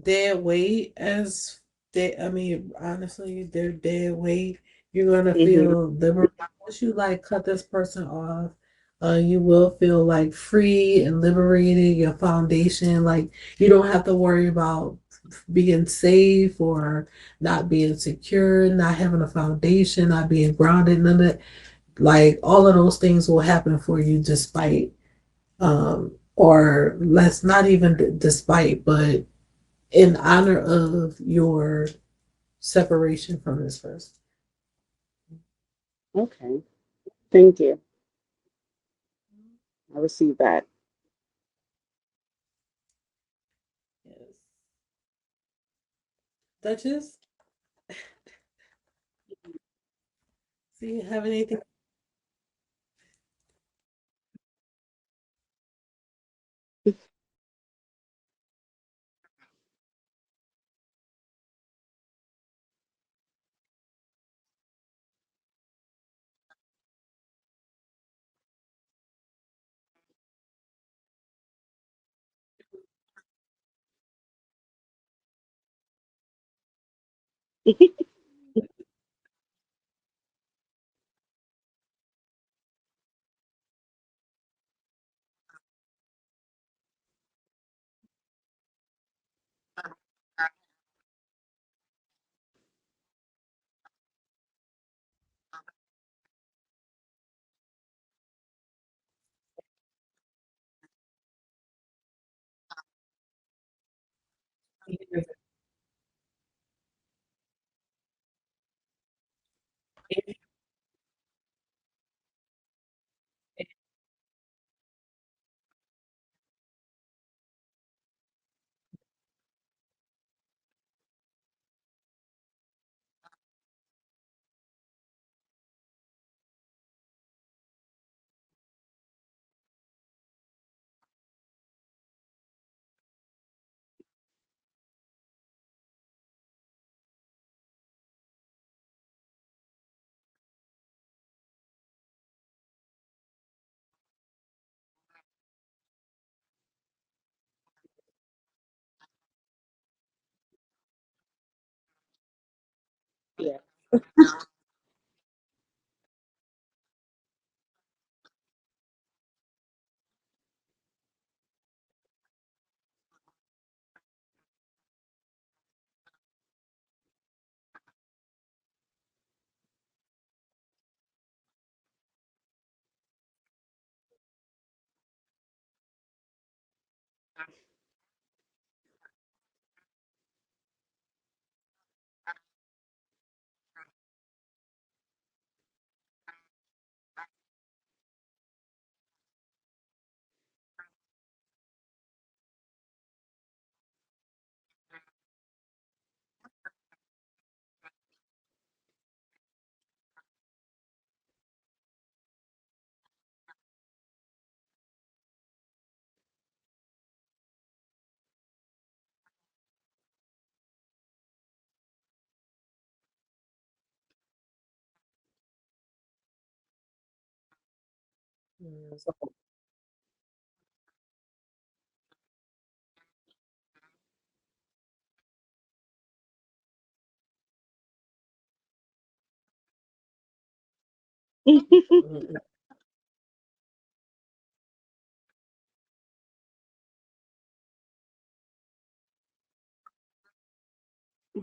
dead weight as they, I mean, honestly, they're dead weight. You're gonna Hmm. feel liberated once you like cut this person off. You will feel like free and liberated. Your foundation, like you don't have to worry about being safe or not being secure, not having a foundation, not being grounded. None of that. Like all of those things will happen for you despite, or let's not even despite, but in honor of your separation from this person. Okay. Thank you. I received that. Yes. Duchess, do you have anything? Yeah.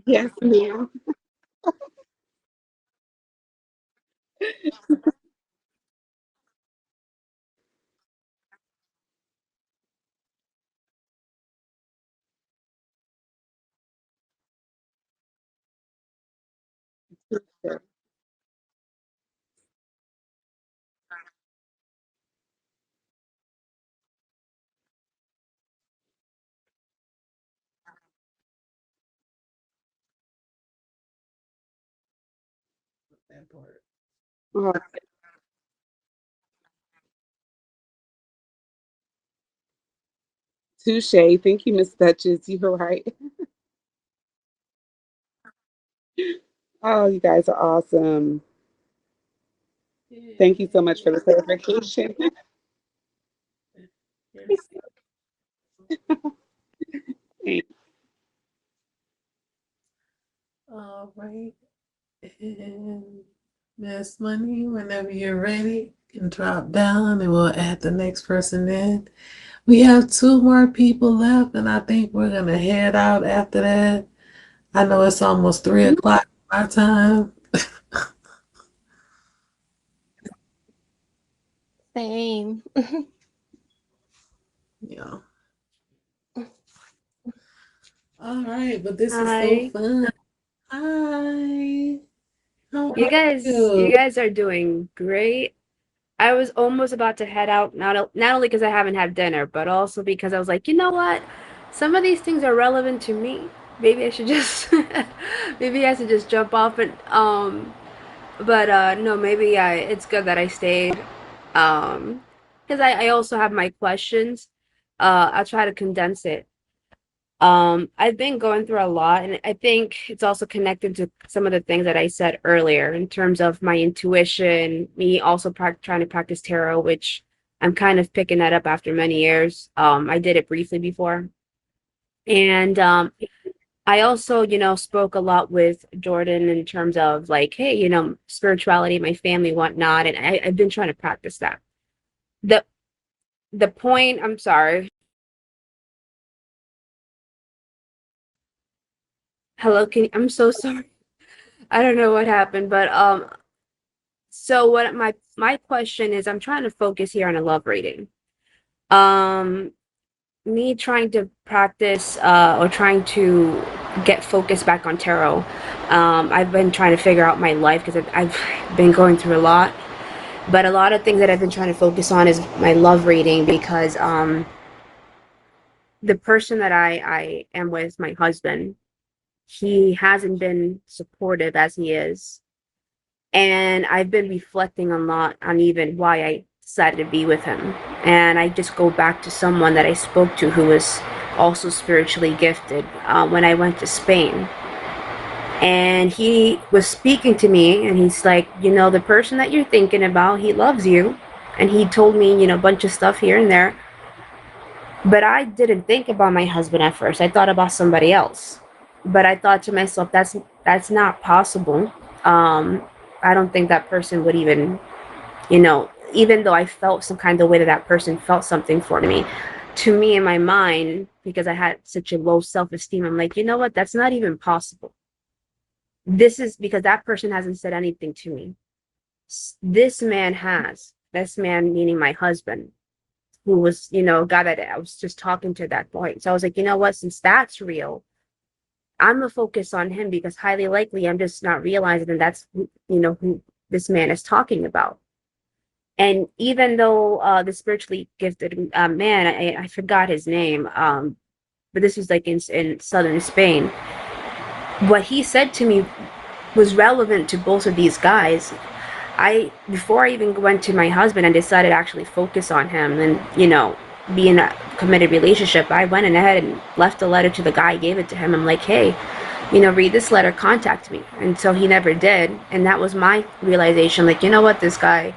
Yes, ma'am. That part. Oh, touche. Thank you, Miss Duchess. You were right. Oh, you guys are awesome. Thank you so much for the clarification. Yes. All right. And Miss Money, whenever you're ready, you can drop down and we'll add the next person in. We have two more people left, and I think we're gonna head out after that. I know it's almost 3 o'clock my time. Same. Yeah. All right, but this is so Hi. fun. Hi. How You are guys, you you? guys are doing great. I was almost about to head out, not only because I haven't had dinner, but also because I was like, you know what? Some of these things are relevant to me. Maybe I should just, maybe I should just jump off and but no, maybe it's good that I stayed. Because I also have my questions. I'll try to condense it. I've been going through a lot, and I think it's also connected to some of the things that I said earlier in terms of my intuition, me also trying to practice tarot, which I'm kind of picking that up after many years. I did it briefly before. And I also, spoke a lot with Jordan in terms of like, hey, spirituality, my family, whatnot, and I've been trying to practice that. The the point, I'm sorry. Hello, I'm so sorry. I don't know what happened, but so what my question is, I'm trying to focus here on a love reading. Um, me trying to practice or trying to get focused back on tarot. I've been trying to figure out my life because I've been going through a lot. But a lot of things that I've been trying to focus on is my love reading because the person that I am with, my husband, he hasn't been supportive as he is. And I've been reflecting a lot on even why I decided to be with him. And I just go back to someone that I spoke to who was also spiritually gifted when I went to Spain. And he was speaking to me and he's like, you know, the person that you're thinking about, he loves you. And he told me, you know, a bunch of stuff here and there. But I didn't think about my husband at first. I thought about somebody else. But I thought to myself, that's not possible. I don't think that person would even, you know, even though I felt some kind of way that that person felt something for me, to me in my mind, because I had such a low self-esteem, I'm like, you know what? That's not even possible. This is because that person hasn't said anything to me. This man has. This man, meaning my husband, who was, you know, a guy that I was just talking to at that point. So I was like, you know what? Since that's real, I'm gonna focus on him because highly likely I'm just not realizing that that's, you know, who this man is talking about. And even though the spiritually gifted man, I forgot his name, but this was like in southern Spain. What he said to me was relevant to both of these guys. Before I even went to my husband and decided to actually focus on him and, you know, be in a committed relationship, I went ahead and left a letter to the guy, gave it to him. I'm like, hey, you know, read this letter, contact me. And so he never did. And that was my realization, like, you know what, this guy,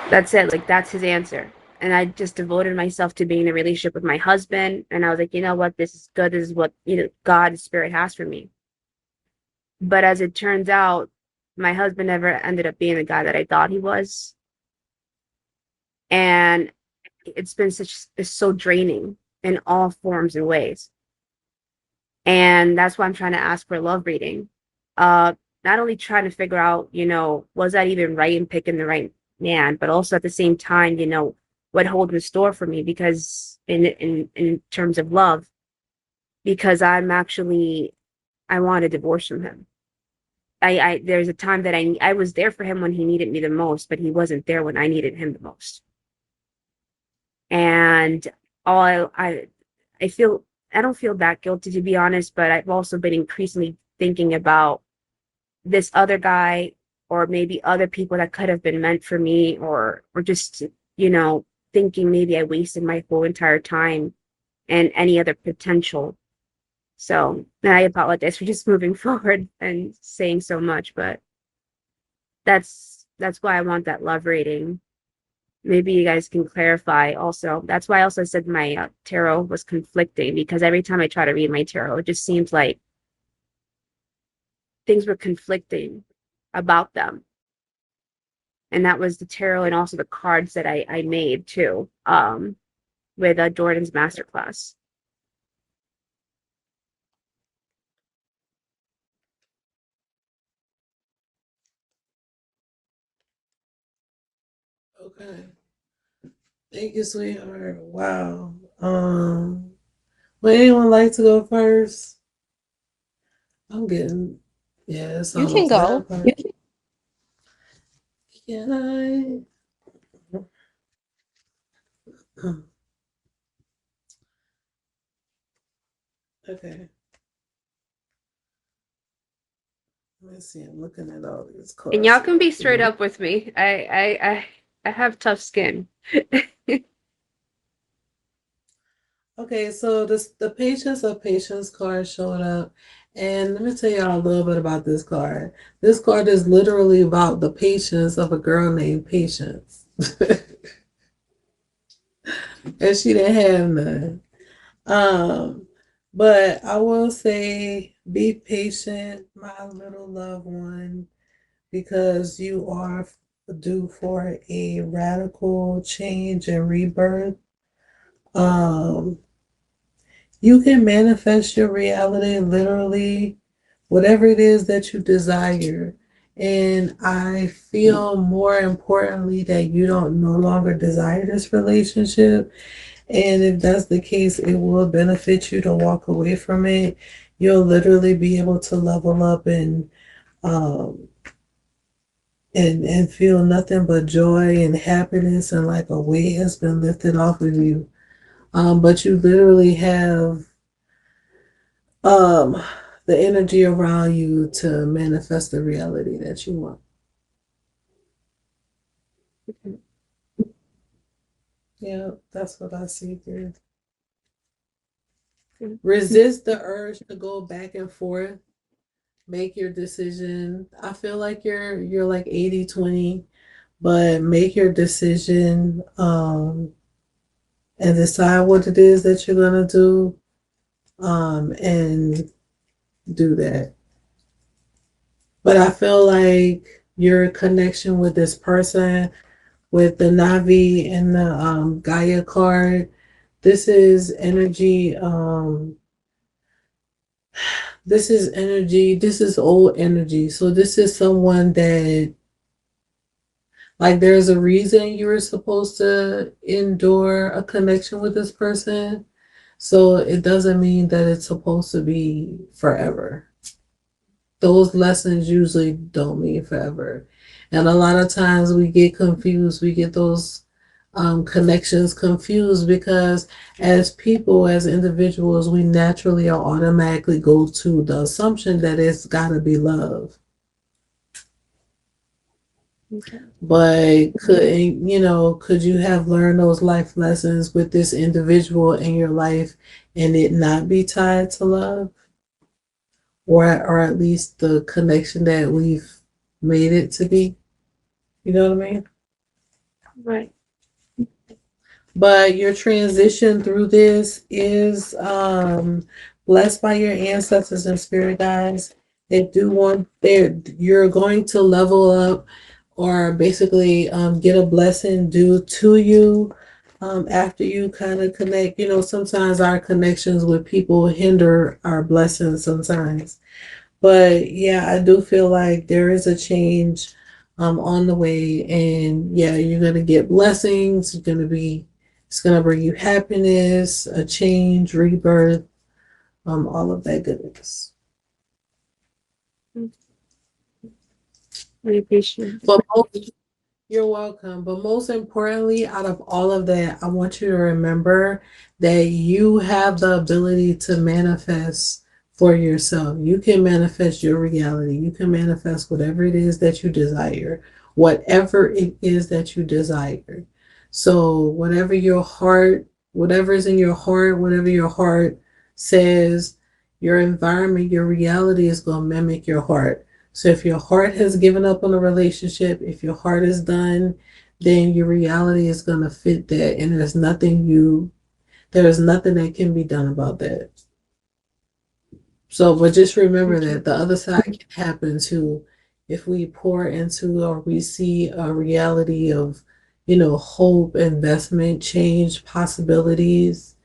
that's it. Like, that's his answer. And I just devoted myself to being in a relationship with my husband. And I was like, you know what, this is good. This is what, you know, God's spirit has for me. But as it turns out, my husband never ended up being the guy that I thought he was. And it's so draining in all forms and ways. And that's why I'm trying to ask for a love reading. Not only trying to figure out, you know, was that even right in picking the right man, but also at the same time, you know, what holds in store for me, because in terms of love, because I want a divorce from him. There's a time that I was there for him when he needed me the most, but he wasn't there when I needed him the most. And I don't feel that guilty, to be honest, but I've also been increasingly thinking about this other guy, or maybe other people that could have been meant for me, or just, you know, thinking maybe I wasted my whole entire time and any other potential. So, and I apologize for just moving forward and saying so much, but that's why I want that love reading. Maybe you guys can clarify also. That's why I also said my tarot was conflicting, because every time I try to read my tarot, it just seems like things were conflicting about them. And that was the tarot and also the cards that I made too, with Jordan's masterclass. Okay. Thank you, sweetheart. Wow. Would anyone like to go first? I'm getting, yeah, it's You can almost go. that part. Can I? Okay. Let me see. I'm looking at all these cards. And y'all can be straight up with me. I have tough skin. Okay, so the Patience of Patience card showed up, and let me tell y'all a little bit about this card. This card is literally about the patience of a girl named Patience. And she didn't have none. But I will say, be patient, my little loved one, because you are due for a radical change and rebirth. You can manifest your reality literally, whatever it is that you desire. And I feel more importantly that you don't no longer desire this relationship. And if that's the case, it will benefit you to walk away from it. You'll literally be able to level up um and feel nothing but joy and happiness, and like a weight has been lifted off of you. But you literally have um the energy around you to manifest the reality that you want. Okay. Yeah, that's what I see here. Okay. Resist the urge to go back and forth. Make your decision. I feel like you're like 80-20, but make your decision and decide what it is that you're gonna do and do that. But I feel like your connection with this person, with the Navi and the Gaia card, this is energy. This is energy. This is old energy. So this is someone that, like, there's a reason you were supposed to endure a connection with this person. So it doesn't mean that it's supposed to be forever. Those lessons usually don't mean forever. And a lot of times we get confused. We get those connections confused because as people, as individuals, we naturally or automatically go to the assumption that it's got to be love. Okay. But could you have learned those life lessons with this individual in your life and it not be tied to love? Or at least the connection that we've made it to be. You know what I mean? Right. But your transition through this is blessed by your ancestors and spirit guides. They do want you're going to level up or basically get a blessing due to you after you kind of connect. You know, sometimes our connections with people hinder our blessings sometimes. But yeah, I do feel like there is a change on the way, and yeah, you're gonna get blessings. It's gonna bring you happiness, a change, rebirth, all of that goodness. I appreciate it. But you're welcome. But most importantly, out of all of that, I want you to remember that you have the ability to manifest for yourself. You can manifest your reality. You can manifest whatever it is that you desire, whatever it is that you desire. So whatever is in your heart, whatever your heart says, your environment, your reality is going to mimic your heart. So if your heart has given up on a relationship, if your heart is done, then your reality is going to fit that. And there's nothing that can be done about that. So, but just remember that the other side can happen too. If we pour into or we see a reality of, hope, investment, change, possibilities,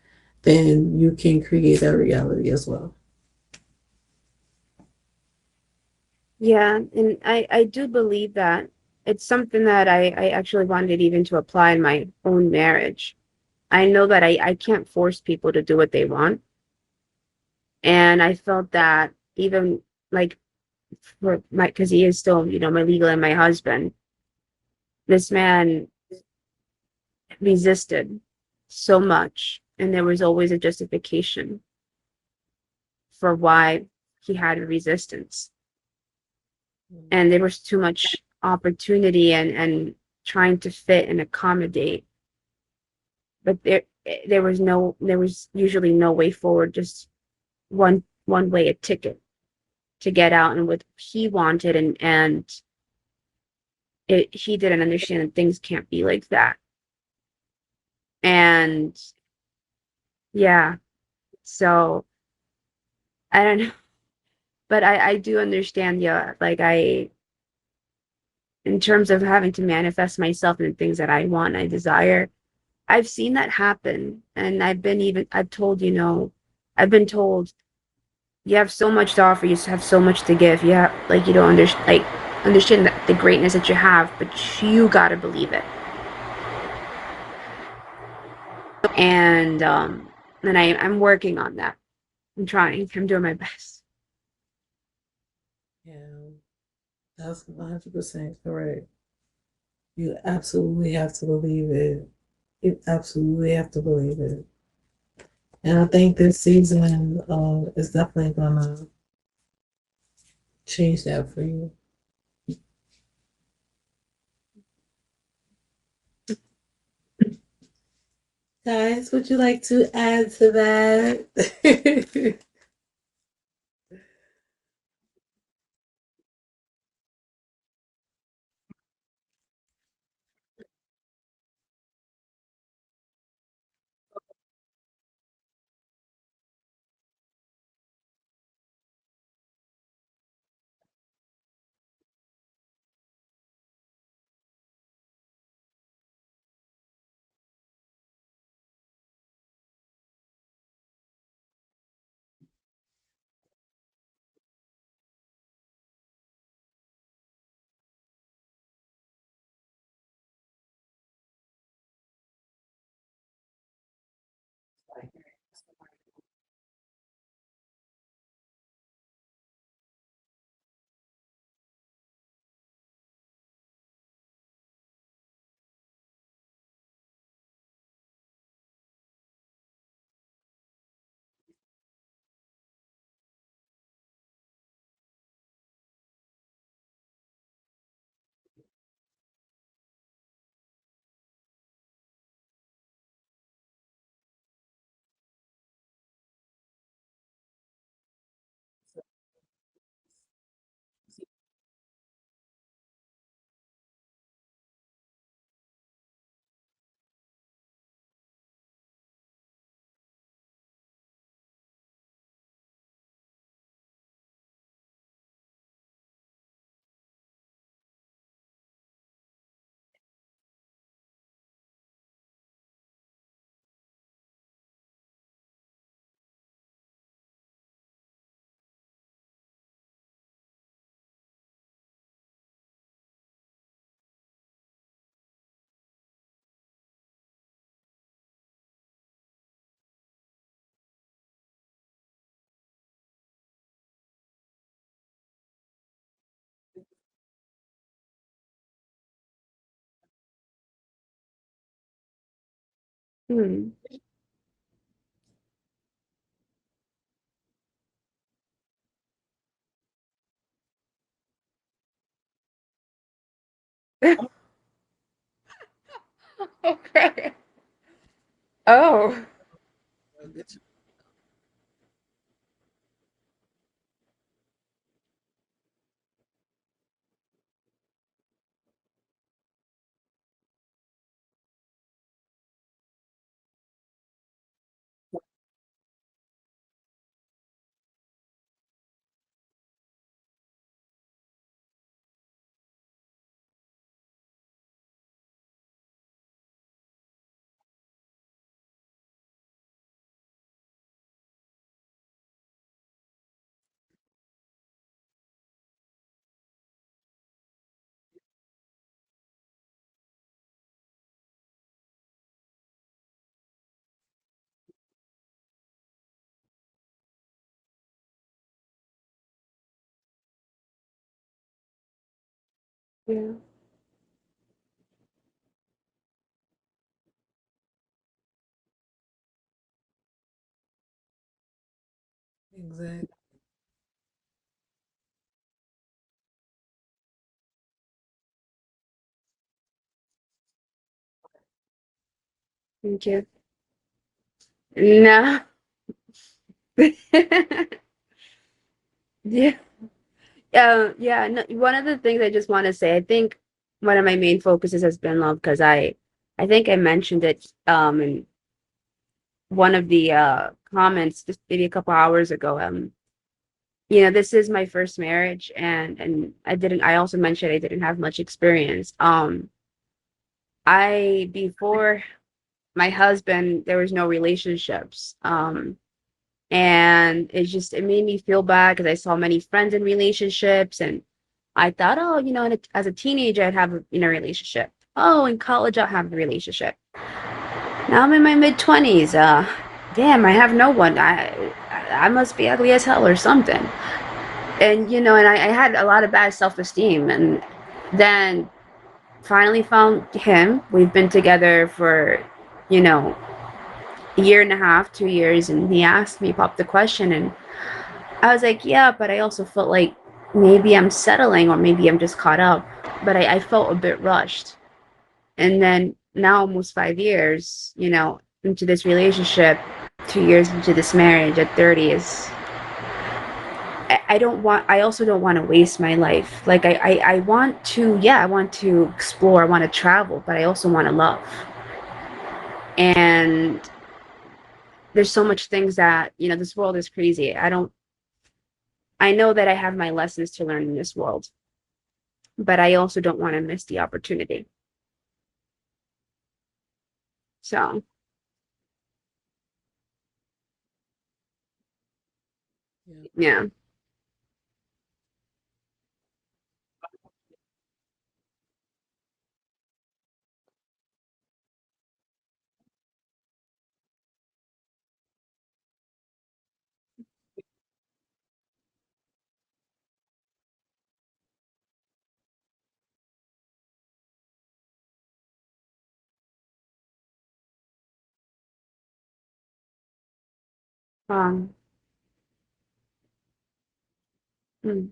then you can create that reality as well. Yeah, and I do believe that it's something that I actually wanted even to apply in my own marriage. I know that I can't force people to do what they want. And I felt that even like because he is still, my legal and my husband, this man resisted so much. And there was always a justification for why he had a resistance. And there was too much opportunity and trying to fit and accommodate. But there was usually no way forward, just one way a ticket to get out and what he wanted, and he didn't understand that things can't be like that. And yeah, so I don't know, but I do understand. Yeah, like in terms of having to manifest myself and the things that I want, I desire, I've seen that happen. And I've been told you have so much to offer, you have so much to give. You have, like, you don't understand the greatness that you have, but you gotta believe it. And I'm working on that. I'm trying. I'm doing my best. Yeah, that's 100% correct. You absolutely have to believe it. You absolutely have to believe it. And I think this season is definitely gonna change that for you. Guys, would you like to add to that? Hmm. Okay. Oh. Yeah. Exactly. Thank you. No. Yeah. Yeah. No, one of the things I just want to say, I think one of my main focuses has been love because I think I mentioned it in one of the comments just maybe a couple hours ago. This is my first marriage, and I also mentioned I didn't have much experience. I before my husband, there was no relationships. And it made me feel bad because I saw many friends in relationships, and I thought, oh, as a teenager, I'd have a relationship. Oh, in college, I'll have a relationship. Now I'm in my mid-20s. Damn, I have no one. I must be ugly as hell or something. And I had a lot of bad self-esteem, and then finally found him. We've been together for, a year and a half, 2 years, and he asked me, popped the question, and I was like, yeah, but I also felt like maybe I'm settling or maybe I'm just caught up. But I felt a bit rushed. And then now, almost 5 years, into this relationship, 2 years into this marriage at 30 is. I also don't want to waste my life. Like, I want to, yeah, I want to explore, I want to travel, but I also want to love. And there's so much things that, this world is crazy. I know that I have my lessons to learn in this world, but I also don't want to miss the opportunity. So, Yeah. yeah. Um, mm,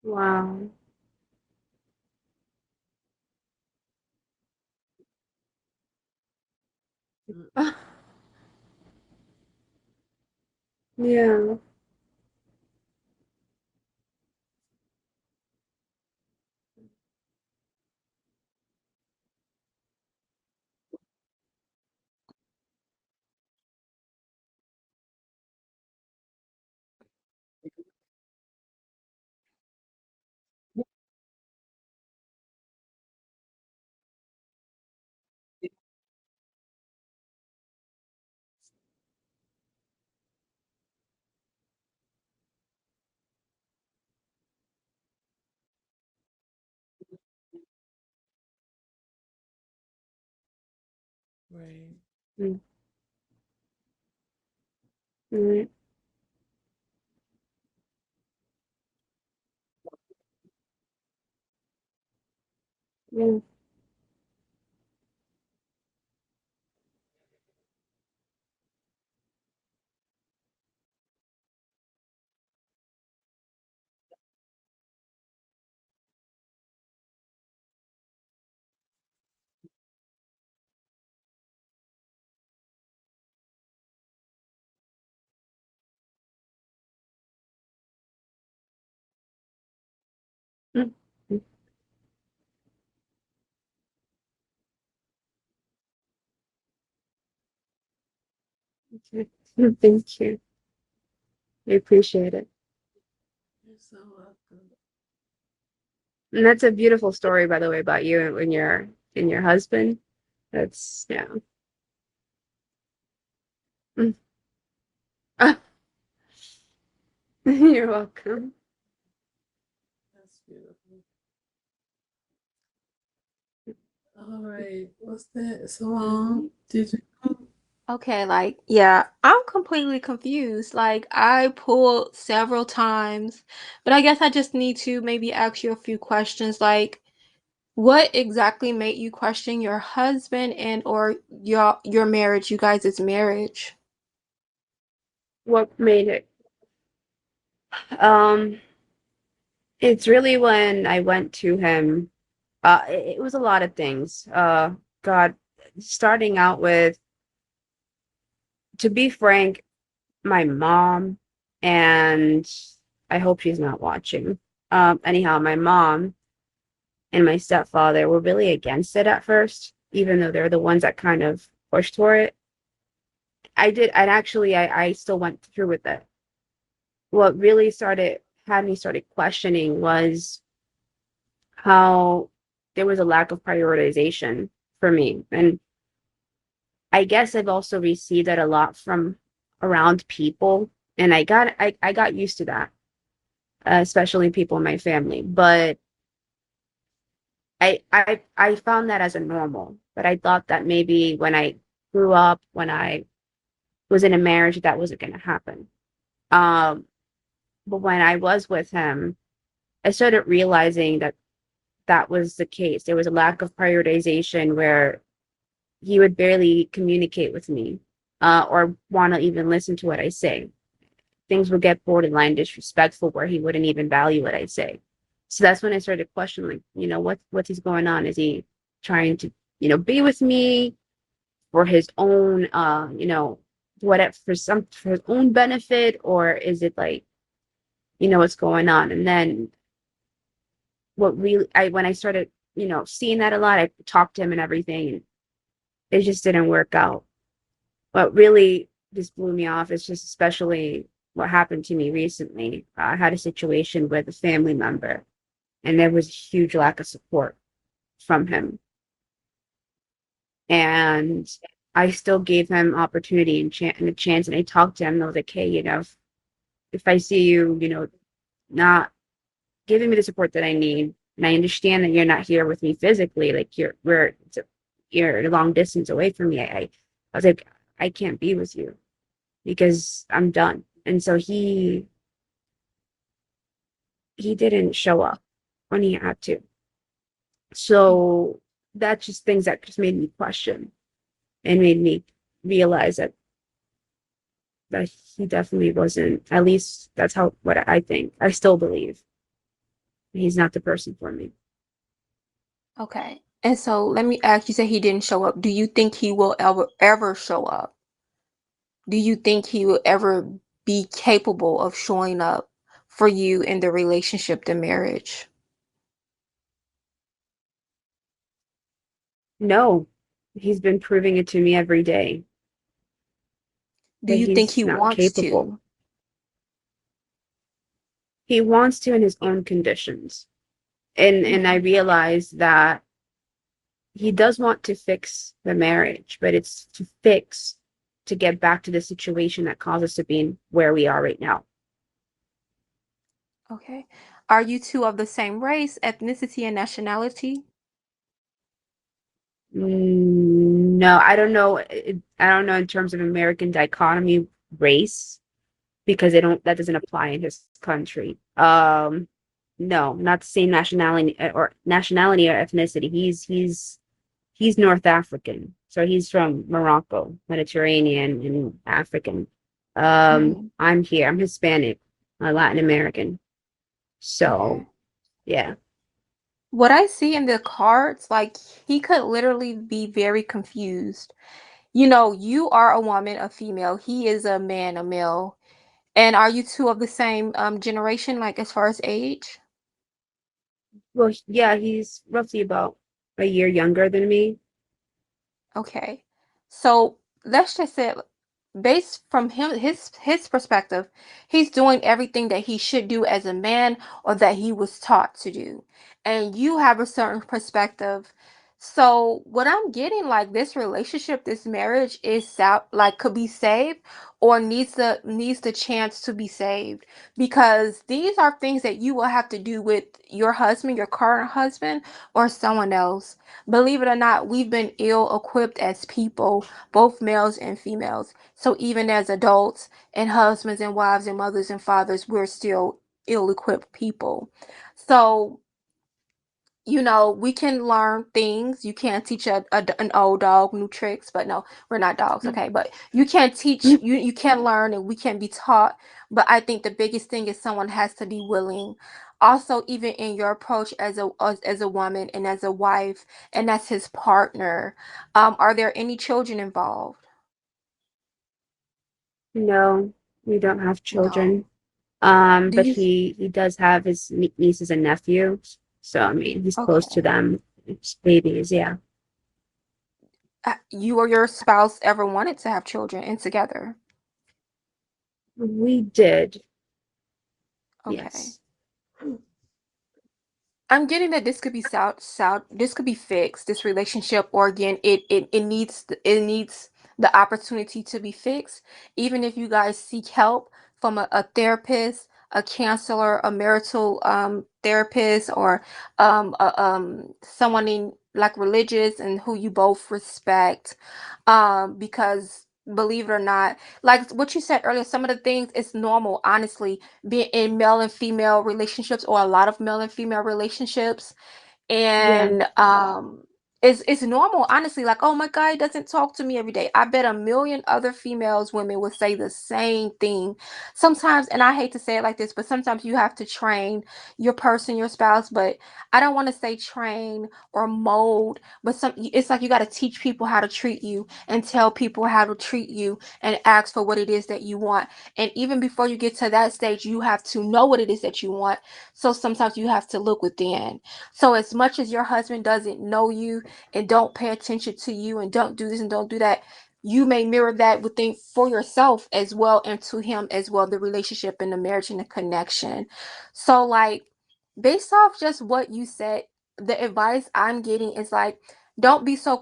wow. Yeah. Right. Mm, mm, yeah. Mm, mm, okay. Thank you. I appreciate it. You're so welcome. And that's a beautiful story, by the way, about you and your husband. That's yeah. Mm. Ah, you're welcome. That's beautiful. All right. What's that? So, did you? Okay, like, yeah, I'm completely confused. Like, I pulled several times, but I guess I just need to maybe ask you a few questions. Like, what exactly made you question your husband and or your marriage, you guys' marriage? What made it? Um, it's really when I went to him. It was a lot of things. God, starting out with, to be frank, my mom, and I hope she's not watching. Anyhow, my mom and my stepfather were really against it at first, even though they're the ones that kind of pushed for it. I still went through with it. What really had me started questioning was how there was a lack of prioritization for me. And I guess I've also received that a lot from around people. And I got used to that, especially people in my family. But I found that as a normal. But I thought that maybe when I grew up, when I was in a marriage, that wasn't going to happen. But when I was with him, I started realizing that that was the case. There was a lack of prioritization where he would barely communicate with me, or want to even listen to what I say. Things would get borderline disrespectful where he wouldn't even value what I say. So that's when I started questioning, what's going on? Is he trying to, be with me for his own, for his own benefit, or is it like, what's going on? And then when I started, seeing that a lot, I talked to him and everything, and it just didn't work out. What really just blew me off is just especially what happened to me recently. I had a situation with a family member, and there was a huge lack of support from him. And I still gave him opportunity and a chance, and I talked to him, and I was like, hey, if I see you, not giving me the support that I need, and I understand that you're not here with me physically, like you're a long distance away from me. I was like, I can't be with you because I'm done. And so he didn't show up when he had to. So that's just things that just made me question and made me realize that he definitely wasn't, at least that's what I think. I still believe he's not the person for me. Okay. And so let me ask, you said he didn't show up. Do you think he will ever show up? Do you think he will ever be capable of showing up for you in the relationship, the marriage? No, he's been proving it to me every day. Do you think he wants capable. to? He wants to in his own conditions. And I realize that he does want to fix the marriage, but it's to get back to the situation that caused us to be where we are right now. Okay. Are you two of the same race, ethnicity, and nationality? No, I don't know. I don't know in terms of American dichotomy race, because that doesn't apply in his country. No, not the same nationality or ethnicity. He's North African, so he's from Morocco, Mediterranean and African. I'm here. I'm Hispanic, Latin American. So, yeah. What I see in the cards, like he could literally be very confused. You are a woman, a female. He is a man, a male. And are you two of the same generation, like as far as age? Well, yeah, he's roughly about a year younger than me. Okay. So let's just say, based from his perspective, he's doing everything that he should do as a man or that he was taught to do. And you have a certain perspective. So what I'm getting, like, this relationship, this marriage is like could be saved, or needs the chance to be saved, because these are things that you will have to do with your husband, your current husband, or someone else. Believe it or not, we've been ill equipped as people, both males and females. So even as adults and husbands and wives and mothers and fathers, we're still ill equipped people. So, we can learn things. You can't teach an old dog new tricks, but no, we're not dogs, okay? But you can't teach, you can learn, and we can be taught. But I think the biggest thing is someone has to be willing also even in your approach as a woman and as a wife and as his partner, are there any children involved? No, we don't have No. children. Do But you he does have his nieces and nephews. So I mean, he's close to okay. them. It's babies, yeah. You or your spouse ever wanted to have children and together? We did, Okay. yes. I'm getting that this could be this could be fixed, this relationship, or again, it needs the opportunity to be fixed. Even if you guys seek help from a therapist, a counselor, a marital therapist, or someone in like religious and who you both respect, because believe it or not, like what you said earlier, some of the things it's normal, honestly, being in male and female relationships or a lot of male and female relationships, Yeah. and it's normal, honestly, like, oh, my guy doesn't talk to me every day. I bet a million other females women would say the same thing sometimes. And I hate to say it like this, but sometimes you have to train your person, your spouse, but I don't want to say train or mold, but it's like you got to teach people how to treat you and tell people how to treat you and ask for what it is that you want. And even before you get to that stage, you have to know what it is that you want. So sometimes you have to look within. So as much as your husband doesn't know you and don't pay attention to you and don't do this and don't do that, you may mirror that within for yourself as well and to him as well, the relationship and the marriage and the connection. So like based off just what you said, the advice I'm getting is like don't be so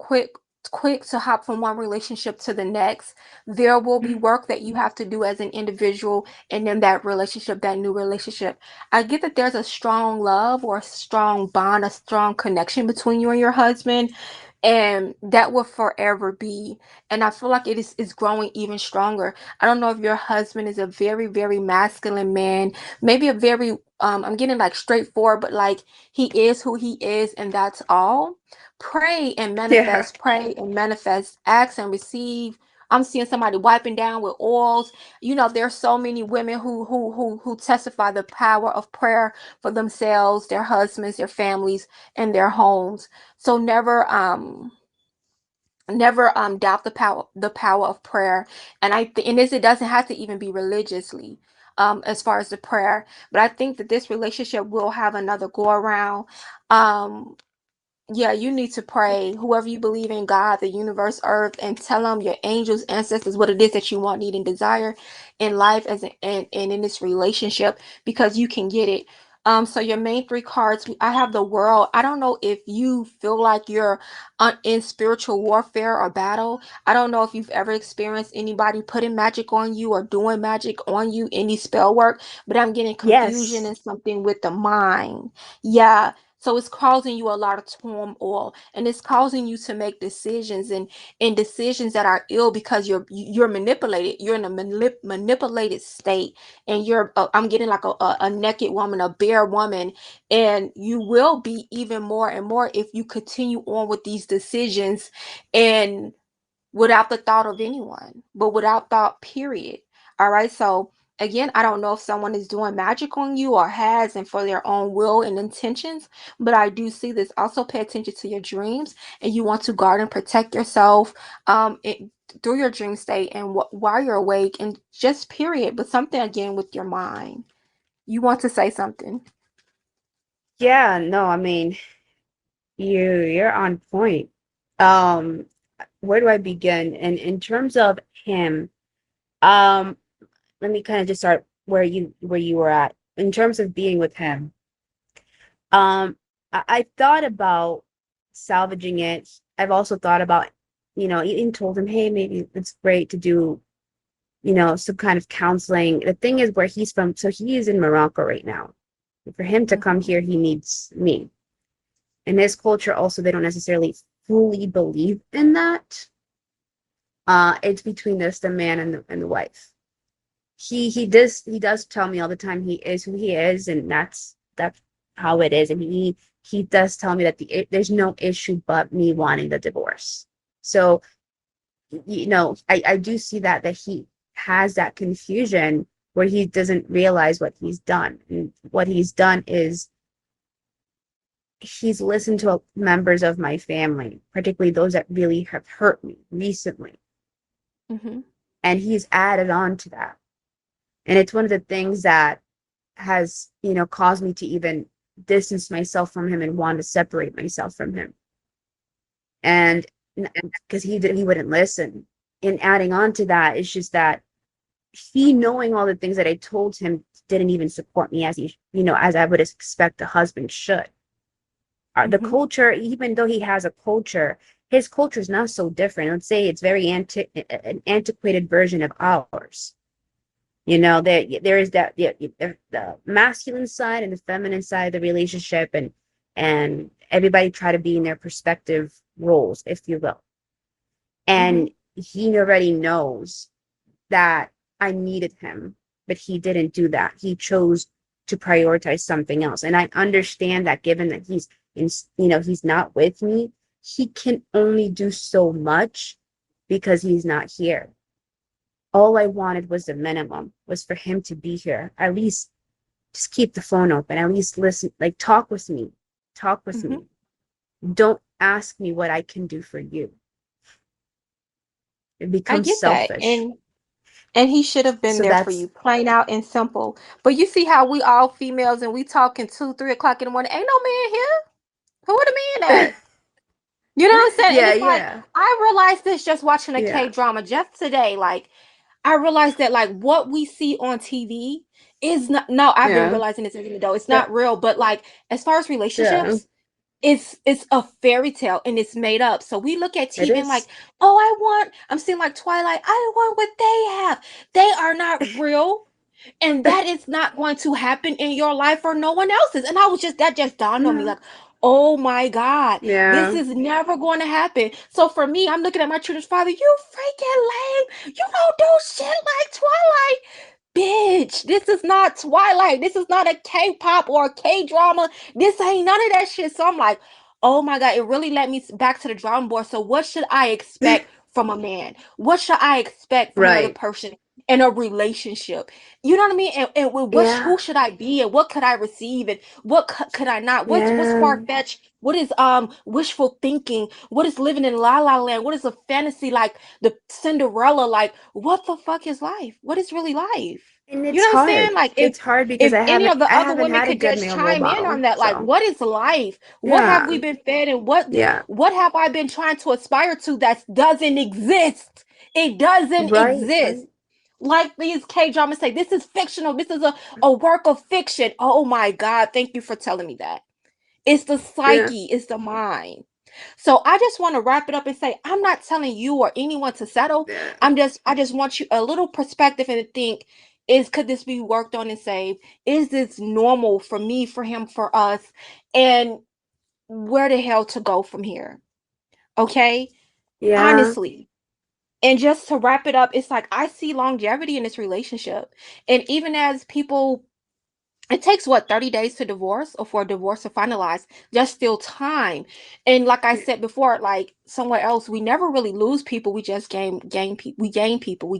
quick to hop from one relationship to the next. There will be work that you have to do as an individual and in that relationship, that new relationship. I get that there's a strong love or a strong bond, a strong connection between you and your husband, and that will forever be. And I feel like is growing even stronger. I don't know if your husband is a very, very masculine man, maybe a very I'm getting like straightforward, but like he is who he is, and that's all. Yeah. Pray and manifest, ask and receive. I'm seeing somebody wiping down with oils. You know, there's so many women who testify the power of prayer for themselves, their husbands, their families, and their homes. So never doubt the power of prayer. And and this, it doesn't have to even be religiously as far as the prayer, but I think that this relationship will have another go around. um yeah, you need to pray, whoever you believe in, God, the universe, earth, and tell them, your angels, ancestors, what it is that you want, need, and desire in life and in this relationship, because you can get it. So your main three cards, I have the world. I don't know if you feel like you're in spiritual warfare or battle. I don't know if you've ever experienced anybody putting magic on you or doing magic on you, any spell work, but I'm getting confusion Yes. and something with the mind. Yeah, so it's causing you a lot of turmoil, and it's causing you to make decisions and decisions that are ill because you're manipulated. You're in a manipulated state, and I'm getting like a naked woman, a bare woman, and you will be even more and more if you continue on with these decisions and without the thought of anyone, but without thought, period. All right. So again, I don't know if someone is doing magic on you or has and for their own will and intentions, but I do see this. Also pay attention to your dreams, and you want to guard and protect yourself through your dream state and while you're awake, and just period. But something again with your mind. You want to say something. Yeah, no, I mean, you're on point. Um, where do I begin? And in terms of him, um, let me kind of just start where you were at. In terms of being with him, I thought about salvaging it. I've also thought about, even told him, hey, maybe it's great to do, some kind of counseling. The thing is, where he's from, so he is in Morocco right now. For him to come Mhm. here, he needs me. In his culture, also, they don't necessarily fully believe in that. It's between the man and the wife. He does tell me all the time he is who he is, and that's how it is. And he does tell me that there's no issue but me wanting the divorce. So I do see that he has that confusion where he doesn't realize what he's done. And what he's done is he's listened to members of my family, particularly those that really have hurt me recently. Mm-hmm. And he's added on to that. And it's one of the things that has, caused me to even distance myself from him and want to separate myself from him. And because he wouldn't listen. And adding on to that, it's just that he, knowing all the things that I told him, didn't even support me as as I would expect a husband should. The culture, even though he has a culture, his culture is not so different. Let's say it's very an antiquated version of ours. There is that the masculine side and the feminine side of the relationship, and everybody try to be in their respective roles, if you will. And he already knows that I needed him, but he didn't do that. He chose to prioritize something else. And I understand that, given that he's not with me, he can only do so much because he's not here. All I wanted was the minimum, was for him to be here. At least just keep the phone open. At least listen, like talk with me. Don't ask me what I can do for you. It becomes selfish. That. And he should have been there for you, plain out and simple. But you see how we all females and we talking 2, 3 o'clock in the morning. Ain't no man here. Who are the men at? You know what I'm saying? Yeah, and it's like, I realized this just watching a K-drama just today. Like, I realized that like what we see on TV is not. No, I've been realizing this even though it's not real. But like, as far as relationships. It's a fairy tale and it's made up. So we look at TV and like, I'm seeing like Twilight. I want what they have. They are not real. And that is not going to happen in your life or no one else's. And that just dawned on me like, oh my God, this is never going to happen. So for me, I'm looking at my children's father, you freaking lame. You don't do shit like Twilight. Bitch, this is not Twilight. This is not a K-pop or a K-drama. This ain't none of that shit. So I'm like, oh my God, it really led me back to the drawing board. So what should I expect from a man? What should I expect from another person in a relationship? You know what I mean? And who should I be? And what could I receive? And what could I not? What's far-fetched? What is wishful thinking? What is living in La La Land? What is a fantasy like the Cinderella? Like, what the fuck is life? What is really life? And it's you know hard. what I'm saying? Like, it's hard because if any of the other women had could just chime in on that, like, so. what is life? What have we been fed, and what have I been trying to aspire to that doesn't exist? It doesn't exist. Like these K-dramas say, this is fictional. This is a work of fiction. Oh my God, thank you for telling me that. It's the psyche, it's the mind. So I just want to wrap it up and say, I'm not telling you or anyone to settle. I just want you a little perspective and to think, could this be worked on and saved? Is this normal for me, for him, for us? And where the hell to go from here? Okay? Yeah. Honestly. And just to wrap it up, it's like I see longevity in this relationship. And even as people, it takes 30 days to divorce or for a divorce to finalize. There's still time. And like I said before, like somewhere else, we never really lose people. We just gain people. We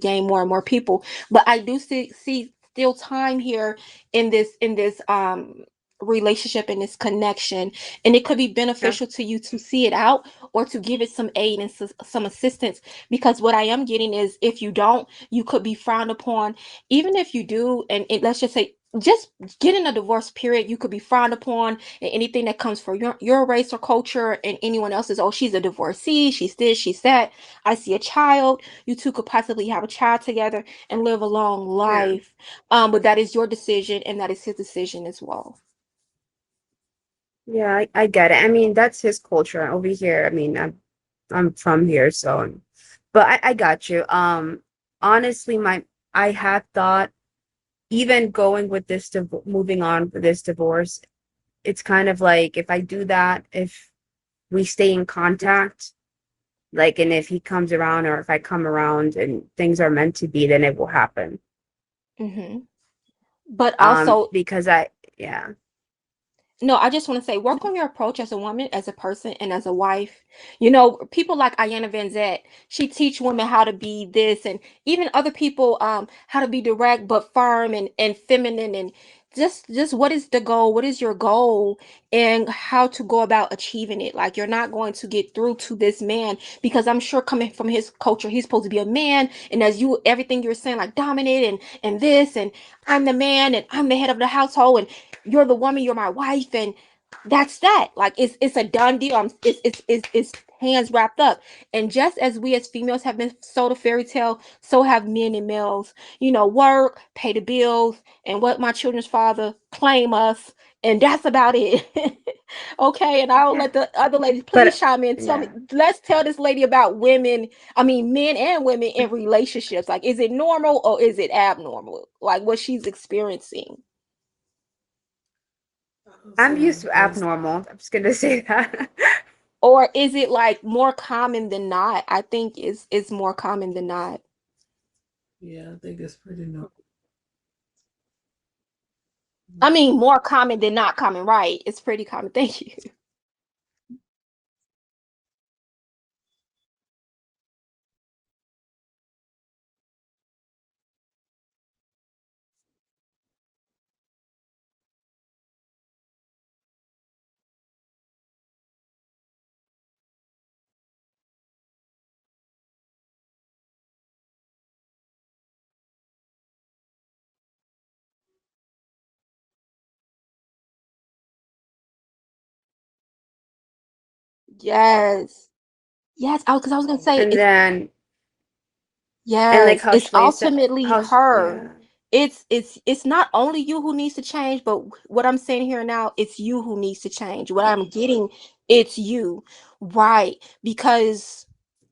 gain more and more people. But I do see still time here in this relationship, in this connection, and it could be beneficial to you to see it out or to give it some aid and some assistance, because what I am getting is if you don't, you could be frowned upon. Even if you do, and let's just say just getting a divorce period, you could be frowned upon, and anything that comes from your race or culture and anyone else's, oh, she's a divorcee, she's this, she's that. I see a child, you two could possibly have a child together and live a long life. But that is your decision, and that is his decision as well. Yeah, I get it. I mean, that's his culture over here. I mean, I'm from here, so, but I got you. Honestly, I had thought, even going with this, moving on for this divorce, it's kind of like, if I do that, if we stay in contact, like, and if he comes around or if I come around and things are meant to be, then it will happen. But also, because No, I just want to say, work on your approach as a woman, as a person, and as a wife. You know, people like Ayanna Van Zett, she teach women how to be this, and even other people, how to be direct but firm and feminine, and just what is the goal? What is your goal, and how to go about achieving it? Like you're not going to get through to this man because I'm sure coming from his culture, he's supposed to be a man, and as you everything you're saying like dominate and this and I'm the man and I'm the head of the household and you're the woman, you're my wife, and that's that. Like it's a done deal. It's hands wrapped up. And just as we as females have been sold a fairy tale, so have men and males. You know, work, pay the bills, and what my children's father claim us, and that's about it. Okay, and I'll Yeah. let the other ladies please But chime in. Tell me, yeah. let's tell this lady about women. I mean, men and women in relationships. Like, is it normal or is it abnormal? Like what she's experiencing. I'm used to abnormal. I'm just gonna say that. Or is it like more common than not? I think it's more common than not. Yeah, I think it's pretty normal. I mean, more common than not common, right? It's pretty common. Thank you. Yes. Yes. Oh, because I was gonna say And it's then like yes, how it's Shley said, ultimately how her. yeah. It's not only you who needs to change, but what I'm saying here now, it's you who needs to change. What I'm getting, it's you. Right. Because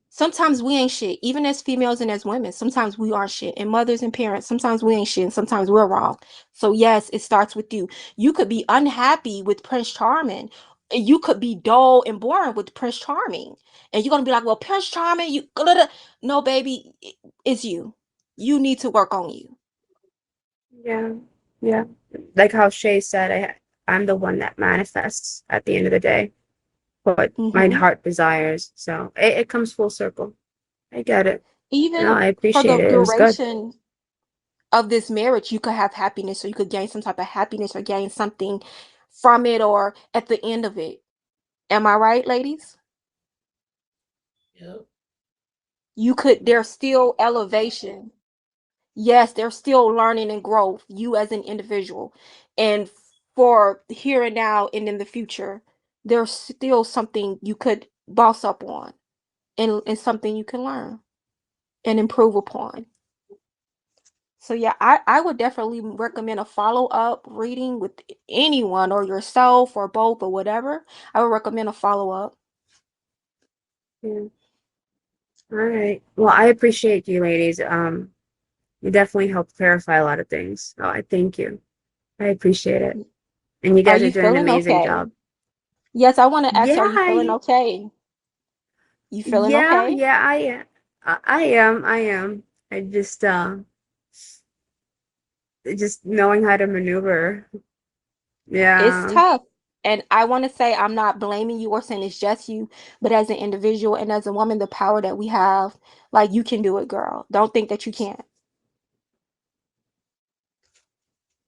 sometimes we ain't shit, even as females and as women. Sometimes we aren't shit, and mothers and parents. Sometimes we ain't shit, and sometimes we're wrong. So yes, it starts with you. You could be unhappy with Prince Charming. You could be dull and boring with Prince Charming, and you're gonna be like, "Well, Prince Charming, you." No, baby, it's you. You need to work on you. Yeah. Yeah. Like how Shay said, I'm the one that manifests at the end of the day what my Hmm. heart desires. So it comes full circle. I get it. No, Even I for the appreciate it. It was good. duration of this marriage, you could have happiness, or you could gain some type of happiness, or gain something from it, or at the end of it. Am I right, ladies? Yep. You could, there's still elevation. Yes, there's still learning and growth, you as an individual. And for here and now and in the future, there's still something you could boss up on and something you can learn and improve upon. So yeah, I would definitely recommend a follow-up reading with anyone or yourself or both or whatever. I would recommend a follow-up. Yeah. All right. Well, I appreciate you ladies. You definitely helped clarify a lot of things. So I thank you. I appreciate it. And you Are guys are you doing an feeling amazing okay? job. Yes, I want to ask you, Yeah, are you feeling okay? You feeling okay? yeah, I am. I am. I am. I just knowing how to maneuver. It's Yeah. tough. And I want to say I'm not blaming you or saying it's just you, but as an individual and as a woman, the power that we have, like you can do it, girl. Don't think that you can't.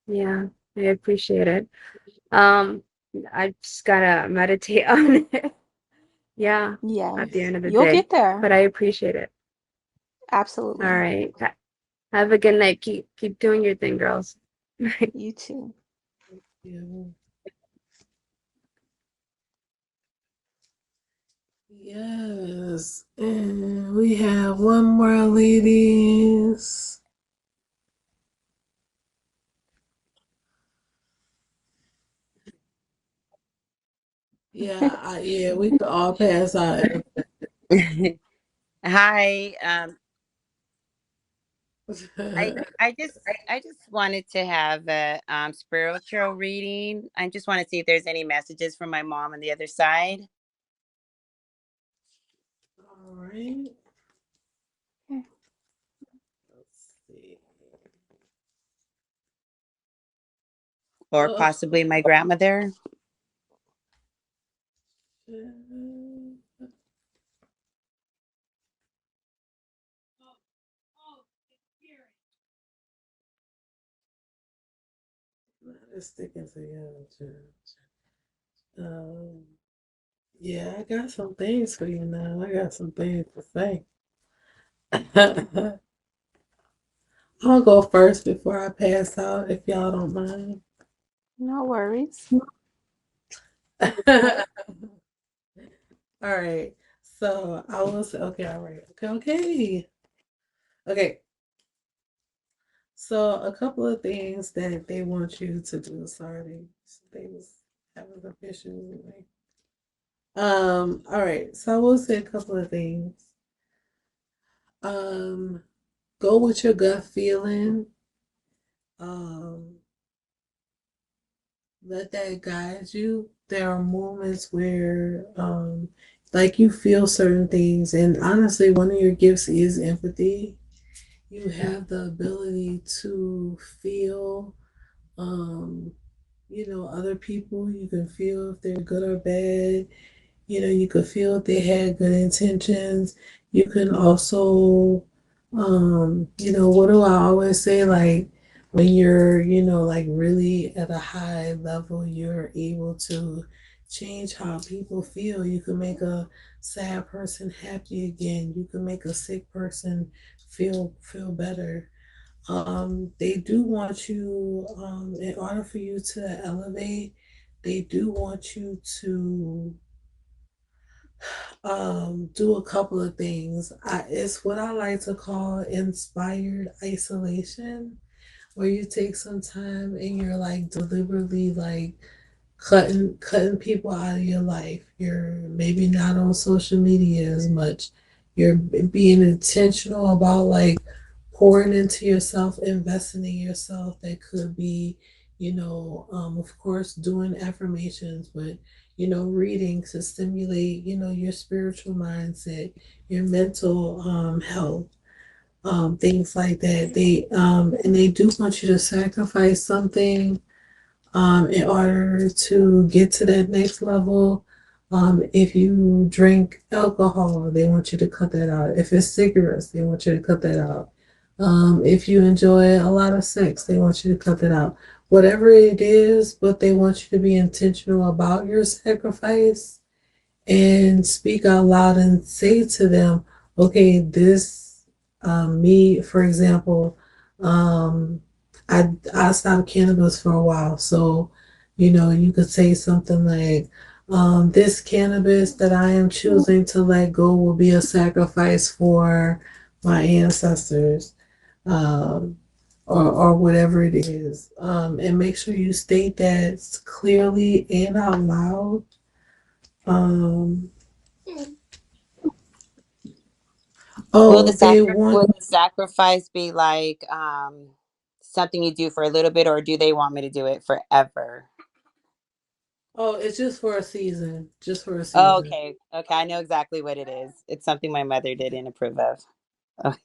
Yeah. I appreciate it. Um, I just gotta meditate on it. Yeah, at the Yes, end of the you'll day. get there. But I appreciate it. All Absolutely. right. Have a good night. Keep doing your thing, girls. You too. Yeah. Yes. And we have one more, ladies. Yeah, yeah, we could all pass out. Hi. I just wanted to have a spiritual reading. I just want to see if there's any messages from my mom on the other side, All right. Let's see. or possibly my grandmother. It's sticking together. Um, yeah, I got some things for you now. I got some things to say. I'm gonna go first before I pass out, if y'all don't mind. No worries. All right. So I will say, okay, all right. Okay. So a couple of things that they want you to do. Sorry, they was having some issues with me. All right. So I will say a couple of things. Um, go with your gut feeling. Um, let that guide you. There are moments where like you feel certain things, and honestly one of your gifts is empathy. You have the ability to feel other people. You can feel if they're good or bad. You could feel if they had good intentions. You can also, what do I always say? Like when you're, like really at a high level, you're able to change how people feel. You can make a sad person happy again. You can make a sick person feel better. They do want you, in order for you to elevate, they do want you to do a couple of things. It's what I like to call inspired isolation, where you take some time and you're like deliberately like cutting people out of your life. You're maybe not on social media as much. You're being intentional about like pouring into yourself, investing in yourself. That could be, of course, doing affirmations, but reading to stimulate, your spiritual mindset, your mental health, things like that. They do want you to sacrifice something in order to get to that next level. If you drink alcohol, they want you to cut that out. If it's cigarettes, they want you to cut that out. If you enjoy a lot of sex, they want you to cut that out. Whatever it is, but they want you to be intentional about your sacrifice and speak out loud and say to them, okay, this, me, for example, um, I stopped cannabis for a while. So, you could say something like, this cannabis that I am choosing to let go will be a sacrifice for my ancestors, um, or whatever it is. And make sure you state that clearly and out loud. Um, Will oh, they want. will the sacrifice be like something you do for a little bit, or do they want me to do it forever? Oh, it's just for a season. Just for a Oh, season. okay. Okay, I know exactly what it is. It's something my mother didn't approve of. Oh,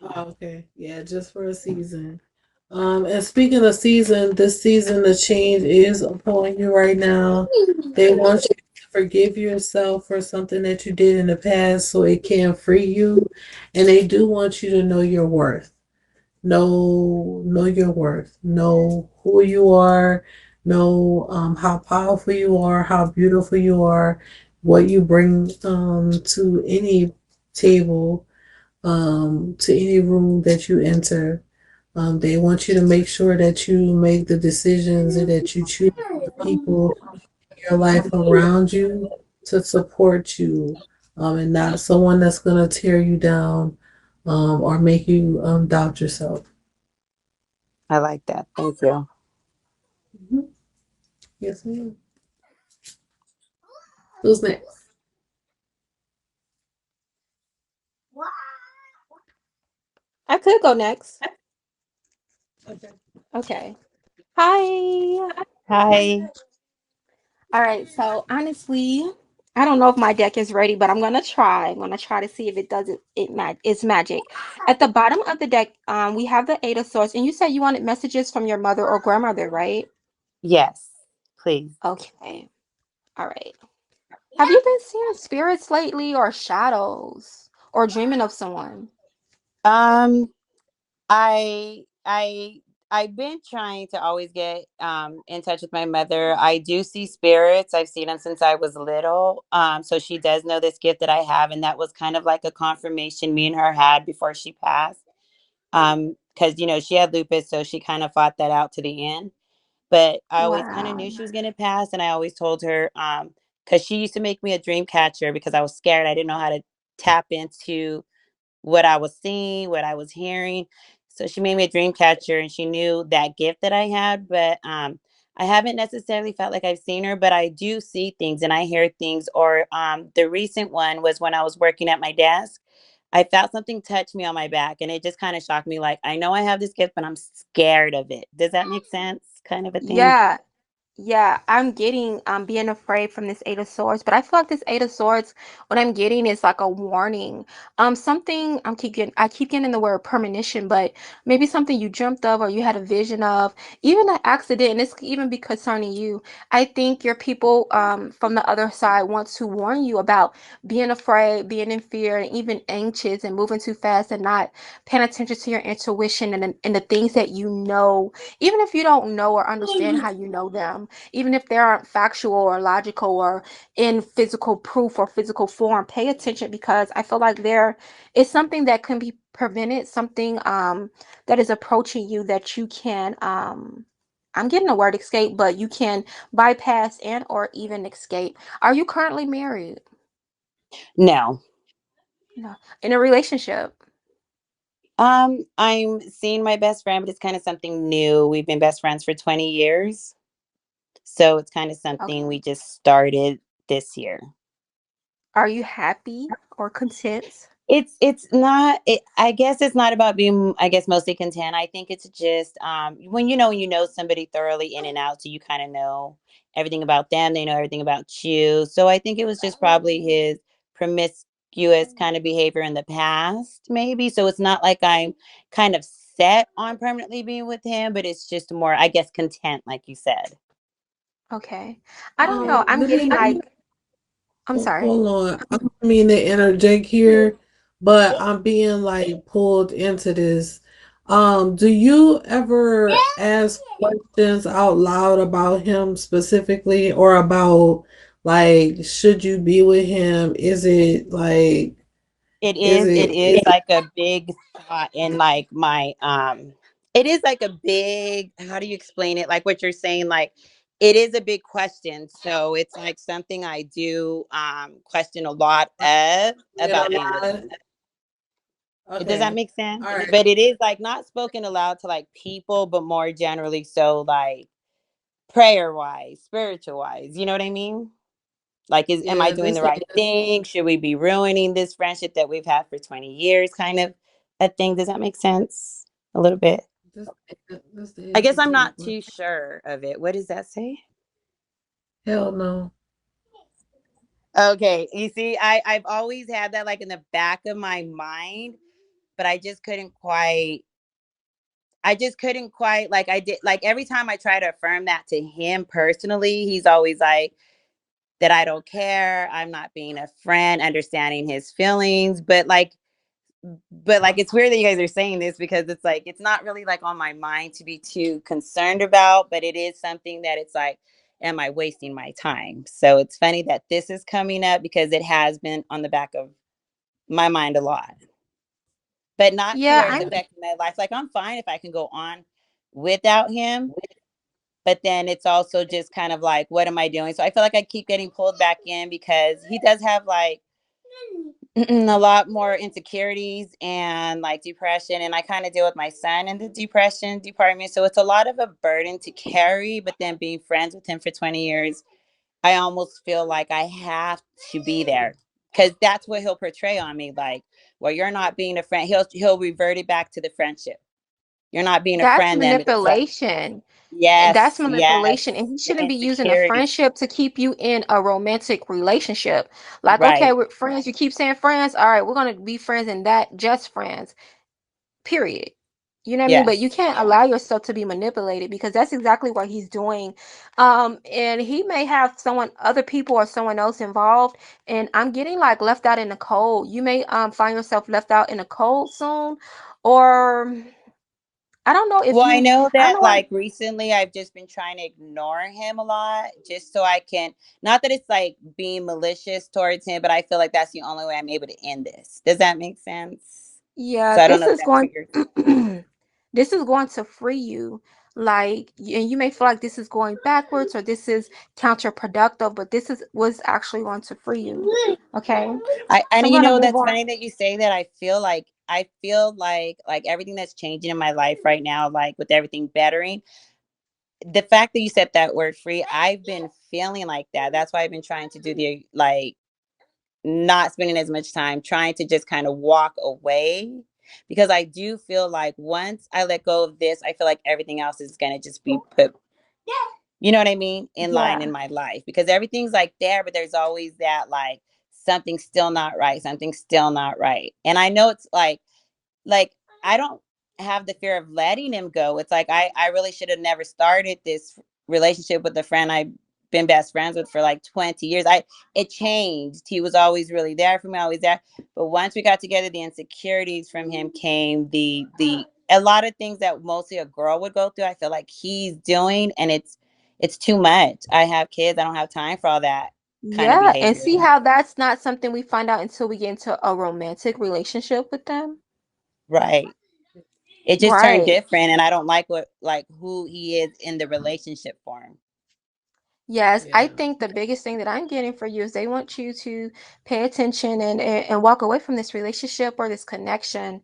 Oh, okay. Yeah, just for a season. And speaking of season, this season the change is upon you right now. They want you to forgive yourself for something that you did in the past so it can free you. And they do want you to know your worth. Know your worth. Know who you are. Know how powerful you are, how beautiful you are, what you bring to any table, to any room that you enter. They want you to make sure that you make the decisions and that you choose the people in your life around you to support you, and not someone that's going to tear you down, or make you doubt yourself. I like that. Thank you. Mhm. Yes, ma'am. Who's next? I could go next. Okay. Okay. Hi. Hi. All right. So honestly, I don't know if my deck is ready, but I'm gonna try. I'm gonna try to see if it does it's magic. At the bottom of the deck, we have the Eight of Swords, and you said you wanted messages from your mother or grandmother, right? Yes, please. Okay. All right. Have you been seeing spirits lately or shadows or dreaming of someone? Um, I I've been trying to always get in touch with my mother. I do see spirits. I've seen them since I was little. So she does know this gift that I have, and that was kind of like a confirmation me and her had before she passed. Because she had lupus, so she kind of fought that out to the end. But I always kind of knew Wow. she was gonna pass, and I always told her, because she used to make me a dream catcher because I was scared. I didn't know how to tap into what I was seeing, what I was hearing. So she made me a dream catcher, and she knew that gift that I had. But I haven't necessarily felt like I've seen her, but I do see things and I hear things. Or the recent one was when I was working at my desk. I felt something touch me on my back, and it just kind of shocked me. Like, I know I have this gift, but I'm scared of it. Does that make sense? Kind of a thing. Yeah, yeah, I'm getting being afraid from this Eight of Swords, but I feel like this Eight of Swords, what I'm getting is like a warning. Something I keep getting the word premonition, but maybe something you dreamt of or you had a vision of, even an accident, and this could even be concerning you. I think your people from the other side want to warn you about being afraid, being in fear, and even anxious and moving too fast and not paying attention to your intuition and the things that you know even if you don't know or understand how you know them, even if they aren't factual or logical or in physical proof or physical form, pay attention because I feel like there is something that can be prevented, something that is approaching you that you can I'm getting the word escape, but you can bypass and or even escape. Are you currently married? No. No. In a relationship? I'm seeing my best friend, but it's kind of something new. We've been best friends for 20 years. So it's kind of something Okay. we just started this year. Are you happy or content? It's not I guess it's not about being, I guess, mostly content. I think it's just when you know somebody thoroughly in and out, so you kind of know everything about them, they know everything about you. So I think it was just probably his promiscuous kind of behavior in the past, maybe. So it's not like I'm kind of set on permanently being with him, but it's just more, I guess, content, like you said. Okay. I don't know. I'm Let me getting like I'm sorry. hold on. I don't mean to interject here, but I'm being like pulled into this. Do you ever ask questions out loud about him specifically or about like should you be with him? It Is is it it is like a big thought in like my it is like a big, how do you explain it? Like what you're saying, like it is a big question. So it's like something I do question a lot of it a about being with lot? him. Does that Okay. make sense? All right. But it is like not spoken aloud to like people, but more generally so like prayer wise, spiritual wise. You know what I mean? Like, am I Yeah, doing this the right is thing? Should we be ruining this friendship that we've had for 20 years? Kind of a thing. Does that make sense? A little bit. this this the I guess I'm Institute. not too sure of it. What does that say? Hell no. Okay, you see, I've always had that like in the back of my mind, but I just couldn't quite like I did like every time I try to affirm that to him personally, he's always like that I don't care, I'm not being a friend, understanding his feelings, but it's weird that you guys are saying this because it's like it's not really like on my mind to be too concerned about, but it is something that it's like, am I wasting my time? So it's funny that this is coming up because it has been on the back of my mind a lot, but not to Yeah, where it's I'm affecting my life. Like I'm fine if I can go on without him, but then it's also just kind of like, what am I doing? So I feel like I keep getting pulled back in because he does have like a lot more insecurities and like depression, and I kind of deal with my son in the depression department, so it's a lot of a burden to carry. But then being friends with him for 20 years, I almost feel like I have to be there because that's what he'll portray on me, like, well, you're not being a friend. He'll revert it back to the friendship. You're not being a That's friend then, but it's like, manipulation. That's yes, yes, manipulation. And he the shouldn't be using a insecurity, friendship to keep you in a romantic relationship. Like, okay, right? we're friends. You keep saying friends. All right, we're gonna be friends and that just friends. Period. You know what I mean? But you Yes. can't allow yourself to be manipulated because that's exactly what he's doing. And he may have other people or someone else involved. And I'm getting like left out in the cold. You may find yourself left out in the cold soon, or I don't know if Well, I you. know I don't that know what. like recently I've just been trying to ignore him a lot just so I can, not that it's like being malicious towards him, but I feel like that's the only way I'm able to end this. Does that make sense? Yeah, So I don't know if that triggers. this is going to free you. Like, and you may feel like this is going backwards or this is counterproductive, but this is was actually going to free you. Okay. So And I'm you gonna know, move that's on. funny that you say that. I feel like everything that's changing in my life right now, like with everything bettering, the fact that you said that word free, I've been feeling like that. That's why I've been trying to do the like not spending as much time trying to just kind of walk away because I do feel like once I let go of this, I feel like everything else is going to just be put, you know what I mean, in line Yeah. in my life because everything's like there, but there's always that like something's still not right, something's still not right. And I know it's like I don't have the fear of letting him go. It's like I really should have never started this relationship with a friend I've been best friends with for like 20 years. It changed. He was always really there for me, always there. But once we got together, the insecurities from him came, the a lot of things that mostly a girl would go through, I feel like he's doing, and it's too much. I have kids, I don't have time for all that kind of Yeah. And see behavior. how that's not something we find out until we get into a romantic relationship with them? Right. It just turned Right. different and I don't like who he is in the relationship form. Yes, I Yeah. think the biggest thing that I'm getting for you is they want you to pay attention and walk away from this relationship or this connection.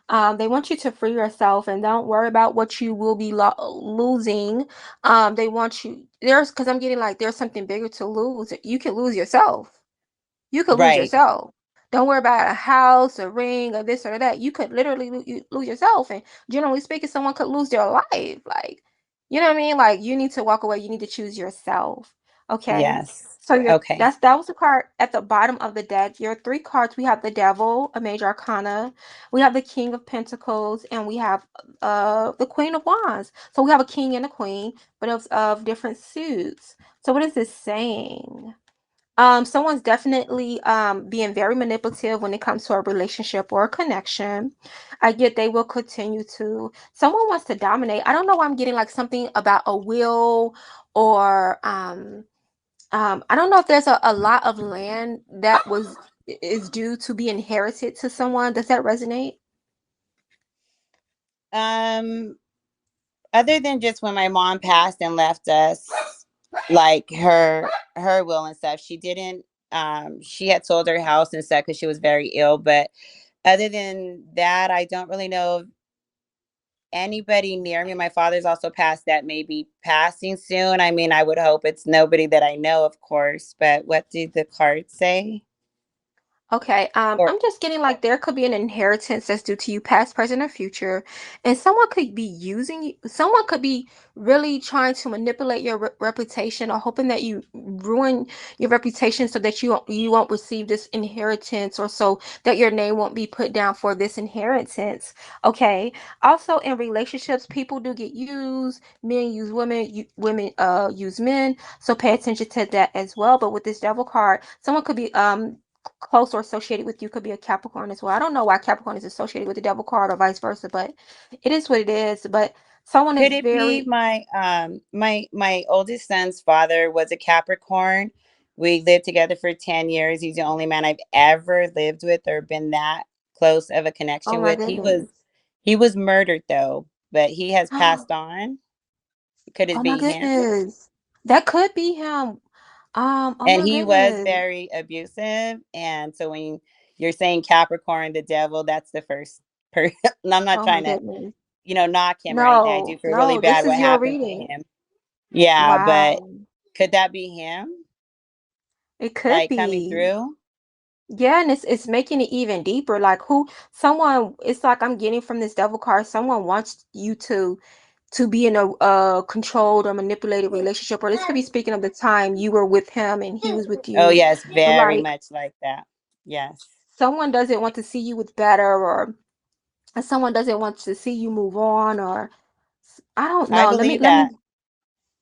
They want you to free yourself and don't worry about what you will be losing. They want you because I'm getting like there's something bigger to lose. You can lose yourself. You could lose Right. yourself. Don't worry about a house, a ring, or this or that. You could literally lose yourself. And generally speaking, someone could lose their life. Like, you know what I mean? Like, you need to walk away. You need to choose yourself. Okay. Yes. So Okay. that was the card at the bottom of the deck. Your three cards. We have the Devil, a major arcana. We have the King of Pentacles, and we have the Queen of Wands. So we have a king and a queen, but of different suits. So what is this saying? Someone's definitely being very manipulative when it comes to a relationship or a connection. I get they will continue to. Someone wants to dominate. I don't know why I'm getting like something about a will or I don't know if there's a lot of land that is due to be inherited to someone. Does that resonate? Um Other than just when my mom passed and left us, like her will and stuff, she didn't she had sold her house and stuff because she was very ill. But other than that, I don't really know of anybody near me. My father's also passed that may be passing soon. I mean, I would hope it's nobody that I know, of course. But what do the cards say? Okay, Or I'm just getting like there could be an inheritance that's due to you, past, present, or future, and someone could be using you. Someone could be really trying to manipulate your reputation or hoping that you ruin your reputation so that you won't receive this inheritance or so that your name won't be put down for this inheritance. Okay. Also, in relationships, people do get used. Men use women. Women use men. So pay attention to that as well. But with this devil card, someone could be close or associated with you could be a Capricorn as well. I don't know why Capricorn is associated with the devil card or vice versa, but it is what it is. But someone could is it be very my oldest son's father was a Capricorn? We lived together for 10 years. He's the only man I've ever lived with or been that close of a oh connection my with. goodness. He was murdered though, but he has passed on. Could it Oh my be him? goodness. That could be him. Oh And my he was goodness. very abusive. And so when you're saying Capricorn, the devil, that's the first person. I'm not Oh my trying to, goodness. knock him or anything. I do No, feel really no, this bad is what your happened to reading. him. Yeah, but Wow. could that be him? It could Like coming be. through? Yeah, and it's making it even deeper. Like who someone it's like I'm getting from this devil card, someone wants you to be in a controlled or manipulated relationship, or this could be speaking of the time you were with him and he was with Oh, you. yes, very Like much like that. Yes. someone doesn't want to see you with better or and someone doesn't want to see you move on, or I don't I know. Let me believe let me that.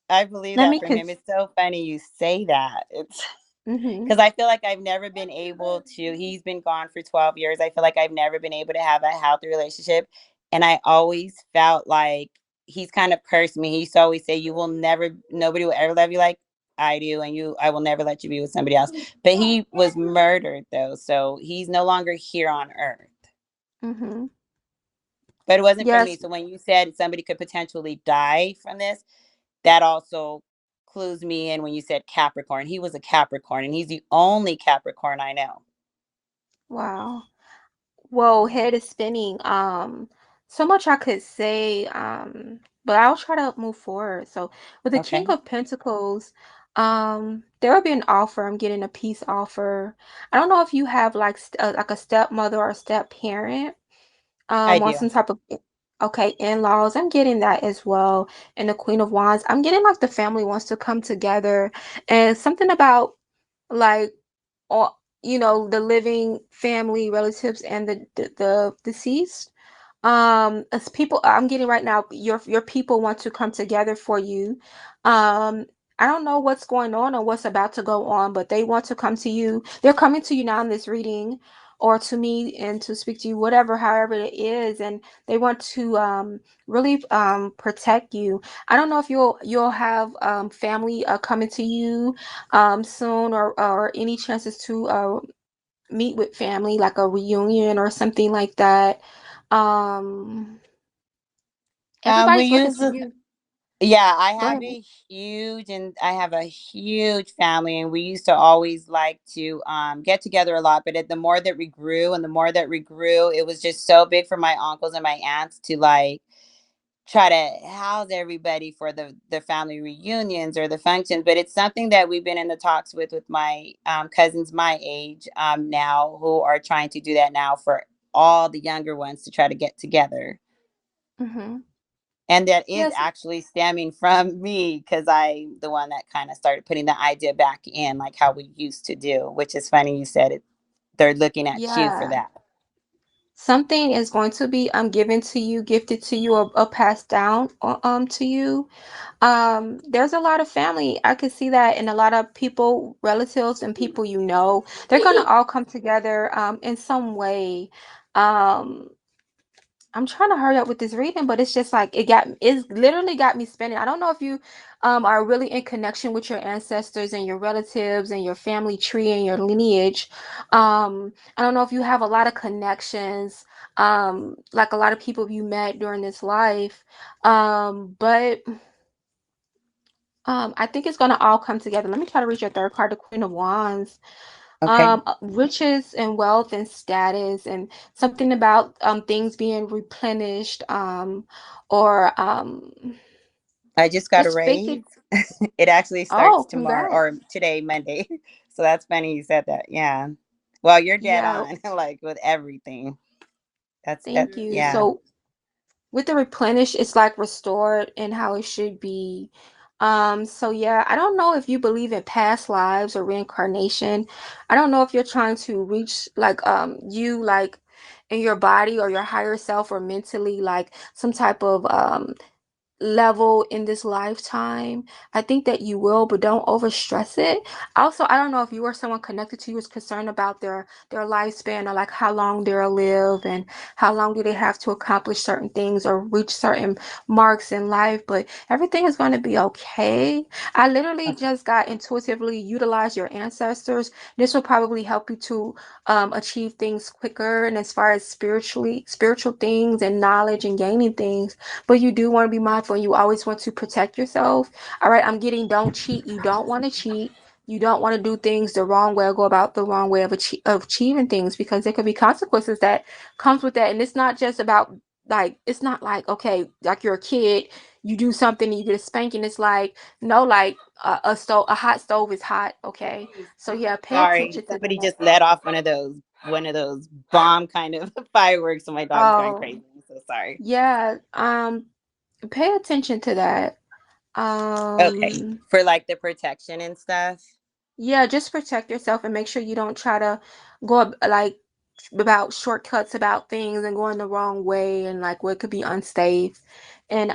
I believe let that me for him. It's so funny you say that. It's mm-hmm. because I feel like I've never been able to. He's been gone for 12 years. I feel like I've never been able to have a healthy relationship. And I always felt like he's kind of cursed me. He used to always say, "You will never, nobody will ever love you like I do. And I will never let you be with somebody else." But he was murdered, though. So he's no longer here on earth. Mm-hmm. But it wasn't from me. Yes. So when you said somebody could potentially die from this, that also clues me in when you said Capricorn. He was a Capricorn, and he's the only Capricorn I know. Wow. Whoa, head is spinning. So much I could say, but I'll try to move forward. So with the King Okay. of Pentacles, there will be an offer. I'm getting a peace offer. I don't know if you have like a stepmother or a step parent, I or do. some type of okay, in-laws. I'm getting that as well. And the Queen of Wands, I'm getting like the family wants to come together, and something about like or the living family relatives and the deceased, as people I'm getting right now, your people want to come together for you. I don't know what's going on or what's about to go on, but they want to come to you. They're coming to you now in this reading, or to me, and to speak to you, whatever, however it is, and they want to really protect you. I don't know if you'll have family coming to you soon, or any chances to meet with family, like a reunion or something like that. Um, We Everybody's looking use to you. yeah, Go ahead. I have a huge family, and we used to always like to get together a lot. But the more that we grew, it was just so big for my uncles and my aunts to like try to house everybody for the family reunions or the functions. But it's something that we've been in the talks with my cousins my age now, who are trying to do that now for all the younger ones to try to get together. Mm-hmm. And that is Yes. actually stemming from me, because I'm the one that kind of started putting the idea back in, like how we used to do, which is funny you said it. They're looking at you for Yeah. that. Something is going to be given to you, gifted to you, or passed down to you. There's a lot of family. I could see that, and a lot of people, relatives, and people they're gonna all come together in some way. Um, I'm trying to hurry up with this reading, but it's just like it's literally got me spinning. I don't know if you are really in connection with your ancestors and your relatives and your family tree and your lineage. I don't know if you have a lot of connections, like a lot of people you met during this life. But I think it's gonna all come together. Let me try to read your third card, the Queen of Wands. Okay. Riches and wealth and status, and something about things being replenished, or I just got a just basic. raise. It actually starts Oh, tomorrow or congrats. today, Monday. So that's funny you said that. Yeah. Well, you're dead Yeah, on, like with everything. That thank you. yeah. So with the replenish, it's like restored and how it should be. So yeah, I don't know if you believe in past lives or reincarnation. I don't know if you're trying to reach like you like in your body or your higher self, or mentally, like some type of level in this lifetime. I think that you will, but don't overstress it. Also, I don't know if you or someone connected to you is concerned about their lifespan, or like how long they'll live and how long do they have to accomplish certain things or reach certain marks in life, but everything is going to be okay. I literally Okay. just got intuitively utilize your ancestors. This will probably help you to achieve things quicker, and as far as spiritual things and knowledge and gaining things, but you do want to be mindful, and you always want to protect yourself. All right, I'm getting don't cheat. You don't want to cheat. You don't want to do things the wrong way, or go about the wrong way of achieving things, because there could be consequences that comes with that. And it's not just about like, it's not like, okay, like you're a kid, you do something and you get a spanking. It's like, no, like a hot stove is hot. Okay, so yeah, pay Sorry, attention to somebody that. just let off one of those bomb kind of fireworks, so my dog's going Oh, crazy. I'm so sorry. yeah, pay attention to that. Okay. um For like the protection and stuff. Yeah, just protect yourself and make sure you don't try to like about shortcuts about things and going the wrong way and like what could be unsafe. And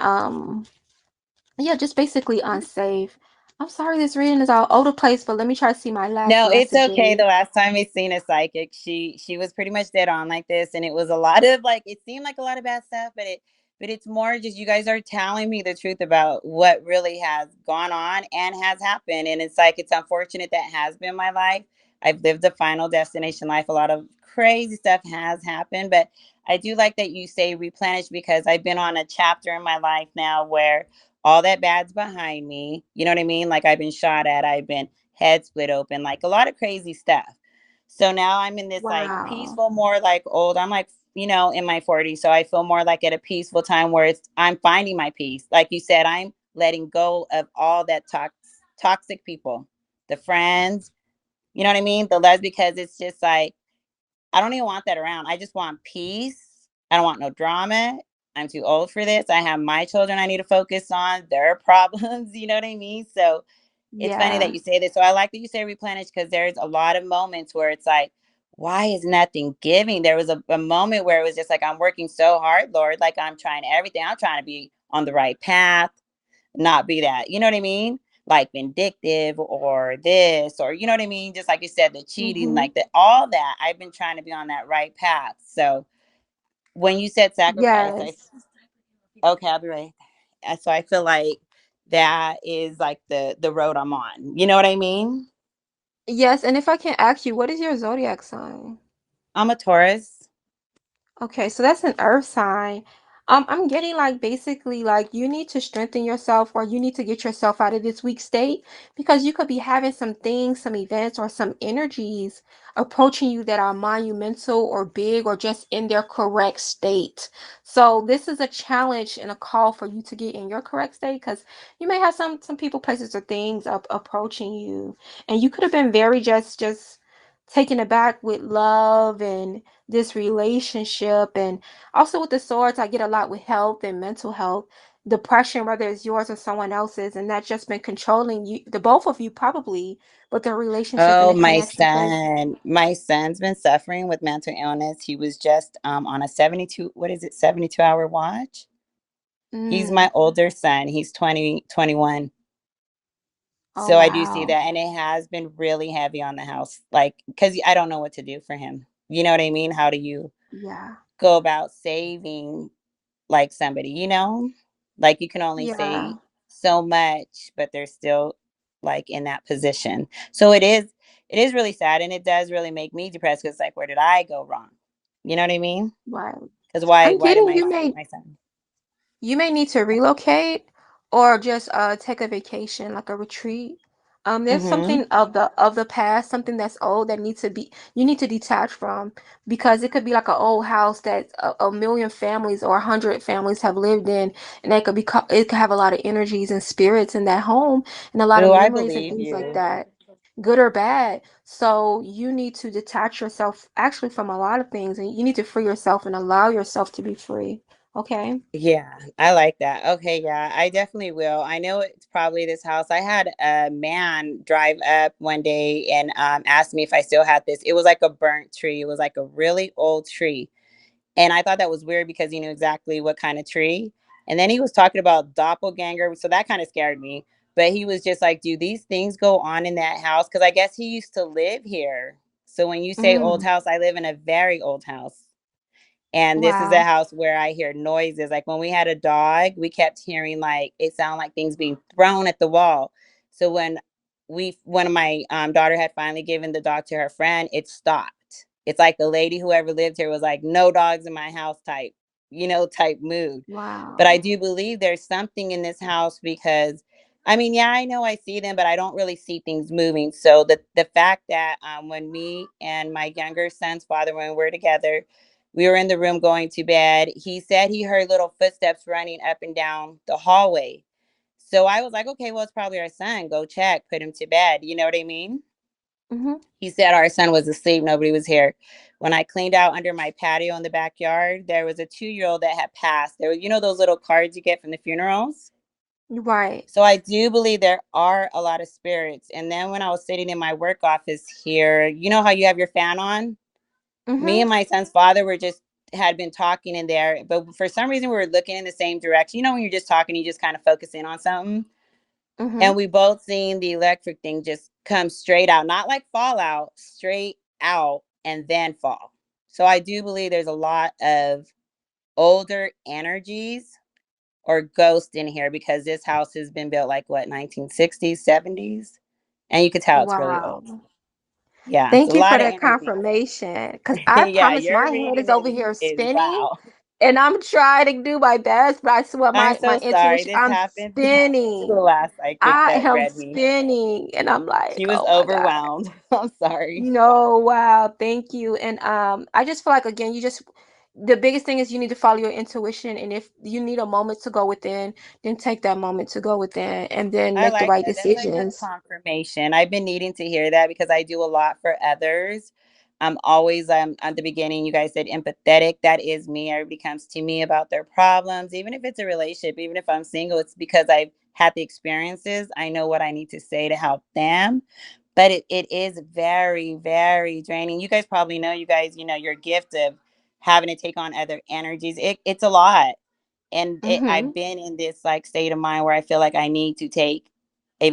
yeah, just basically unsafe. I'm sorry this reading is all over the place, but let me try to see my last No, it's okay. messages. The last time we seen a psychic, she was pretty much dead on like this, and it was a lot of like it seemed like a lot of bad stuff, but it's more just you guys are telling me the truth about what really has gone on and has happened, and it's like it's unfortunate that has been my life. I've lived a final destination life. A lot of crazy stuff has happened, but I do like that you say replenish because I've been on a chapter in my life now where all that bad's behind me. You know what I mean? Like I've been shot at, I've been head split open, like a lot of crazy stuff. So now I'm in this like Wow. peaceful, more like old. I'm like, in my 40s. So I feel more like at a peaceful time where I'm finding my peace. Like you said, I'm letting go of all that toxic people, the friends, you know what I mean? The less because it's just like I don't even want that around. I just want peace. I don't want no drama. I'm too old for this. I have my children I need to focus on, their problems, you know what I mean? So it's funny that Yeah. you say this. So I like that you say replenish because there's a lot of moments where it's like, why is nothing giving? There was a moment where it was just like, I'm working so hard, Lord. Like I'm trying everything. I'm trying to be on the right path, not be that, you know what I mean? Like vindictive or this, or you know what I mean? Just like you said, the cheating, Mm-hmm. like that, all that. I've been trying to be on that right path. So when you said sacrifice, Yes. okay, I'll be right. So I feel like that is like the road I'm on. You know what I mean? Yes, and if I can ask you, what is your zodiac sign? I'm a Taurus. Okay, so that's an earth sign. I'm getting like basically like you need to strengthen yourself or you need to get yourself out of this weak state because you could be having some things, some events, or some energies approaching you that are monumental or big or just in their correct state. So this is a challenge and a call for you to get in your correct state because you may have some people, places, or things up approaching you, and you could have been very just taken aback with love and this relationship. And also with the swords, I get a lot with health and mental health, depression, whether it's yours or someone else's, and that's just been controlling you, the both of you probably, but the relationship and Oh, the connection. So my son's been suffering with mental illness. He was just on a 72, what is it, 72-hour watch. He's mm, my older son. He's 2021. oh So I do see wow. that, and it has been really heavy on the house, like because I don't know what to do for him. You know what I mean? How do you Yeah. go about saving like somebody? Like you can only say Yeah. so much, but they're still like in that position. So it is really sad, and it does really make me depressed because like, where did I go wrong? You know what I mean? Right. Because why I'm why did getting my you may my son? You may need to relocate or just take a vacation, like a retreat. There's Mm-hmm. something of the past, something that's old that needs to be you need to detach from because it could be like an old house that a million families or 100 families have lived in, and it could have a lot of energies and spirits in that home and a lot of Oh, I memories and believe things like you. that, good or bad. So you need to detach yourself actually from a lot of things, and you need to free yourself and allow yourself to be free. Okay. Yeah, I like that. Okay, yeah, I definitely will. I know it's probably this house. I had a man drive up one day and asked me if I still had this. It was like a burnt tree. It was like a really old tree. And I thought that was weird because he knew exactly what kind of tree. And then he was talking about doppelganger. So that kind of scared me. But he was just like, do these things go on in that house? Because I guess he used to live here. So when you say old Mm, house, I live in a very old house. And this is a wow. house where I hear noises. Like when we had a dog, we kept hearing like it sounded like things being thrown at the wall. So when one of my daughter had finally given the dog to her friend, it stopped. It's like the lady whoever lived here was like, no dogs in my house type, type mood. But I Wow. do believe there's something in this house because I mean, yeah, I know I see them, but I don't really see things moving. So the fact that when me and my younger son's father, when we're together, we were in the room going to bed. He said he heard little footsteps running up and down the hallway. So I was like, okay, well, it's probably our son. Go check, put him to bed. You know what I mean? Mhm. He said our son was asleep. Nobody was here. When I cleaned out under my patio in the backyard, there was a 2-year-old that had passed. There were, those little cards you get from the funerals. Right. So I do believe there are a lot of spirits. And then when I was sitting in my work office here, you know how you have your fan on? Me and my son's father were just had been talking in there, but for some reason we were looking in the same direction. You know, when you're just talking, you just kind of focus in on something. And we both seen the electric thing just come straight out, not like fall out, straight out and then fall. So I do believe there's a lot of older energies or ghosts in here because this house has been built like what, 1960s, 70s, and you could tell it's really old. Wow. Yeah, it's a Thank you for lot of that energy. confirmation. Because I Yeah, promise your my head reading is over here is spinning wow. and I'm trying to do my best, but I swear I'm my so sorry intuition, this I'm happened to the spinning. last psychic I that am read me. spinning and I'm like, She was oh my God. overwhelmed. I'm sorry. No, wow, thank you. And I just feel like again, you just the biggest thing is you need to follow your intuition, and if you need a moment to go within, then take that moment to go within and then I make the like right that. That's like good decisions. confirmation. I've been needing to hear that because I do a lot for others. I'm always at the beginning, you guys said empathetic. That is me. Everybody comes to me about their problems, even if it's a relationship, even if I'm single, it's because I've had the experiences. I know what I need to say to help them. But it is very, very draining. You guys probably know, you guys, your gift of having to take on other energies. It's a lot. And Mm-hmm. I've been in this like state of mind where I feel like I need to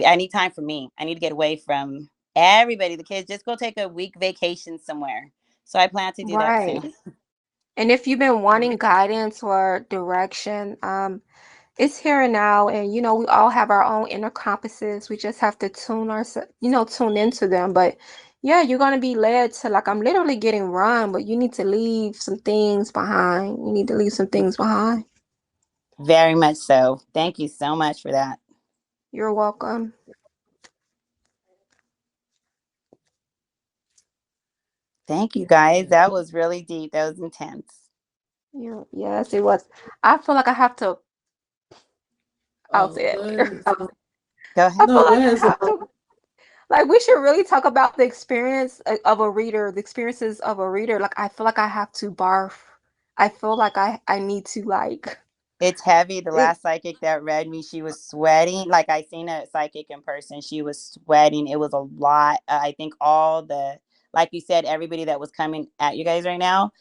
I need time for me. I need to get away from everybody, the kids, just go take a week vacation somewhere. So I plan to do that Right. soon. And if you've been wanting guidance or direction, it's here and now. And we all have our own inner compasses. We just have to tune into them. But yeah, you're gonna be led to like I'm literally getting run, but you need to leave some things behind. You need to leave some things behind. Very much so. Thank you so much for that. You're welcome. Thank you guys. That was really deep. That was intense. Yeah, yes, it was. I feel like I have to. I'll Oh, say it go later. ahead. Go I ahead. feel No, go like I ahead. have to. Like we should really talk about the experience of a reader, the experiences of a reader. Like I feel like I have to barf. I feel like I need to like It's heavy. The it. last psychic that read me, she was sweating. Like I seen a psychic in person. She was sweating. It was a lot. I think like you said, everybody that was coming at you guys right now,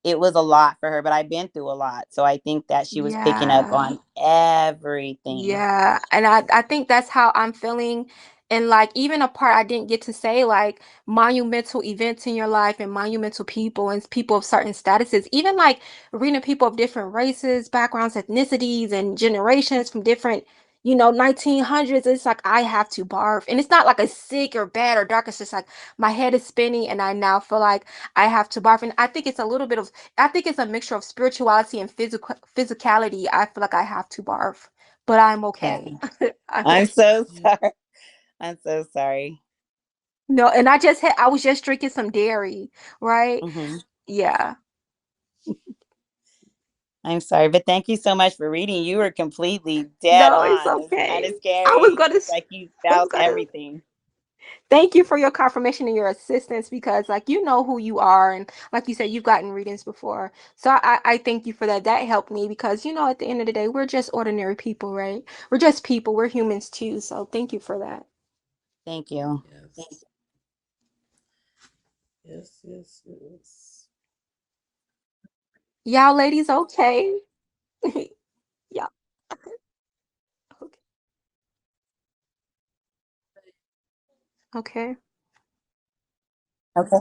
it was a lot for her, but I've been through a lot. So I think that she was picking up Yeah. on everything. Yeah, and I think that's how I'm feeling. And like even a part I didn't get to say, like monumental events in your life and monumental people and people of certain statuses, even like reading people of different races, backgrounds, ethnicities, and generations from different, 1900s. It's like I have to barf. And it's not like a sick or bad or dark. It's just like my head is spinning and I now feel like I have to barf. And I think it's a little bit of, I think it's a mixture of spirituality and physicality. I feel like I have to barf, but I'm Yeah. okay. I'm I'm okay. so sorry. I'm so sorry. No, and I was just drinking some dairy, right? Hmm. Yeah. I'm sorry, but thank you so much for reading. You were completely dead No, it's on. It was kind okay. of I was scary. gonna, It's like you I was felt gonna everything. thank you for your confirmation and your assistance because, like, you know who you are, and like you said, you've gotten readings before. So I thank you for that. That helped me because, at the end of the day, we're just ordinary people, right? We're just people. We're humans too. So thank you for that. Thank you. Yes. Yes, yes, yes. Y'all ladies, okay? Yeah. Okay. Okay. Okay.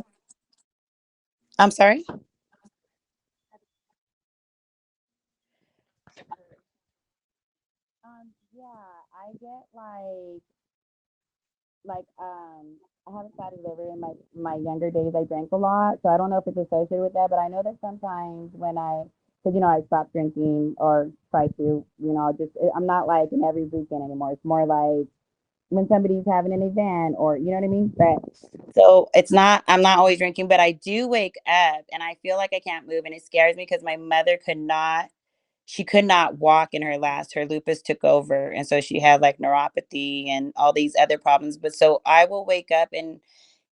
I'm sorry. Yeah, I get I have a fatty liver. In my younger days I drank a lot, so I don't know if it's associated with that, but I know that sometimes because I stopped drinking or try to, I'm not like in every weekend anymore. It's more like when somebody's having an event, or you know what I mean. But so it's not, I'm not always drinking, but I do wake up and I feel like I can't move, and it scares me because my mother could not walk in her lupus took over, and so she had like neuropathy and all these other problems. But so I will wake up and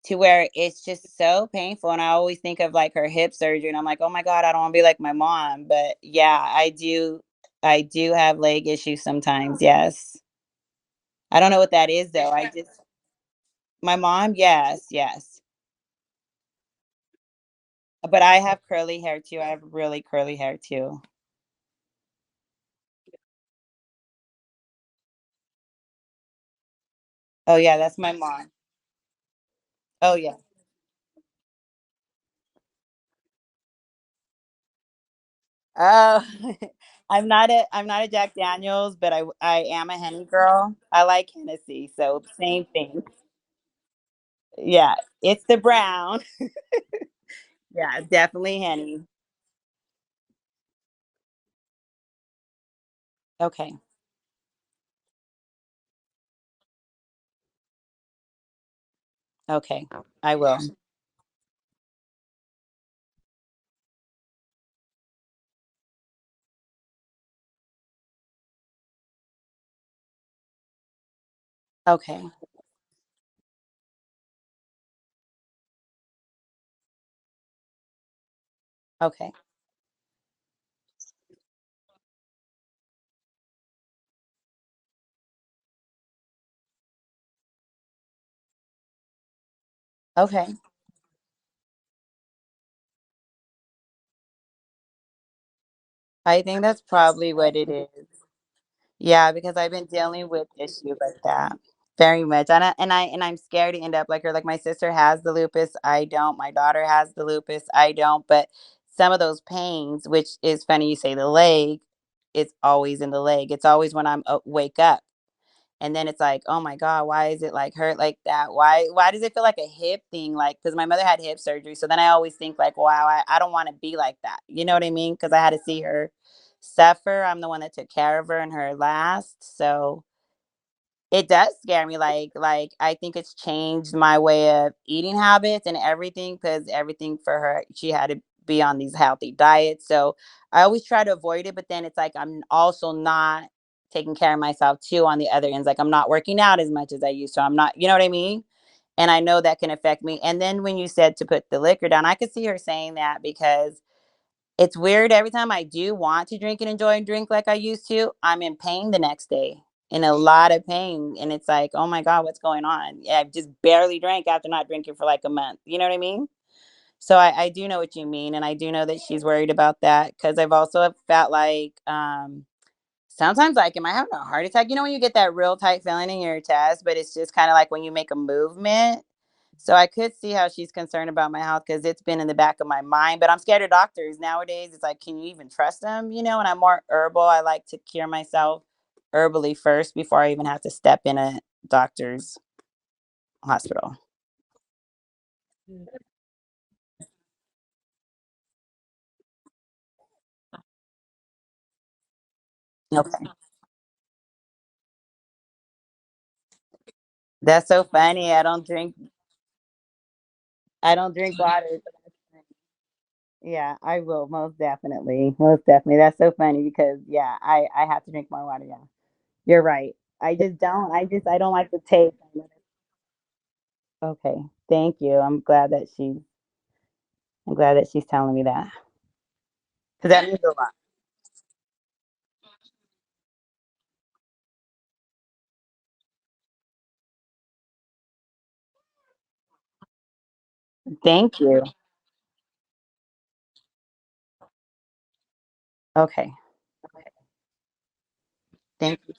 to where it's just so painful, and I always think of like her hip surgery, and I'm like, oh my god, I don't want to be like my mom. But yeah, I do have leg issues sometimes. Yes, I don't know what that is though. I just My mom, yes, yes. But I have curly hair too. I have really curly hair too. Oh yeah, that's my mom. Oh yeah. Oh, I'm not a Jack Daniels, but I am a Henny girl. I like Hennessy, so same thing. Yeah, it's the brown. Yeah, definitely Henny. Okay, okay, I will. Okay, okay, okay. I think that's probably what it is. Yeah, because I've been dealing with issues like that very much, and I'm scared to end up like her. Like my sister has the lupus, I don't. My daughter has the lupus, I don't. But some of those pains, which is funny, you say the leg, it's always in the leg. It's always when wake up, and then it's like, oh my god, why is it like hurt like that? Why does it feel like a hip thing? Like because my mother had hip surgery, so then I always think like, wow, I don't want to be like that. You know what I mean? Because I had to see her suffer. I'm the one that took care of her in her last, so it does scare me. Like I think it's changed my way of eating habits and everything because everything for her, she had to be on these healthy diets. So I always try to avoid it, but then it's like I'm also not taking care of myself too on the other ends. Like I'm not working out as much as I used to. I'm not, you know what I mean? And I know that can affect me. And then when you said to put the liquor down, I could see her saying that because it's weird every time I do want to drink and enjoy and drink like I used to, I'm in pain the next day, in a lot of pain. And it's like, oh my God, what's going on? Yeah, I've just barely drank after not drinking for like a month. You know what I mean? So I do know what you mean. And I do know that she's worried about that because I've also felt like sometimes like, am I having a heart attack? You know, when you get that real tight feeling in your chest, but it's just kind of like when you make a movement. So I could see how she's concerned about my health because it's been in the back of my mind. But I'm scared of doctors nowadays. It's like, can you even trust them? You know, and I'm more herbal. I like to cure myself herbally first before I even have to step in a doctor's hospital. Okay, that's so funny. I don't drink water. So that's funny. Yeah, I will most definitely, most definitely. That's so funny because yeah, I have to drink more water. Yeah, you're right. I just don't. I don't like the taste. Okay, thank you. I'm glad that she's telling me that because that means a lot. Thank you. Okay, thank you.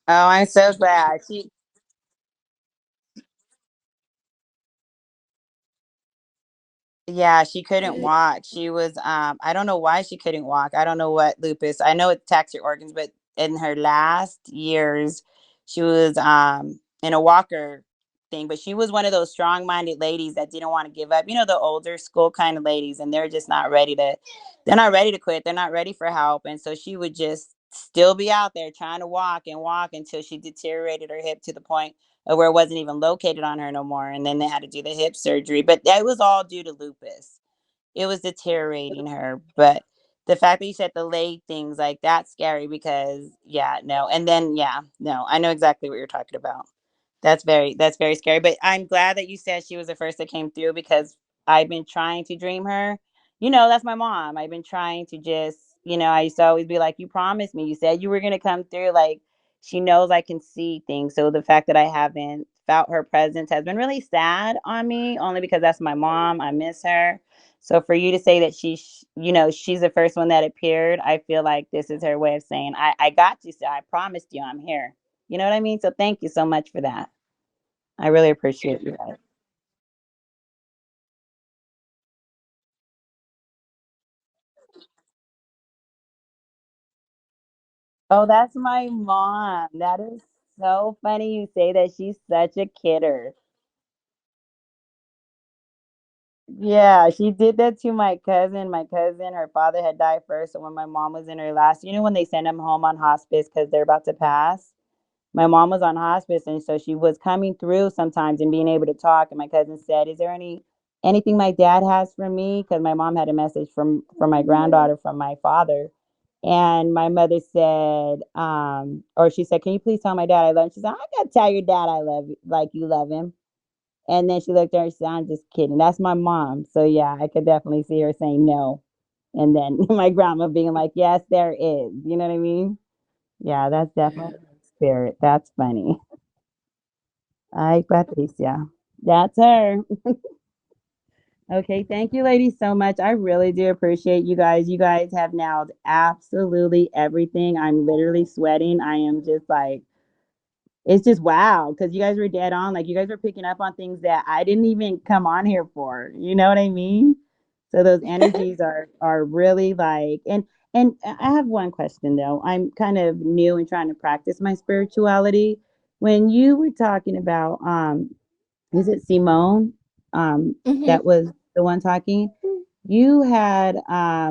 Oh, I'm so glad. Yeah, she couldn't walk. She was I don't know why she couldn't walk. I don't know what lupus. I know it attacks your organs, but in her last years she was in a walker thing, but she was one of those strong-minded ladies that didn't want to give up. You know, the older school kind of ladies and they're not ready to quit. They're not ready for help. And so she would just still be out there trying to walk and walk until she deteriorated her hip to the point where it wasn't even located on her no more. And then they had to do the hip surgery. But that was all due to lupus. It was deteriorating her. But the fact that you said the leg things like that's scary because yeah, no. And then yeah, no, I know exactly what you're talking about. That's very scary. But I'm glad that you said she was the first that came through because I've been trying to dream her. You know, that's my mom. I've been trying to just, I used to always be like, you promised me. You said you were gonna come through. Like she knows I can see things. So the fact that I haven't felt her presence has been really sad on me, only because that's my mom. I miss her. So for you to say that she's the first one that appeared, I feel like this is her way of saying, I got you, so I promised you I'm here. You know what I mean? So thank you so much for that. I really appreciate you guys. Oh, that's my mom. That is so funny you say that. She's such a kidder. Yeah, she did that to my cousin. My cousin, her father had died first. So when my mom was in her last, when they send them home on hospice because they're about to pass, my mom was on hospice. And so she was coming through sometimes and being able to talk. And my cousin said, "Is there anything my dad has for me?" Because my mom had a message from my granddaughter from my father. And my mother said, or she said, "Can you please tell my dad I love him?" She said, "I gotta tell your dad I love you, like you love him." And then she looked at her and said, "I'm just kidding." That's my mom. So yeah, I could definitely see her saying no. And then my grandma being like, "Yes, there is." You know what I mean? Yeah, that's definitely her spirit. That's funny. Ay, Patricia. That's her. Okay, thank you, ladies, so much. I really do appreciate you guys. You guys have nailed absolutely everything. I'm literally sweating. I am just like, it's just wow, because you guys were dead on. Like you guys were picking up on things that I didn't even come on here for. You know what I mean? So those energies are really like, and I have one question though. I'm kind of new and trying to practice my spirituality. When you were talking about is it Simone? Hmm. That was the one talking. You had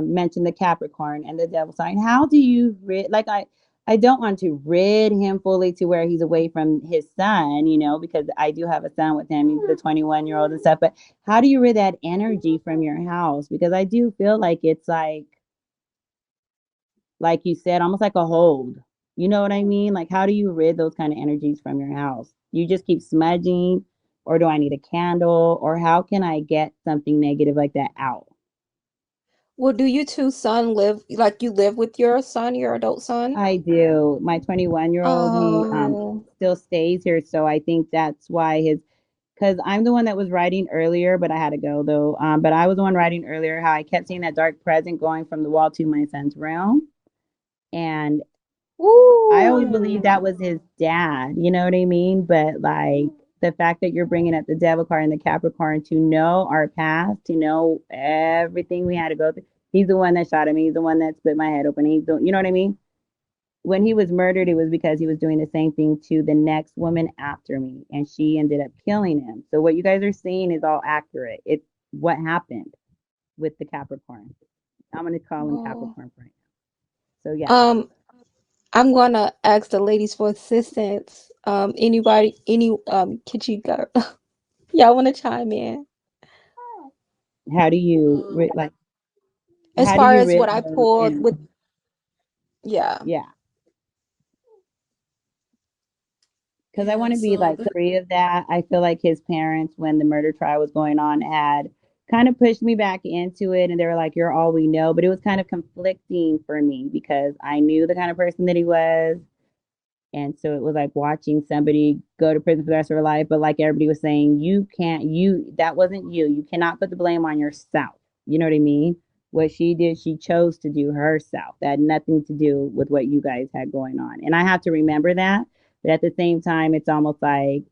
mentioned the Capricorn and the devil sign. How do you like I don't want to rid him fully to where he's away from his son, because I do have a son with him. He's the 21-year-old and stuff. But how do you rid that energy from your house? Because I do feel like it's like you said, almost like a hold. You know what I mean? Like, how do you rid those kind of energies from your house? You just keep smudging, or do I need a candle, or how can I get something negative like that out? Well, do you two son live like you live with your son, your adult son? I do. My 21-year-old, he Oh. still stays here, so I think that's why because I'm the one that was writing earlier, but I had to go though. But I was the one writing earlier how I kept seeing that dark present going from the wall to my son's room, and I always believed Ooh. that was his dad, you know what I mean? But like the fact that you're bringing up the devil card and the Capricorn to know our past, to know everything we had to go through. He's the one that shot at me. He's the one that split my head open. You know what I mean? When he was murdered, it was because he was doing the same thing to the next woman after me, and she ended up killing him. So what you guys are seeing is all accurate. It's what happened with the Capricorn. I'm gonna call him Oh. Capricorn right now. So yeah. Um, I'm gonna ask the ladies for assistance. Could you go? Y'all want to chime in? How do you Um, like? As How do far you as rid what I them? pulled with, And yeah. yeah, because I yeah, want to be so like free of that. I feel like his parents, when the murder trial was going on, had kind of pushed me back into it, and they were like, "You're all we know." But it was kind of conflicting for me because I knew the kind of person that he was. And so it was like watching somebody go to prison for the rest of their life. But like everybody was saying, that wasn't you. You cannot put the blame on yourself. You know what I mean? What she did, she chose to do herself. That had nothing to do with what you guys had going on. And I have to remember that. But at the same time, it's almost like,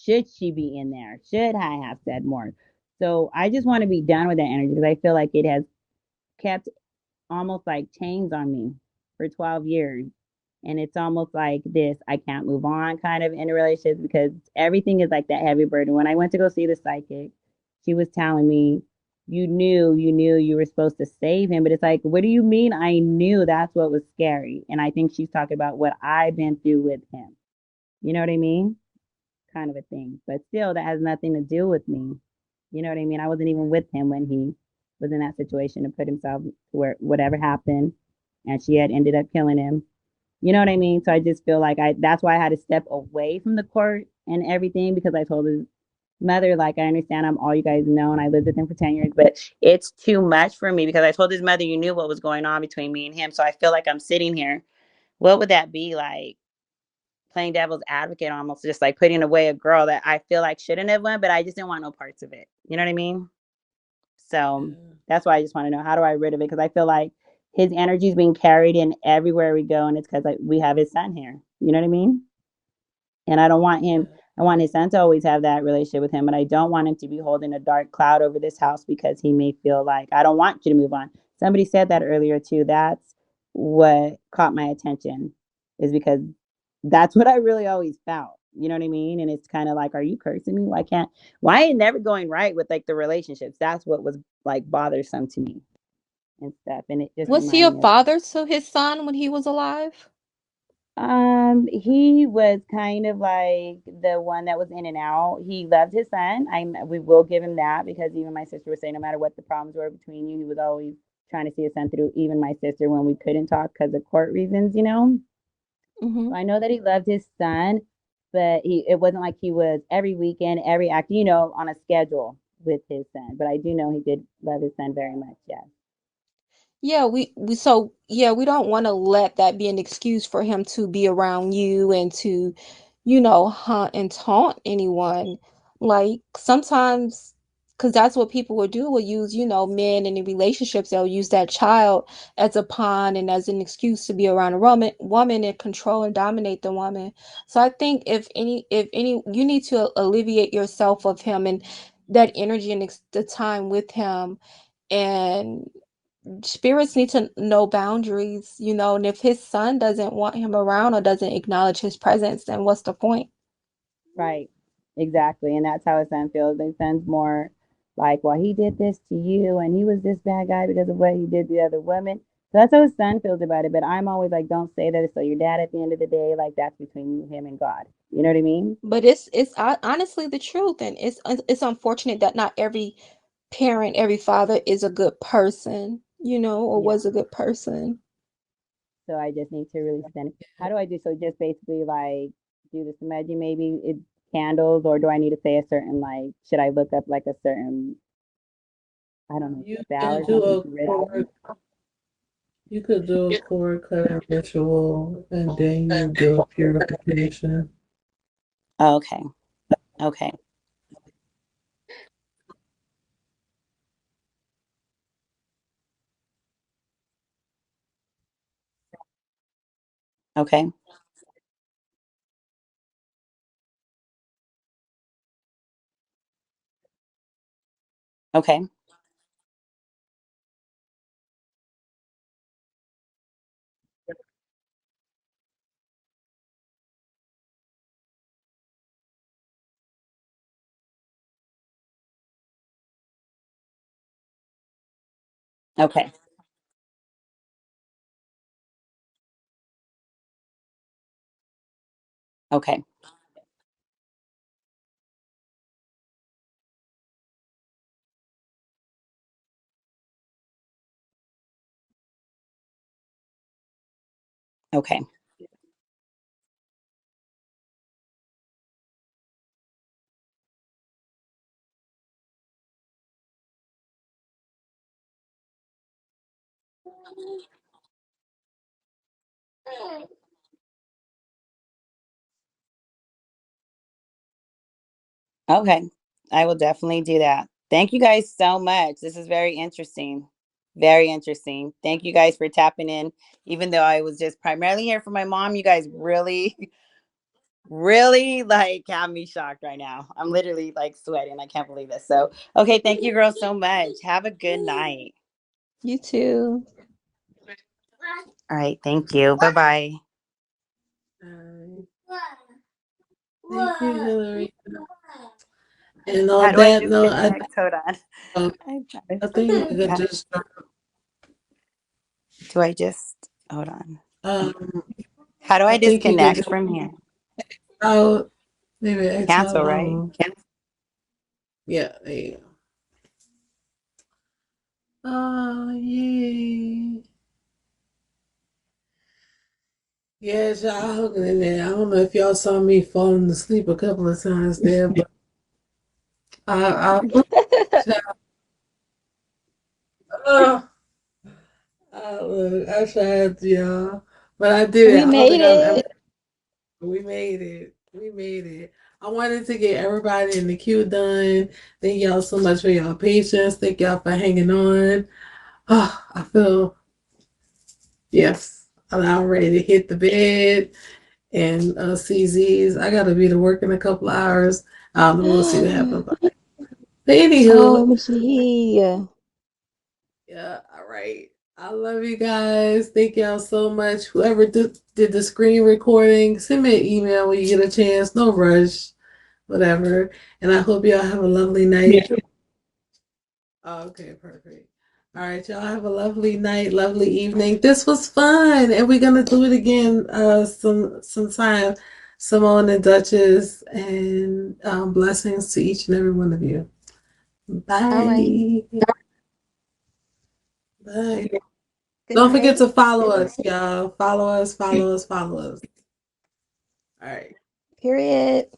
should she be in there? Should I have said more? So I just want to be done with that energy because I feel like it has kept almost like chains on me for 12 years. And it's almost like this, I can't move on kind of in a relationship because everything is like that heavy burden. When I went to go see the psychic, she was telling me, you knew you were supposed to save him. But it's like, what do you mean? I knew that's what was scary. And I think she's talking about what I've been through with him. You know what I mean? Kind of a thing. But still, that has nothing to do with me. You know what I mean? I wasn't even with him when he was in that situation to put himself where whatever happened, and she had ended up killing him. You know what I mean? So I just feel like that's why I had to step away from the court and everything because I told his mother, like, I understand I'm all you guys know and I lived with him for 10 years, but it's too much for me because I told his mother you knew what was going on between me and him. So I feel like I'm sitting here. What would that be like? playing devil's advocate, almost just like putting away a girl that I feel like shouldn't have won, but I just didn't want no parts of it. You know what I mean? So that's why I just want to know, how do I rid of it? Because I feel like his energy is being carried in everywhere we go, and it's because like we have his son here. You know what I mean? And I don't want him. I want his son to always have that relationship with him, but I don't want him to be holding a dark cloud over this house because he may feel like I don't want you to move on. Somebody said that earlier too. That's what caught my attention, is because that's what I really always felt. You know what I mean? And it's kind of like, are you cursing me? Why ain't never going right with like the relationships? That's what was like bothersome to me and stuff. And it just Was he a reminded me of, father to his son when he was alive? he was kind of like the one that was in and out. He loved his son. We will give him that, because even my sister was saying no matter what the problems were between you, he was always trying to see his son through. Even my sister, when we couldn't talk because of court reasons, you know. Mm-hmm. So I know that he loved his son, but it wasn't like he was every weekend, every act, on a schedule with his son. But I do know he did love his son very much. Yes. Yeah, we don't want to let that be an excuse for him to be around you and to, hunt and taunt anyone. Like sometimes, because that's what people will use, men in the relationships, they'll use that child as a pawn and as an excuse to be around a woman and control and dominate the woman. So I think if any, you need to alleviate yourself of him and that energy and the time with him. And spirits need to know boundaries, and if his son doesn't want him around or doesn't acknowledge his presence, then what's the point? Right. Exactly. And that's how his son feels. His son's more like, well, he did this to you and he was this bad guy because of what he did to the other women. So that's how his son feels about it. But I'm always like, don't say that. So your dad, at the end of the day, like, that's between you, him, and God. You know what I mean? But it's honestly the truth, and it's unfortunate that not every parent, every father is a good person, or Yeah. was a good person. So I just need to really spend it. How do I do so? Just basically like do the smudging, maybe it candles, or do I need to say a certain, like, should I look up like a certain, I don't know, You spell can or do something a to rid of cord. them? You could do a cord cutting ritual, and then you do a purification. Okay. Okay. Okay. Okay. Okay. Okay. Okay. Okay. I will definitely do that. Thank you guys so much. This is very interesting. Very interesting. Thank you guys for tapping in. Even though I was just primarily here for my mom, you guys really, really like have me shocked right now. I'm literally like sweating. I can't believe it. So, okay. Thank you girls so much. Have a good night. You too. All right. Thank you. Bye bye. Alright. Thank you, Hillary. And How on do I that note, disconnect? Hold on. uh, I'm trying I think we could to. just Do I just hold on? um How do I I think you could disconnect just from here? out maybe X out. Cancel, right? Yeah, there you go. Oh yay. Yes, y'all hooking in there. I don't know if y'all saw me falling asleep a couple of times there, but I oh, look, I tried, y'all, but I did it. We I don't made think I'm it. We made it. We made it. I wanted to get everybody in the queue done. Thank y'all so much for y'all patience. Thank y'all for hanging on. Oh, I feel, yes, I'm now ready to hit the bed and CZs. I gotta be to work in a couple hours. We'll see what happens. But anywho, OMG. yeah, all right. I love you guys. Thank y'all so much. Whoever did the screen recording, send me an email when you get a chance. No rush, whatever. And I hope y'all have a lovely night. Oh, okay, perfect. All right, y'all have a lovely night, lovely evening. This was fun, and we're gonna do it again sometime. Simone and Duchess, and blessings to each and every one of you. All right. Bye. Bye. Good Don't forget night. to follow us, y'all. Follow us. All right. Period.